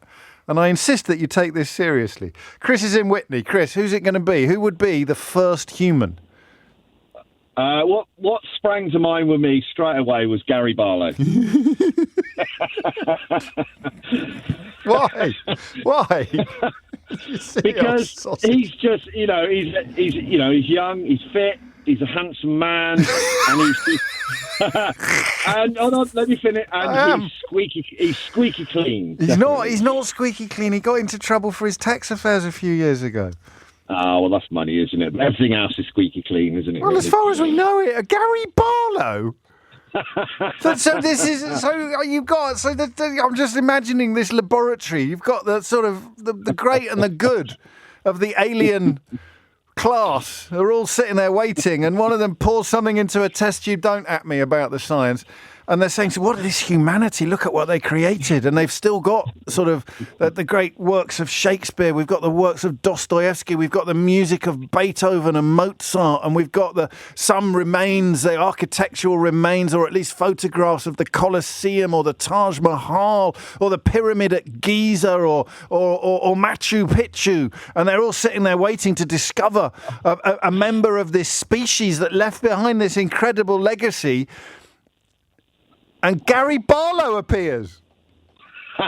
[SPEAKER 2] And I insist that you take this seriously. Chris is in Whitney. Chris, who's it going to be? Who would be the first human?
[SPEAKER 22] What sprang to mind with me straight away was Gary Barlow.
[SPEAKER 2] Why?
[SPEAKER 22] Because he's just, he's young, he's fit, He's a handsome man, and he's just... and hold on, let me finish. And he's squeaky clean.
[SPEAKER 2] He's not squeaky clean. He got into trouble for his tax affairs a few years ago.
[SPEAKER 22] Oh, well, that's money, isn't it? But everything else is squeaky clean, isn't it?
[SPEAKER 2] Well,
[SPEAKER 22] really?
[SPEAKER 2] as far as we know it, Gary Barlow. So this is you've got I'm just imagining this laboratory. You've got the sort of the great and the good of the alien class. They're all sitting there waiting, and one of them pours something into a test tube. Don't at me about the science. And they're saying, so what is humanity? Look at what they created. And they've still got sort of the great works of Shakespeare. We've got the works of Dostoevsky. We've got the music of Beethoven and Mozart. And we've got some remains, the architectural remains, or at least photographs of the Colosseum or the Taj Mahal or the Pyramid at Giza or Machu Picchu. And they're all sitting there waiting to discover a member of this species that left behind this incredible legacy. And Gary Barlow appears. Do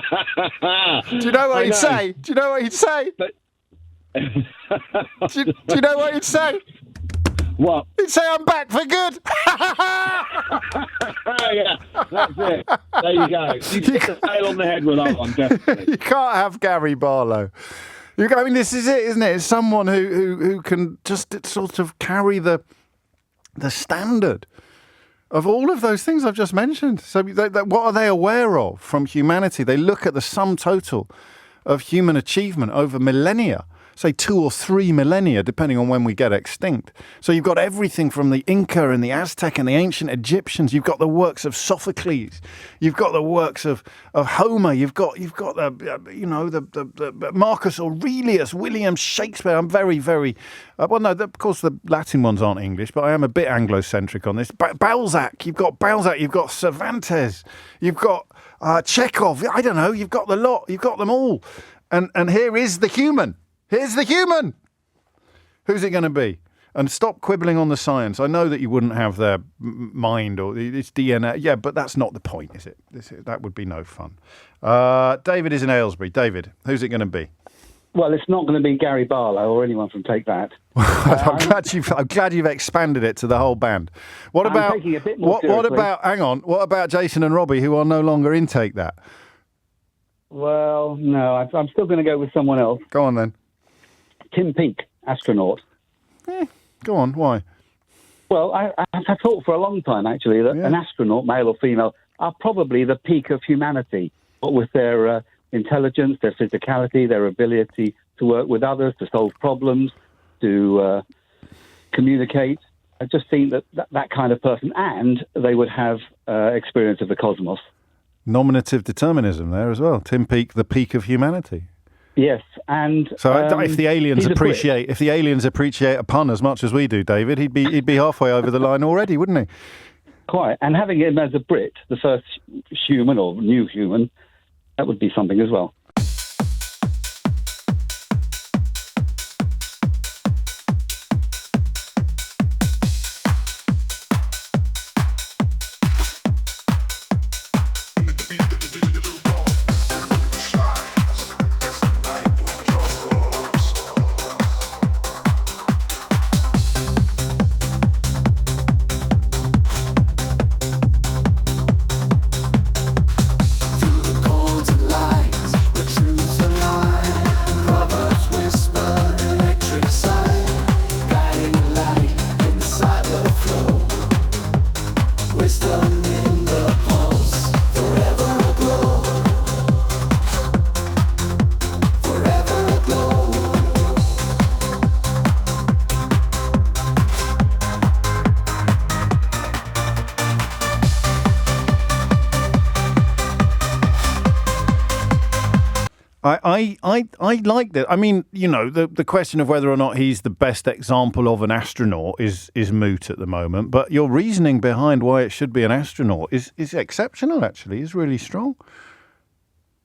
[SPEAKER 2] you know what he'd say? Do you know what he'd say? Do you know what he'd say?
[SPEAKER 22] What?
[SPEAKER 2] He'd say, I'm back for good.
[SPEAKER 22] Yeah, that's it. There you go. You hit the nail on the head with that one, definitely.
[SPEAKER 2] You can't have Gary Barlow. I mean, this is it, isn't it? It's someone who can just sort of carry the standard of all of those things I've just mentioned. So what are they aware of from humanity? They look at the sum total of human achievement over millennia, say 2 or 3 millennia, depending on when we get extinct. So you've got everything from the Inca and the Aztec and the ancient Egyptians. You've got the works of Sophocles. You've got the works of Homer. You've got the Marcus Aurelius, William Shakespeare. I'm very, very... of course, the Latin ones aren't English, but I am a bit Anglo-centric on this. Balzac. You've got Cervantes. You've got Chekhov. I don't know. You've got the lot. You've got them all. And here is the human. Here's the human. Who's it going to be? And stop quibbling on the science. I know that you wouldn't have their mind or it's DNA. Yeah, but that's not the point, is it? That would be no fun. David is in Aylesbury. David, who's it going to be?
[SPEAKER 3] Well, it's not going to be Gary Barlow or anyone from Take That.
[SPEAKER 2] I'm glad you've expanded it to the whole band. What about
[SPEAKER 3] taking it a bit more
[SPEAKER 2] what about? Hang on. What about Jason and Robbie, who are no longer in Take That?
[SPEAKER 3] Well, no, I'm still going to go with someone else.
[SPEAKER 2] Go on then.
[SPEAKER 3] Tim Peake, astronaut.
[SPEAKER 2] Go on, why?
[SPEAKER 3] Well, I've thought for a long time, actually, that an astronaut, male or female, are probably the peak of humanity. What with their intelligence, their physicality, their ability to work with others, to solve problems, to communicate. I just think that kind of person, and they would have experience of the cosmos.
[SPEAKER 2] Nominative determinism there as well. Tim Peake, the peak of humanity.
[SPEAKER 3] Yes, and
[SPEAKER 2] so if the aliens appreciate a pun as much as we do, David, he'd be halfway over the line already, wouldn't he?
[SPEAKER 3] Quite, and having him as a Brit, the first human or new human, that would be something as well.
[SPEAKER 2] I like that. I mean, you know, the question of whether or not he's the best example of an astronaut is moot at the moment. But your reasoning behind why it should be an astronaut is exceptional, actually. Is really strong.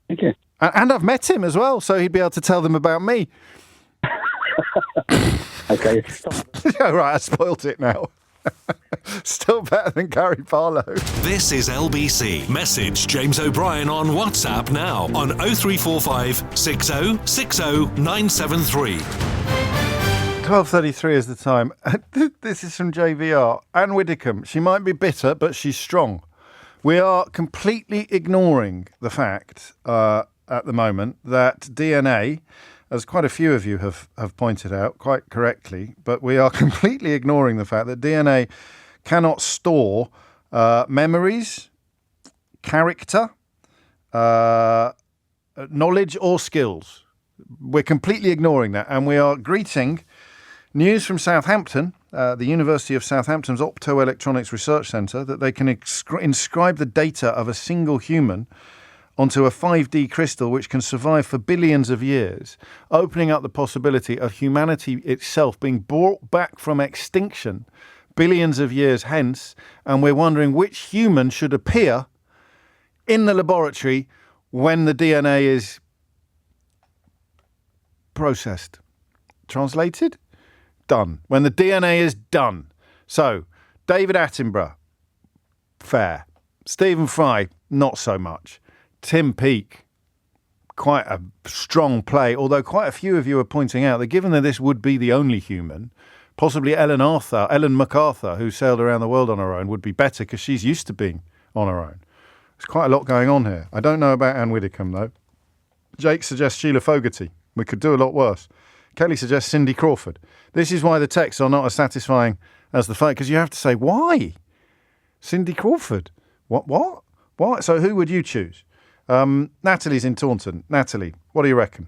[SPEAKER 3] Thank you.
[SPEAKER 2] And I've met him as well, so he'd be able to tell them about me.
[SPEAKER 3] Okay.
[SPEAKER 2] All right, I spoilt it now. Still better than Gary Barlow.
[SPEAKER 1] This is LBC. Message James O'Brien on WhatsApp now on 0345 60 60 973.
[SPEAKER 2] 12:33 is the time. This is from JVR. Anne Widdecombe. She might be bitter, but she's strong. We are completely ignoring the fact at the moment that DNA, as quite a few of you have pointed out quite correctly, but we are completely ignoring the fact that DNA cannot store memories, character, knowledge or skills. We're completely ignoring that, and we are greeting news from Southampton, the University of Southampton's Optoelectronics Research Centre, that they can inscribe the data of a single human onto a 5D crystal which can survive for billions of years, opening up the possibility of humanity itself being brought back from extinction billions of years hence, and we're wondering which human should appear in the laboratory when the DNA is processed. Translated? Done. When the DNA is done. So, David Attenborough, fair. Stephen Fry, not so much. Tim Peake, quite a strong play, although quite a few of you are pointing out that given that this would be the only human, possibly Ellen MacArthur, who sailed around the world on her own, would be better because she's used to being on her own. There's quite a lot going on here. I don't know about Anne Widdecombe, though. Jake suggests Sheila Fogarty. We could do a lot worse. Kelly suggests Cindy Crawford. This is why the texts are not as satisfying as the phone, because you have to say, why? Cindy Crawford? What? So who would you choose? Natalie's in Taunton. Natalie, what do you reckon?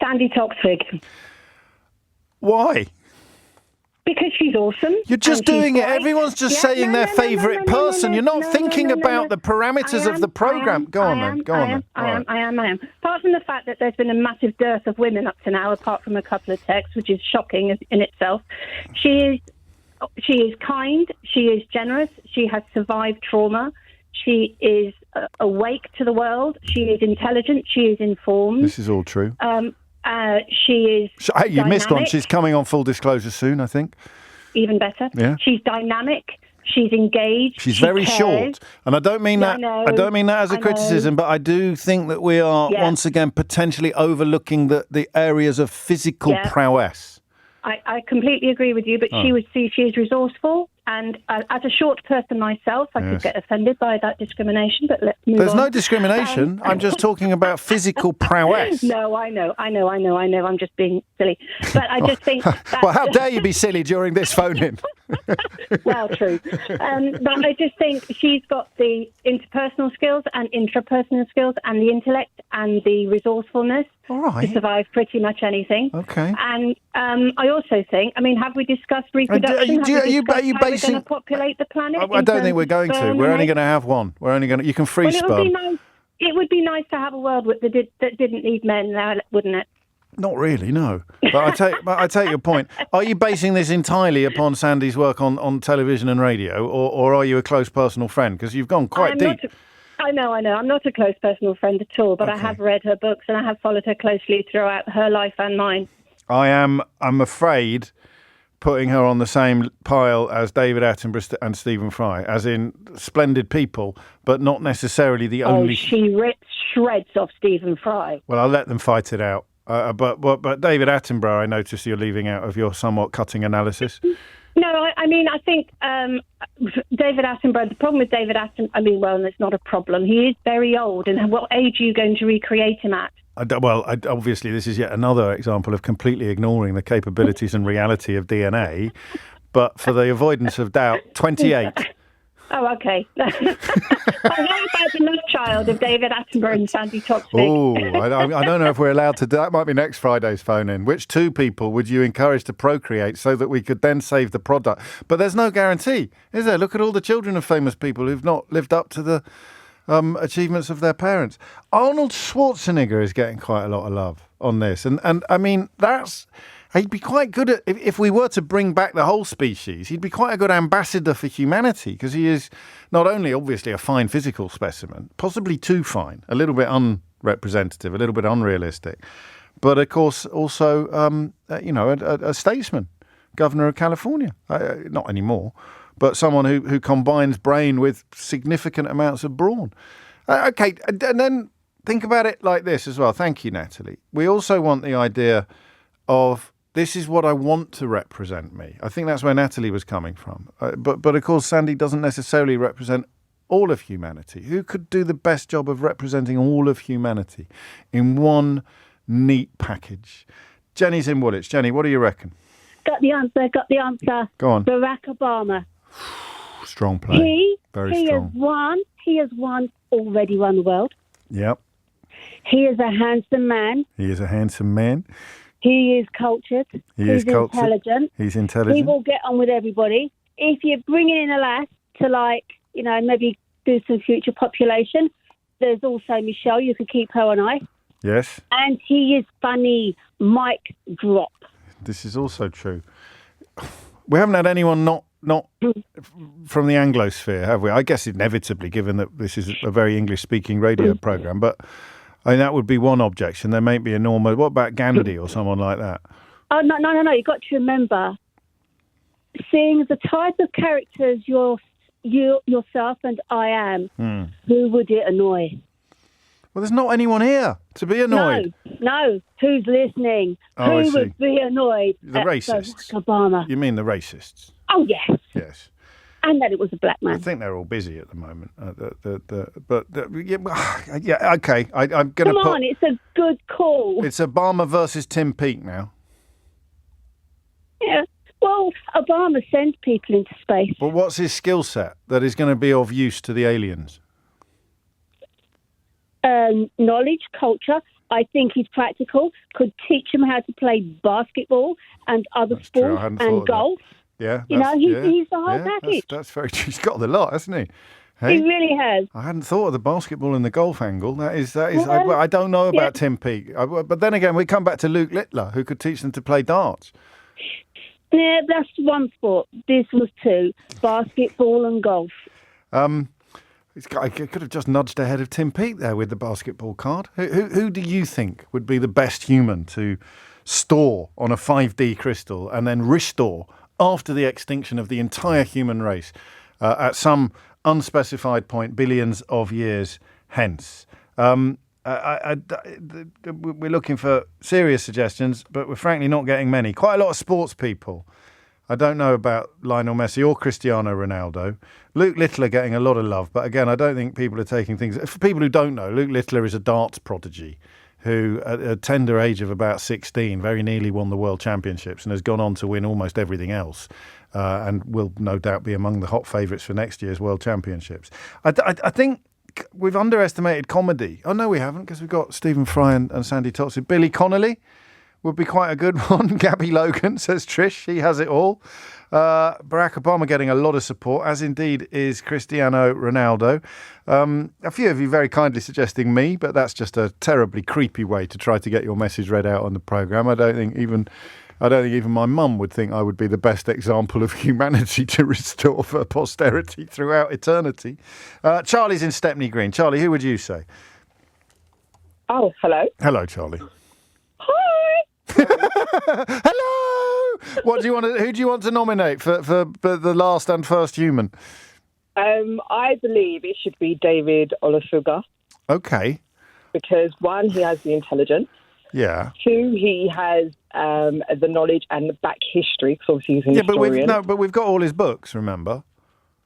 [SPEAKER 10] Sandy Toksvig.
[SPEAKER 2] Why?
[SPEAKER 10] Because she's awesome.
[SPEAKER 2] You're just doing it. Everyone's just saying their favourite person. You're not thinking about the parameters of the programme. Go on, then.
[SPEAKER 10] I am. Apart from the fact that there's been a massive dearth of women up to now, apart from a couple of texts, which is shocking in itself, she is kind. She is generous. She has survived trauma. She is awake to the world. She is intelligent. She is informed.
[SPEAKER 2] This is all true.
[SPEAKER 10] She is
[SPEAKER 2] Hey, you
[SPEAKER 10] dynamic.
[SPEAKER 2] missed one. She's coming on Full Disclosure soon, I think.
[SPEAKER 10] Even better.
[SPEAKER 2] Yeah.
[SPEAKER 10] She's dynamic. She's engaged.
[SPEAKER 2] She's
[SPEAKER 10] she
[SPEAKER 2] very
[SPEAKER 10] cares.
[SPEAKER 2] short, and I don't mean that. I don't mean that as a criticism, but I do think that we are once again potentially overlooking the areas of physical prowess.
[SPEAKER 10] I completely agree with you, but she is resourceful, and as a short person myself, I could get offended by that discrimination. But let's move on.
[SPEAKER 2] There's no discrimination. I'm just talking about physical prowess.
[SPEAKER 10] No, I know. I'm just being silly, but I just think.
[SPEAKER 2] Well, how dare you be silly during this phone-in?
[SPEAKER 10] Well, true. But I just think she's got the interpersonal skills and intrapersonal skills and the intellect and the resourcefulness to survive pretty much anything.
[SPEAKER 2] Okay.
[SPEAKER 10] And I also think, have we discussed reproduction?
[SPEAKER 2] Are you
[SPEAKER 10] how we're
[SPEAKER 2] basing?
[SPEAKER 10] going to populate the planet?
[SPEAKER 2] I don't think we're going to. We're only going to have one. You can free sperm.
[SPEAKER 10] It would be nice to have a world that didn't need men, now, wouldn't it?
[SPEAKER 2] Not really, no. But I take your point. Are you basing this entirely upon Sandy's work on television and radio, or are you a close personal friend? Because you've gone quite deep.
[SPEAKER 10] I know. I'm not a close personal friend at all, but I have read her books and I have followed her closely throughout her life and mine.
[SPEAKER 2] I'm afraid, putting her on the same pile as David Attenborough and Stephen Fry, as in splendid people, but not necessarily the only...
[SPEAKER 10] she rips shreds off Stephen Fry.
[SPEAKER 2] Well, I'll let them fight it out. But David Attenborough, I notice you're leaving out of your somewhat cutting analysis.
[SPEAKER 10] No, I think David Attenborough, the problem with David Attenborough, well, it's not a problem. He is very old, and what age are you going to recreate him at?
[SPEAKER 2] Obviously, this is yet another example of completely ignoring the capabilities and reality of DNA. But for the avoidance of doubt, 28.
[SPEAKER 10] Oh, okay. How about the love child of David Attenborough and Sandy Toksvig?
[SPEAKER 2] Oh, I don't know if we're allowed to do that. Might be next Friday's phone-in. Which two people would you encourage to procreate so that we could then save the product? But there's no guarantee, is there? Look at all the children of famous people who've not lived up to the achievements of their parents. Arnold Schwarzenegger is getting quite a lot of love on this. And I mean, he'd be quite good at, if we were to bring back the whole species, he'd be quite a good ambassador for humanity, because he is not only obviously a fine physical specimen, possibly too fine, a little bit unrepresentative, a little bit unrealistic, but of course also, a statesman, governor of California. Not anymore, but someone who combines brain with significant amounts of brawn. Okay, and then think about it like this as well. Thank you, Natalie. We also want the idea of this is what I want to represent me. I think that's where Natalie was coming from. But of course, Sandy doesn't necessarily represent all of humanity. Who could do the best job of representing all of humanity in one neat package? Jenny's in Woolwich. Jenny, what do you reckon?
[SPEAKER 4] Got the answer.
[SPEAKER 2] Go on.
[SPEAKER 4] Barack Obama.
[SPEAKER 2] Strong play. Very strong.
[SPEAKER 4] He has already won the world.
[SPEAKER 2] Yep.
[SPEAKER 4] He is a handsome man.
[SPEAKER 2] He is a handsome man.
[SPEAKER 4] He is cultured.
[SPEAKER 2] He's cultured.
[SPEAKER 4] Intelligent.
[SPEAKER 2] He's intelligent.
[SPEAKER 4] He will get on with everybody. If you're bringing in a lass to maybe do some future population, there's also Michelle. You could keep her on ice.
[SPEAKER 2] Yes.
[SPEAKER 4] And he is funny. Mic drop.
[SPEAKER 2] This is also true. We haven't had anyone not from the Anglosphere, have we? I guess inevitably, given that this is a very English-speaking radio programme, but I mean, that would be one objection. There may be a normal... What about Gandhi or someone like that?
[SPEAKER 4] Oh, no. You've got to remember, seeing the type of characters yourself and I am, who would it annoy?
[SPEAKER 2] Well, there's not anyone here to be annoyed.
[SPEAKER 4] No. Who's listening? Who would be annoyed?
[SPEAKER 2] The racists.
[SPEAKER 4] Barack Obama.
[SPEAKER 2] You mean the racists?
[SPEAKER 4] Oh, yes.
[SPEAKER 2] Yes.
[SPEAKER 4] And that it was a black man.
[SPEAKER 2] I think they're all busy at the moment. Okay. I'm going to
[SPEAKER 4] Come on, it's a good call.
[SPEAKER 2] It's Obama versus Tim Peake now.
[SPEAKER 4] Yeah. Well, Obama sends people into space.
[SPEAKER 2] But what's his skill set that is going to be of use to the aliens?
[SPEAKER 4] Knowledge, culture. I think he's practical. Could teach them how to play basketball and other sports and golf.
[SPEAKER 2] Yeah,
[SPEAKER 4] he's the whole package.
[SPEAKER 2] That's very true. He's got the lot, hasn't he?
[SPEAKER 4] Hey? He really has.
[SPEAKER 2] I hadn't thought of the basketball and the golf angle. That is. I don't know about Tim Peake, but then again, we come back to Luke Littler, who could teach them to play darts.
[SPEAKER 4] Yeah, that's one sport. This was two: basketball and golf.
[SPEAKER 2] I could have just nudged ahead of Tim Peake there with the basketball card. Who do you think would be the best human to store on a 5D crystal and then restore after the extinction of the entire human race at some unspecified point, billions of years hence? We're looking for serious suggestions, but we're frankly not getting many. Quite a lot of sports people. I don't know about Lionel Messi or Cristiano Ronaldo. Luke Littler getting a lot of love, but again, I don't think people are taking things... For people who don't know, Luke Littler is a darts prodigy who, at a tender age of about 16, very nearly won the World Championships and has gone on to win almost everything else and will no doubt be among the hot favourites for next year's World Championships. I think we've underestimated comedy. Oh, no, we haven't, because we've got Stephen Fry and Sandy Toxic. Billy Connolly would be quite a good one. Gabby Logan, says Trish. She has it all. Barack Obama getting a lot of support, as indeed is Cristiano Ronaldo. A few of you very kindly suggesting me, but that's just a terribly creepy way to try to get your message read out on the programme. I don't think even my mum would think I would be the best example of humanity to restore for posterity throughout eternity. Charlie's in Stepney Green. Charlie, who would you say?
[SPEAKER 5] Oh, hello.
[SPEAKER 2] Hello, Charlie.
[SPEAKER 5] Hi.
[SPEAKER 2] Hello. Who do you want to nominate for the last and first human?
[SPEAKER 5] I believe it should be David Olusoga.
[SPEAKER 2] Okay.
[SPEAKER 5] Because one, he has the intelligence.
[SPEAKER 2] Yeah.
[SPEAKER 5] Two, he has the knowledge and the back history, because obviously he's an historian.
[SPEAKER 2] But we've got all his books, remember?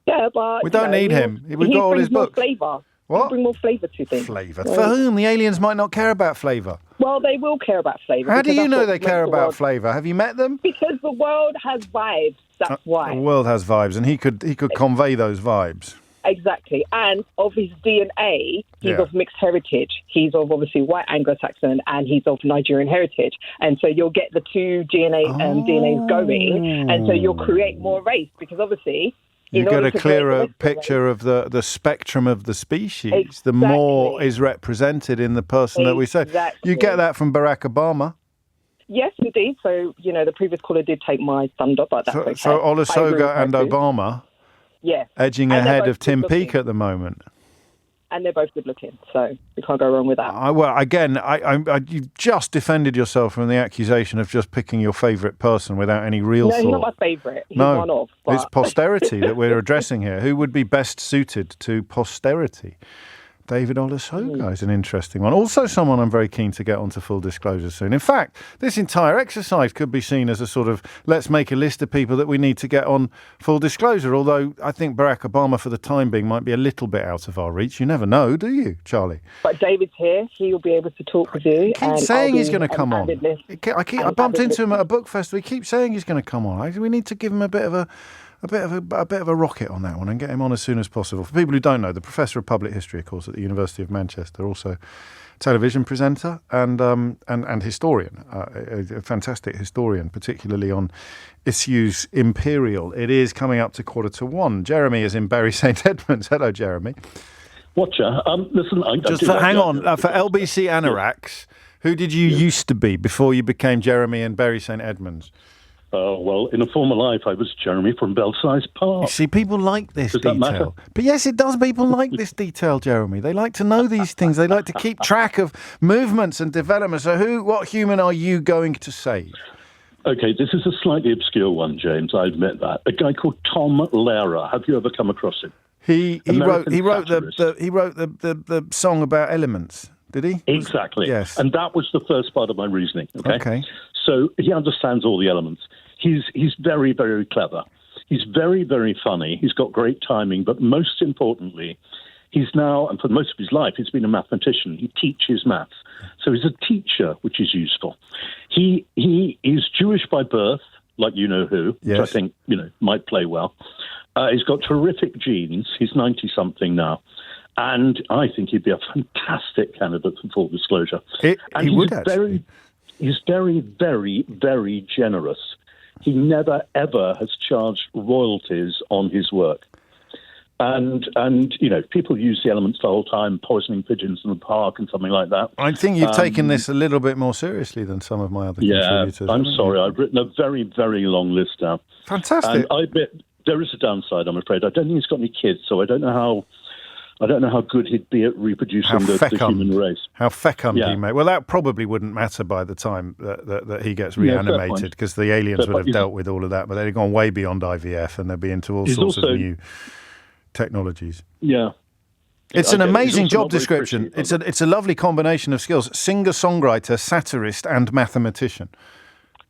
[SPEAKER 5] Yeah, but
[SPEAKER 2] we don't need him. We've got all his books.
[SPEAKER 5] Flavour.
[SPEAKER 2] What?
[SPEAKER 5] He'll bring more flavour to things.
[SPEAKER 2] Flavour? For whom? The aliens might not care about flavour.
[SPEAKER 5] Well, they will care about flavour.
[SPEAKER 2] How do you know they care about flavour? Have you met them?
[SPEAKER 5] Because the world has vibes. That's why.
[SPEAKER 2] The world has vibes, and he could convey those vibes.
[SPEAKER 5] Exactly. And of his DNA, he's of mixed heritage. He's of obviously white Anglo-Saxon and he's of Nigerian heritage. And so you'll get the two DNAs going. And so you'll create more race because obviously...
[SPEAKER 2] You get a clearer picture of the spectrum of the species. Exactly. The more is represented in the person that we say. You get that from Barack Obama.
[SPEAKER 5] Yes, indeed. So, the previous caller did take my thunder, but that's okay.
[SPEAKER 2] So Olusoga and Obama edging ahead of Tim Peake at the moment.
[SPEAKER 5] And they're both good looking, so you can't go wrong with that.
[SPEAKER 2] Well, again, you just defended yourself from the accusation of just picking your favourite person without any real thought.
[SPEAKER 5] No, he's not my favourite. He's one of. But...
[SPEAKER 2] It's posterity that we're addressing here. Who would be best suited to posterity? David Olusoga is an interesting one. Also someone I'm very keen to get onto full disclosure soon. In fact, this entire exercise could be seen as a sort of, let's make a list of people that we need to get on full disclosure, although I think Barack Obama for the time being might be a little bit out of our reach. You never know, do you, Charlie?
[SPEAKER 5] But David's here. He will be able to talk with you.
[SPEAKER 2] Keep saying he's going to come on. I bumped into him at a book festival. He keeps saying he's going to come on. We need to give him a bit of a rocket on that one and get him on as soon as possible. For people who don't know, the Professor of Public History, of course, at the University of Manchester, also television presenter and historian, a fantastic historian, particularly on issues imperial. It is coming up to 1:45. Jeremy is in Bury St Edmunds. Hello, Jeremy.
[SPEAKER 6] Watcher, listen,
[SPEAKER 2] hang on. For LBC Anoraks, who did you used to be before you became Jeremy in Bury St Edmunds?
[SPEAKER 6] Well, in a former life, I was Jeremy from Belsize Park.
[SPEAKER 2] You see, people like this
[SPEAKER 6] Does that matter?
[SPEAKER 2] detail. But yes, it does. People like this detail, Jeremy. They like to know these things. They like to keep track of movements and developments. So what human are you going to save?
[SPEAKER 6] Okay, this is a slightly obscure one, James. I admit that. A guy called Tom Lehrer. Have you ever come across him?
[SPEAKER 2] He wrote the song about elements. Did he?
[SPEAKER 6] Exactly.
[SPEAKER 2] Yes.
[SPEAKER 6] And that was the first part of my reasoning. Okay. So he understands all the elements. He's very, very clever. He's very, very funny. He's got great timing. But most importantly, he's now, and for most of his life, he's been a mathematician. He teaches maths. So he's a teacher, which is useful. He is Jewish by birth, like you know who, which I think might play well. He's got terrific genes. He's 90-something now. And I think he'd be a fantastic candidate for full disclosure.
[SPEAKER 2] He would actually.
[SPEAKER 6] He's very, very, very generous. He never, ever has charged royalties on his work. And people use the elements the whole time, poisoning pigeons in the park and something like that.
[SPEAKER 2] I think you've taken this a little bit more seriously than some of my other contributors.
[SPEAKER 6] I'm sorry. I've written a very, very long list down.
[SPEAKER 2] Fantastic.
[SPEAKER 6] And I bet there is a downside, I'm afraid. I don't think he's got any kids, so I don't know how good he'd be at reproducing the human race.
[SPEAKER 2] How fecund he may. Well, that probably wouldn't matter by the time that he gets reanimated, because the aliens would have dealt with all of that. But they'd gone way beyond IVF, and they'd be into all sorts of new technologies.
[SPEAKER 6] Yeah.
[SPEAKER 2] It's an amazing job description. It's a lovely combination of skills. Singer-songwriter, satirist, and mathematician.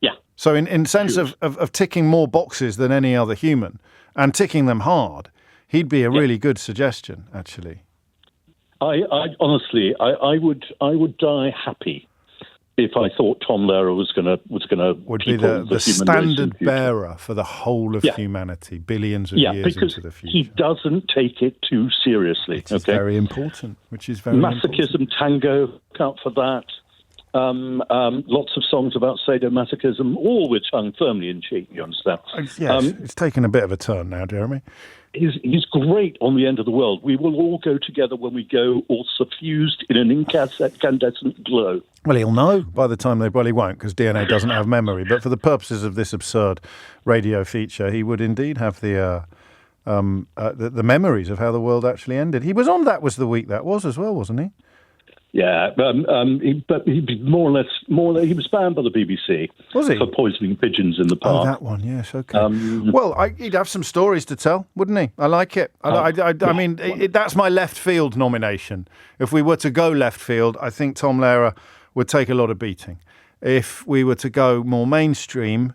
[SPEAKER 6] Yeah.
[SPEAKER 2] So in sense of ticking more boxes than any other human, and ticking them hard, he'd be a really good suggestion, actually.
[SPEAKER 6] I honestly, I would die happy if I thought Tom Lehrer was going to
[SPEAKER 2] would be the standard bearer for the whole of humanity, billions of years into the future.
[SPEAKER 6] He doesn't take it too seriously.
[SPEAKER 2] It's very important. Which is very
[SPEAKER 6] masochism, tango, look out for that. Lots of songs about sadomasochism, all with tongue firmly in cheek. You understand?
[SPEAKER 2] Yes, it's taken a bit of a turn now, Jeremy.
[SPEAKER 6] He's great on the end of the world. We will all go together when we go, all suffused in an incandescent glow.
[SPEAKER 2] Well, he'll know by the time he won't, because DNA doesn't have memory. But for the purposes of this absurd radio feature, he would indeed have the memories of how the world actually ended. He was on That Was the Week That Was as well, wasn't he?
[SPEAKER 6] Yeah, but he more or less he was banned by the BBC.
[SPEAKER 2] Was he?
[SPEAKER 6] For poisoning pigeons in the park.
[SPEAKER 2] Oh, that one, yes, okay. Well, he'd have some stories to tell, wouldn't he? I like it. I mean, that's my left field nomination. If we were to go left field, I think Tom Lehrer would take a lot of beating. If we were to go more mainstream,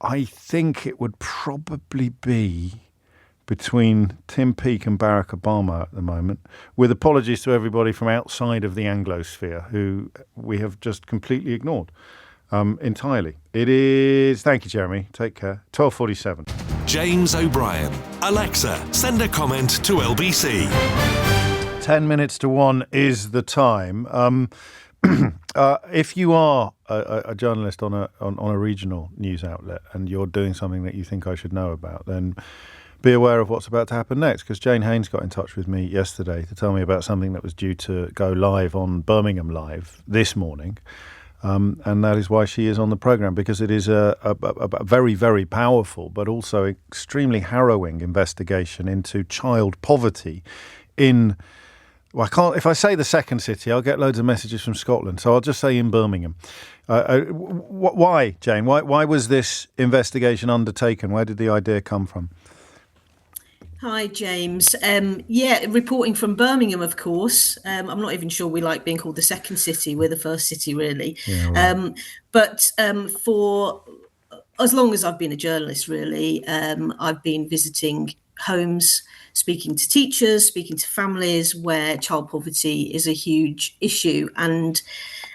[SPEAKER 2] I think it would probably be between Tim Peake and Barack Obama at the moment, with apologies to everybody from outside of the Anglosphere who we have just completely ignored entirely. It is... Thank you, Jeremy. Take care. 12:47.
[SPEAKER 1] James O'Brien. Alexa, send a comment to LBC.
[SPEAKER 2] 10 minutes to 1 is the time. If you are a journalist on a regional news outlet and you're doing something that you think I should know about, then be aware of what's about to happen next, because Jane Haynes got in touch with me yesterday to tell me about something that was due to go live on Birmingham Live this morning, and that is why she is on the programme, because it is a very, very powerful but also extremely harrowing investigation into child poverty in... Well, if I say the second city, I'll get loads of messages from Scotland, so I'll just say in Birmingham. Why, Jane? Why was this investigation undertaken? Where did the idea come from?
[SPEAKER 7] Hi, James. Reporting from Birmingham, of course. I'm not even sure we like being called the second city. We're the first city, really.
[SPEAKER 2] Yeah, right.
[SPEAKER 7] But for as long as I've been a journalist, really, I've been visiting homes, speaking to teachers, speaking to families where child poverty is a huge issue. And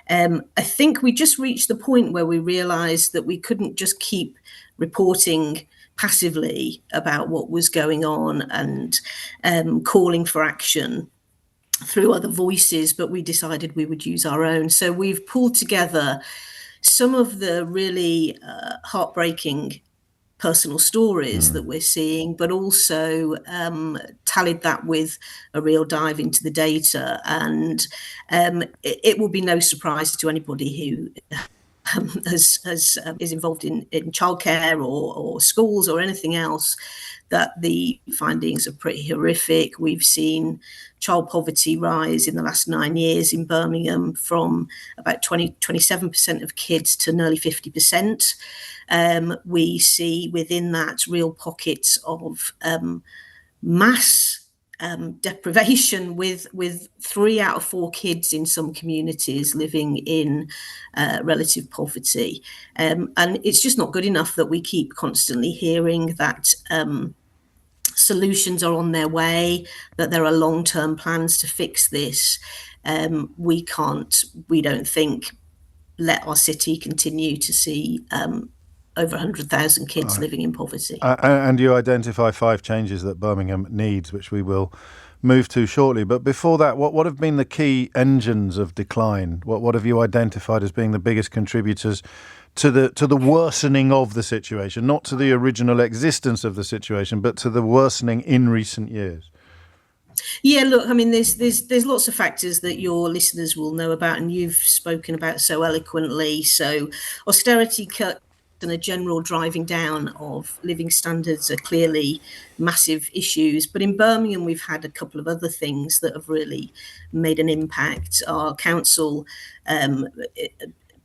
[SPEAKER 7] I think we just reached the point where we realised that we couldn't just keep reporting passively about what was going on and calling for action through other voices, but we decided we would use our own. So we've pulled together some of the really heartbreaking personal stories that we're seeing, but also tallied that with a real dive into the data. And it will be no surprise to anybody who is involved in childcare or schools or anything else that the findings are pretty horrific. We've seen child poverty rise in the last 9 years in Birmingham from about 27% of kids to nearly 50%. We see within that real pockets of mass deprivation with 3 out of 4 kids in some communities living in relative poverty. And it's just not good enough that we keep constantly hearing that solutions are on their way, that there are long-term plans to fix this. We don't think, let our city continue to see over 100,000 kids living in poverty.
[SPEAKER 2] And you identify 5 changes that Birmingham needs, which we will move to shortly. But before that, what have been the key engines of decline? What have you identified as being the biggest contributors to the worsening of the situation, not to the original existence of the situation, but to the worsening in recent years?
[SPEAKER 7] Yeah, look, I mean, there's lots of factors that your listeners will know about, and you've spoken about so eloquently. So austerity cut and a general driving down of living standards are clearly massive issues. But in Birmingham, we've had a couple of other things that have really made an impact. Our council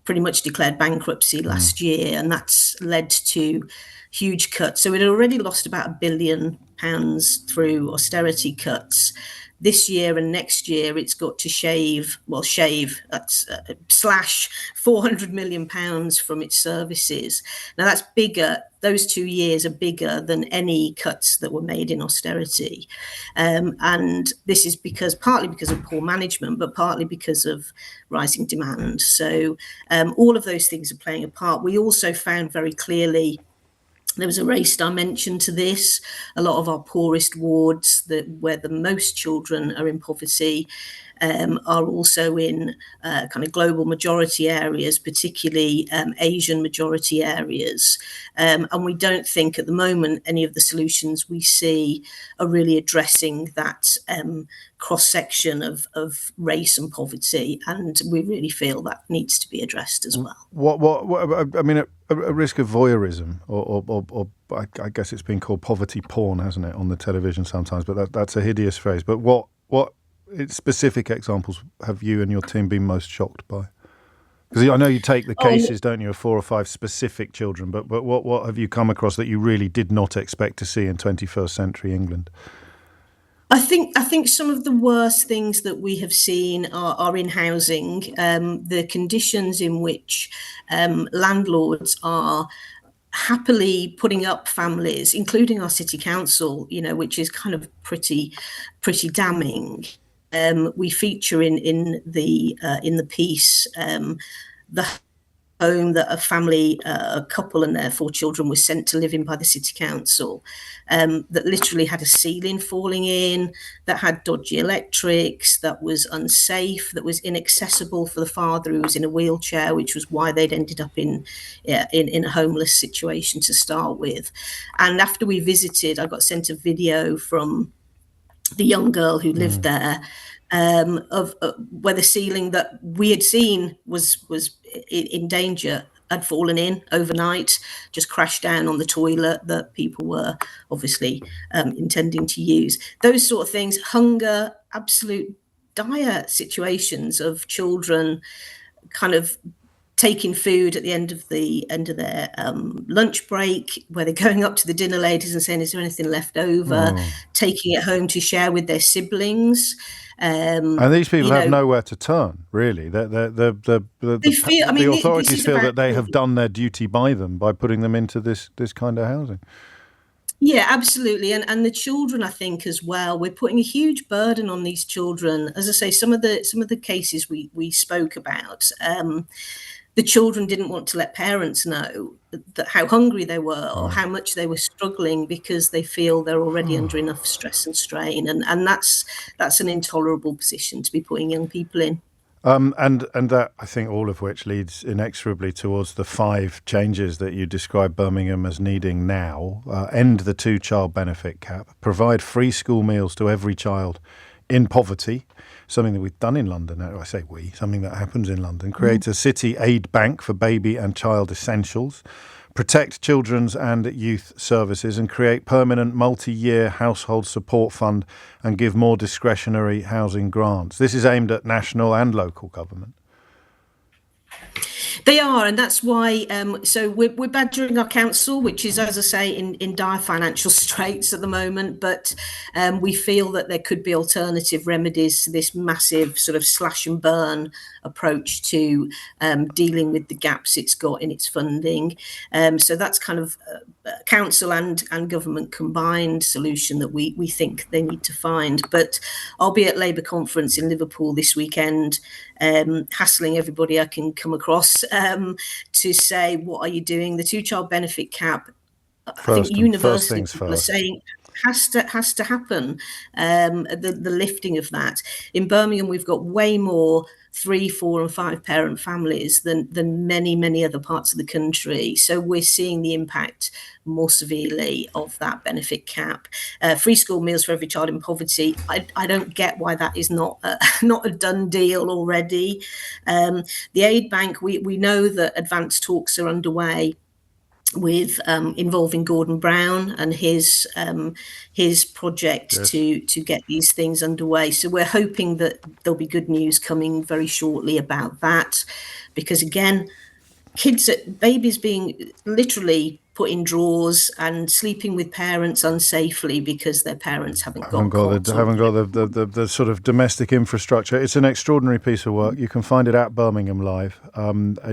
[SPEAKER 7] pretty much declared bankruptcy last year, and that's led to huge cuts. So we'd already lost about £1 billion through austerity cuts. This year and next year, it's got to slash £400 million from its services. Now that's bigger. Those 2 years are bigger than any cuts that were made in austerity. And this is partly because of poor management, but partly because of rising demand. So all of those things are playing a part. We also found very clearly there was a race dimension to this. A lot of our poorest wards, where the most children are in poverty, are also in kind of global majority areas, particularly Asian majority areas. And we don't think at the moment any of the solutions we see are really addressing that cross-section of race and poverty. And we really feel that needs to be addressed as well.
[SPEAKER 2] What I mean, a risk of voyeurism, or I guess it's been called poverty porn, hasn't it, on the television sometimes, but that's a hideous phrase. But what specific examples have you and your team been most shocked by? Because I know you take the cases, don't you, of 4 or 5 specific children, but what have you come across that you really did not expect to see in 21st century England?
[SPEAKER 7] I think some of the worst things that we have seen are in housing. The conditions in which landlords are happily putting up families, including our city council, which is kind of pretty damning. We feature in the piece the home that a couple and their 4 children were sent to live in by the city council, that literally had a ceiling falling in, that had dodgy electrics, that was unsafe, that was inaccessible for the father who was in a wheelchair, which was why they'd ended up in a homeless situation to start with. And after we visited, I got sent a video from the young girl who lived there, of where the ceiling that we had seen was in danger had fallen in overnight, just crashed down on the toilet that people were obviously intending to use. Those sort of things, hunger, absolute dire situations of children kind of taking food at the end of their lunch break, where they're going up to the dinner ladies and saying, "Is there anything left over?" Taking it home to share with their siblings.
[SPEAKER 2] And these people have nowhere to turn, really. The authorities feel that they have done their duty by them by putting them into this kind of housing.
[SPEAKER 7] Yeah, absolutely. And the children, I think, as well, we're putting a huge burden on these children. As I say, some of the cases we spoke about, the children didn't want to let parents know that how hungry they were or how much they were struggling, because they feel they're already under enough stress and strain. And that's an intolerable position to be putting young people in.
[SPEAKER 2] And that, I think, all of which leads inexorably towards the 5 changes that you describe Birmingham as needing now. End the 2-child benefit cap, provide free school meals to every child in poverty, something that we've done in London. I say we, something that happens in London. Create a city aid bank for baby and child essentials. Protect children's and youth services and create permanent multi-year household support fund and give more discretionary housing grants. This is aimed at national and local government.
[SPEAKER 7] They are, and that's why. So we're badgering our council, which is, as I say, in dire financial straits at the moment. But we feel that there could be alternative remedies to this massive sort of slash and burn approach to dealing with the gaps it's got in its funding. So that's kind of a council and government combined solution that we think they need to find. But I'll be at Labour conference in Liverpool this weekend, hassling everybody I can come across to say, what are you doing? The 2-child benefit cap, I think universally people are saying has to happen. The lifting of that. In Birmingham, we've got way more 3, 4 and 5 parent families than many other parts of the country. So we're seeing the impact more severely of that benefit cap. Free school meals for every child in poverty. I don't get why that is not a done deal already. The aid bank, we know that advanced talks are underway with involving Gordon Brown and his project to get these things underway. So we're hoping that there'll be good news coming very shortly about that, because again, babies being literally put in drawers and sleeping with parents unsafely because their parents haven't got the sort of domestic infrastructure. It's an extraordinary piece of work. You can find it at Birmingham Live.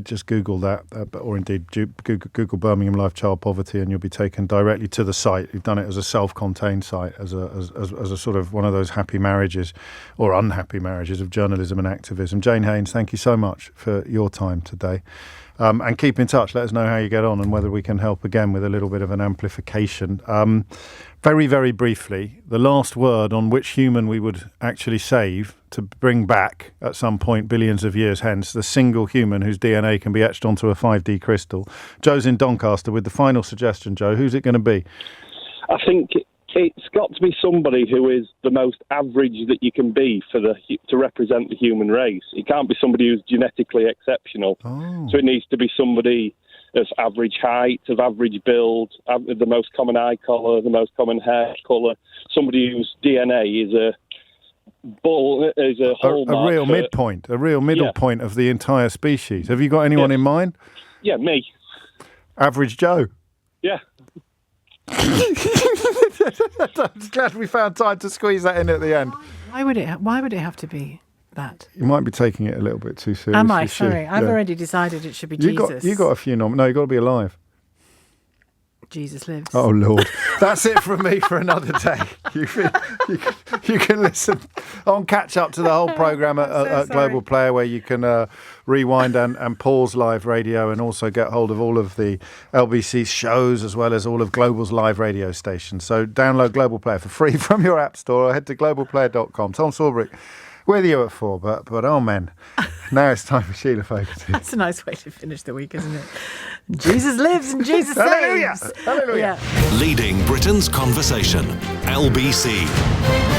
[SPEAKER 7] Just Google that, or indeed Google Birmingham Live Child Poverty, and you'll be taken directly to the site. You've done it as a self-contained site, as a sort of one of those happy marriages or unhappy marriages of journalism and activism. Jane Haynes, thank you so much for your time today. And keep in touch. Let us know how you get on and whether we can help again with a little bit of an amplification. Very, very briefly, the last word on which human we would actually save to bring back at some point billions of years hence, the single human whose DNA can be etched onto a 5D crystal. Joe's in Doncaster with the final suggestion. Joe, who's it going to be?
[SPEAKER 22] I think it's got to be somebody who is the most average that you can be to represent the human race. It can't be somebody who's genetically exceptional. So it needs to be somebody of average height, of average build, the most common eye colour, the most common hair colour. Somebody whose DNA is a hallmark.
[SPEAKER 2] A real middle point of the entire species. Have you got anyone in mind?
[SPEAKER 22] Yeah, me.
[SPEAKER 2] Average Joe.
[SPEAKER 22] Yeah.
[SPEAKER 2] I'm glad we found time to squeeze that in at the end.
[SPEAKER 8] Why would it have to be that?
[SPEAKER 2] You might be taking it a little bit too seriously.
[SPEAKER 8] Am I? Sorry, I've already decided it should be Jesus.
[SPEAKER 2] You got a few No, you got to be alive.
[SPEAKER 8] Jesus lives.
[SPEAKER 2] Oh, Lord. That's it from me for another day. You can listen on catch up to the whole programme at Global Player, where you can rewind and pause live radio, and also get hold of all of the LBC shows as well as all of Global's live radio stations. So download Global Player for free from your app store or head to globalplayer.com. Tom Sawbrick with you at 4, but oh man, now it's time for Sheila Fogarty.
[SPEAKER 8] That's a nice way to finish the week, isn't it? Jesus lives and Jesus
[SPEAKER 2] Hallelujah.
[SPEAKER 8] saves.
[SPEAKER 2] Hallelujah.
[SPEAKER 1] Leading Britain's conversation, LBC.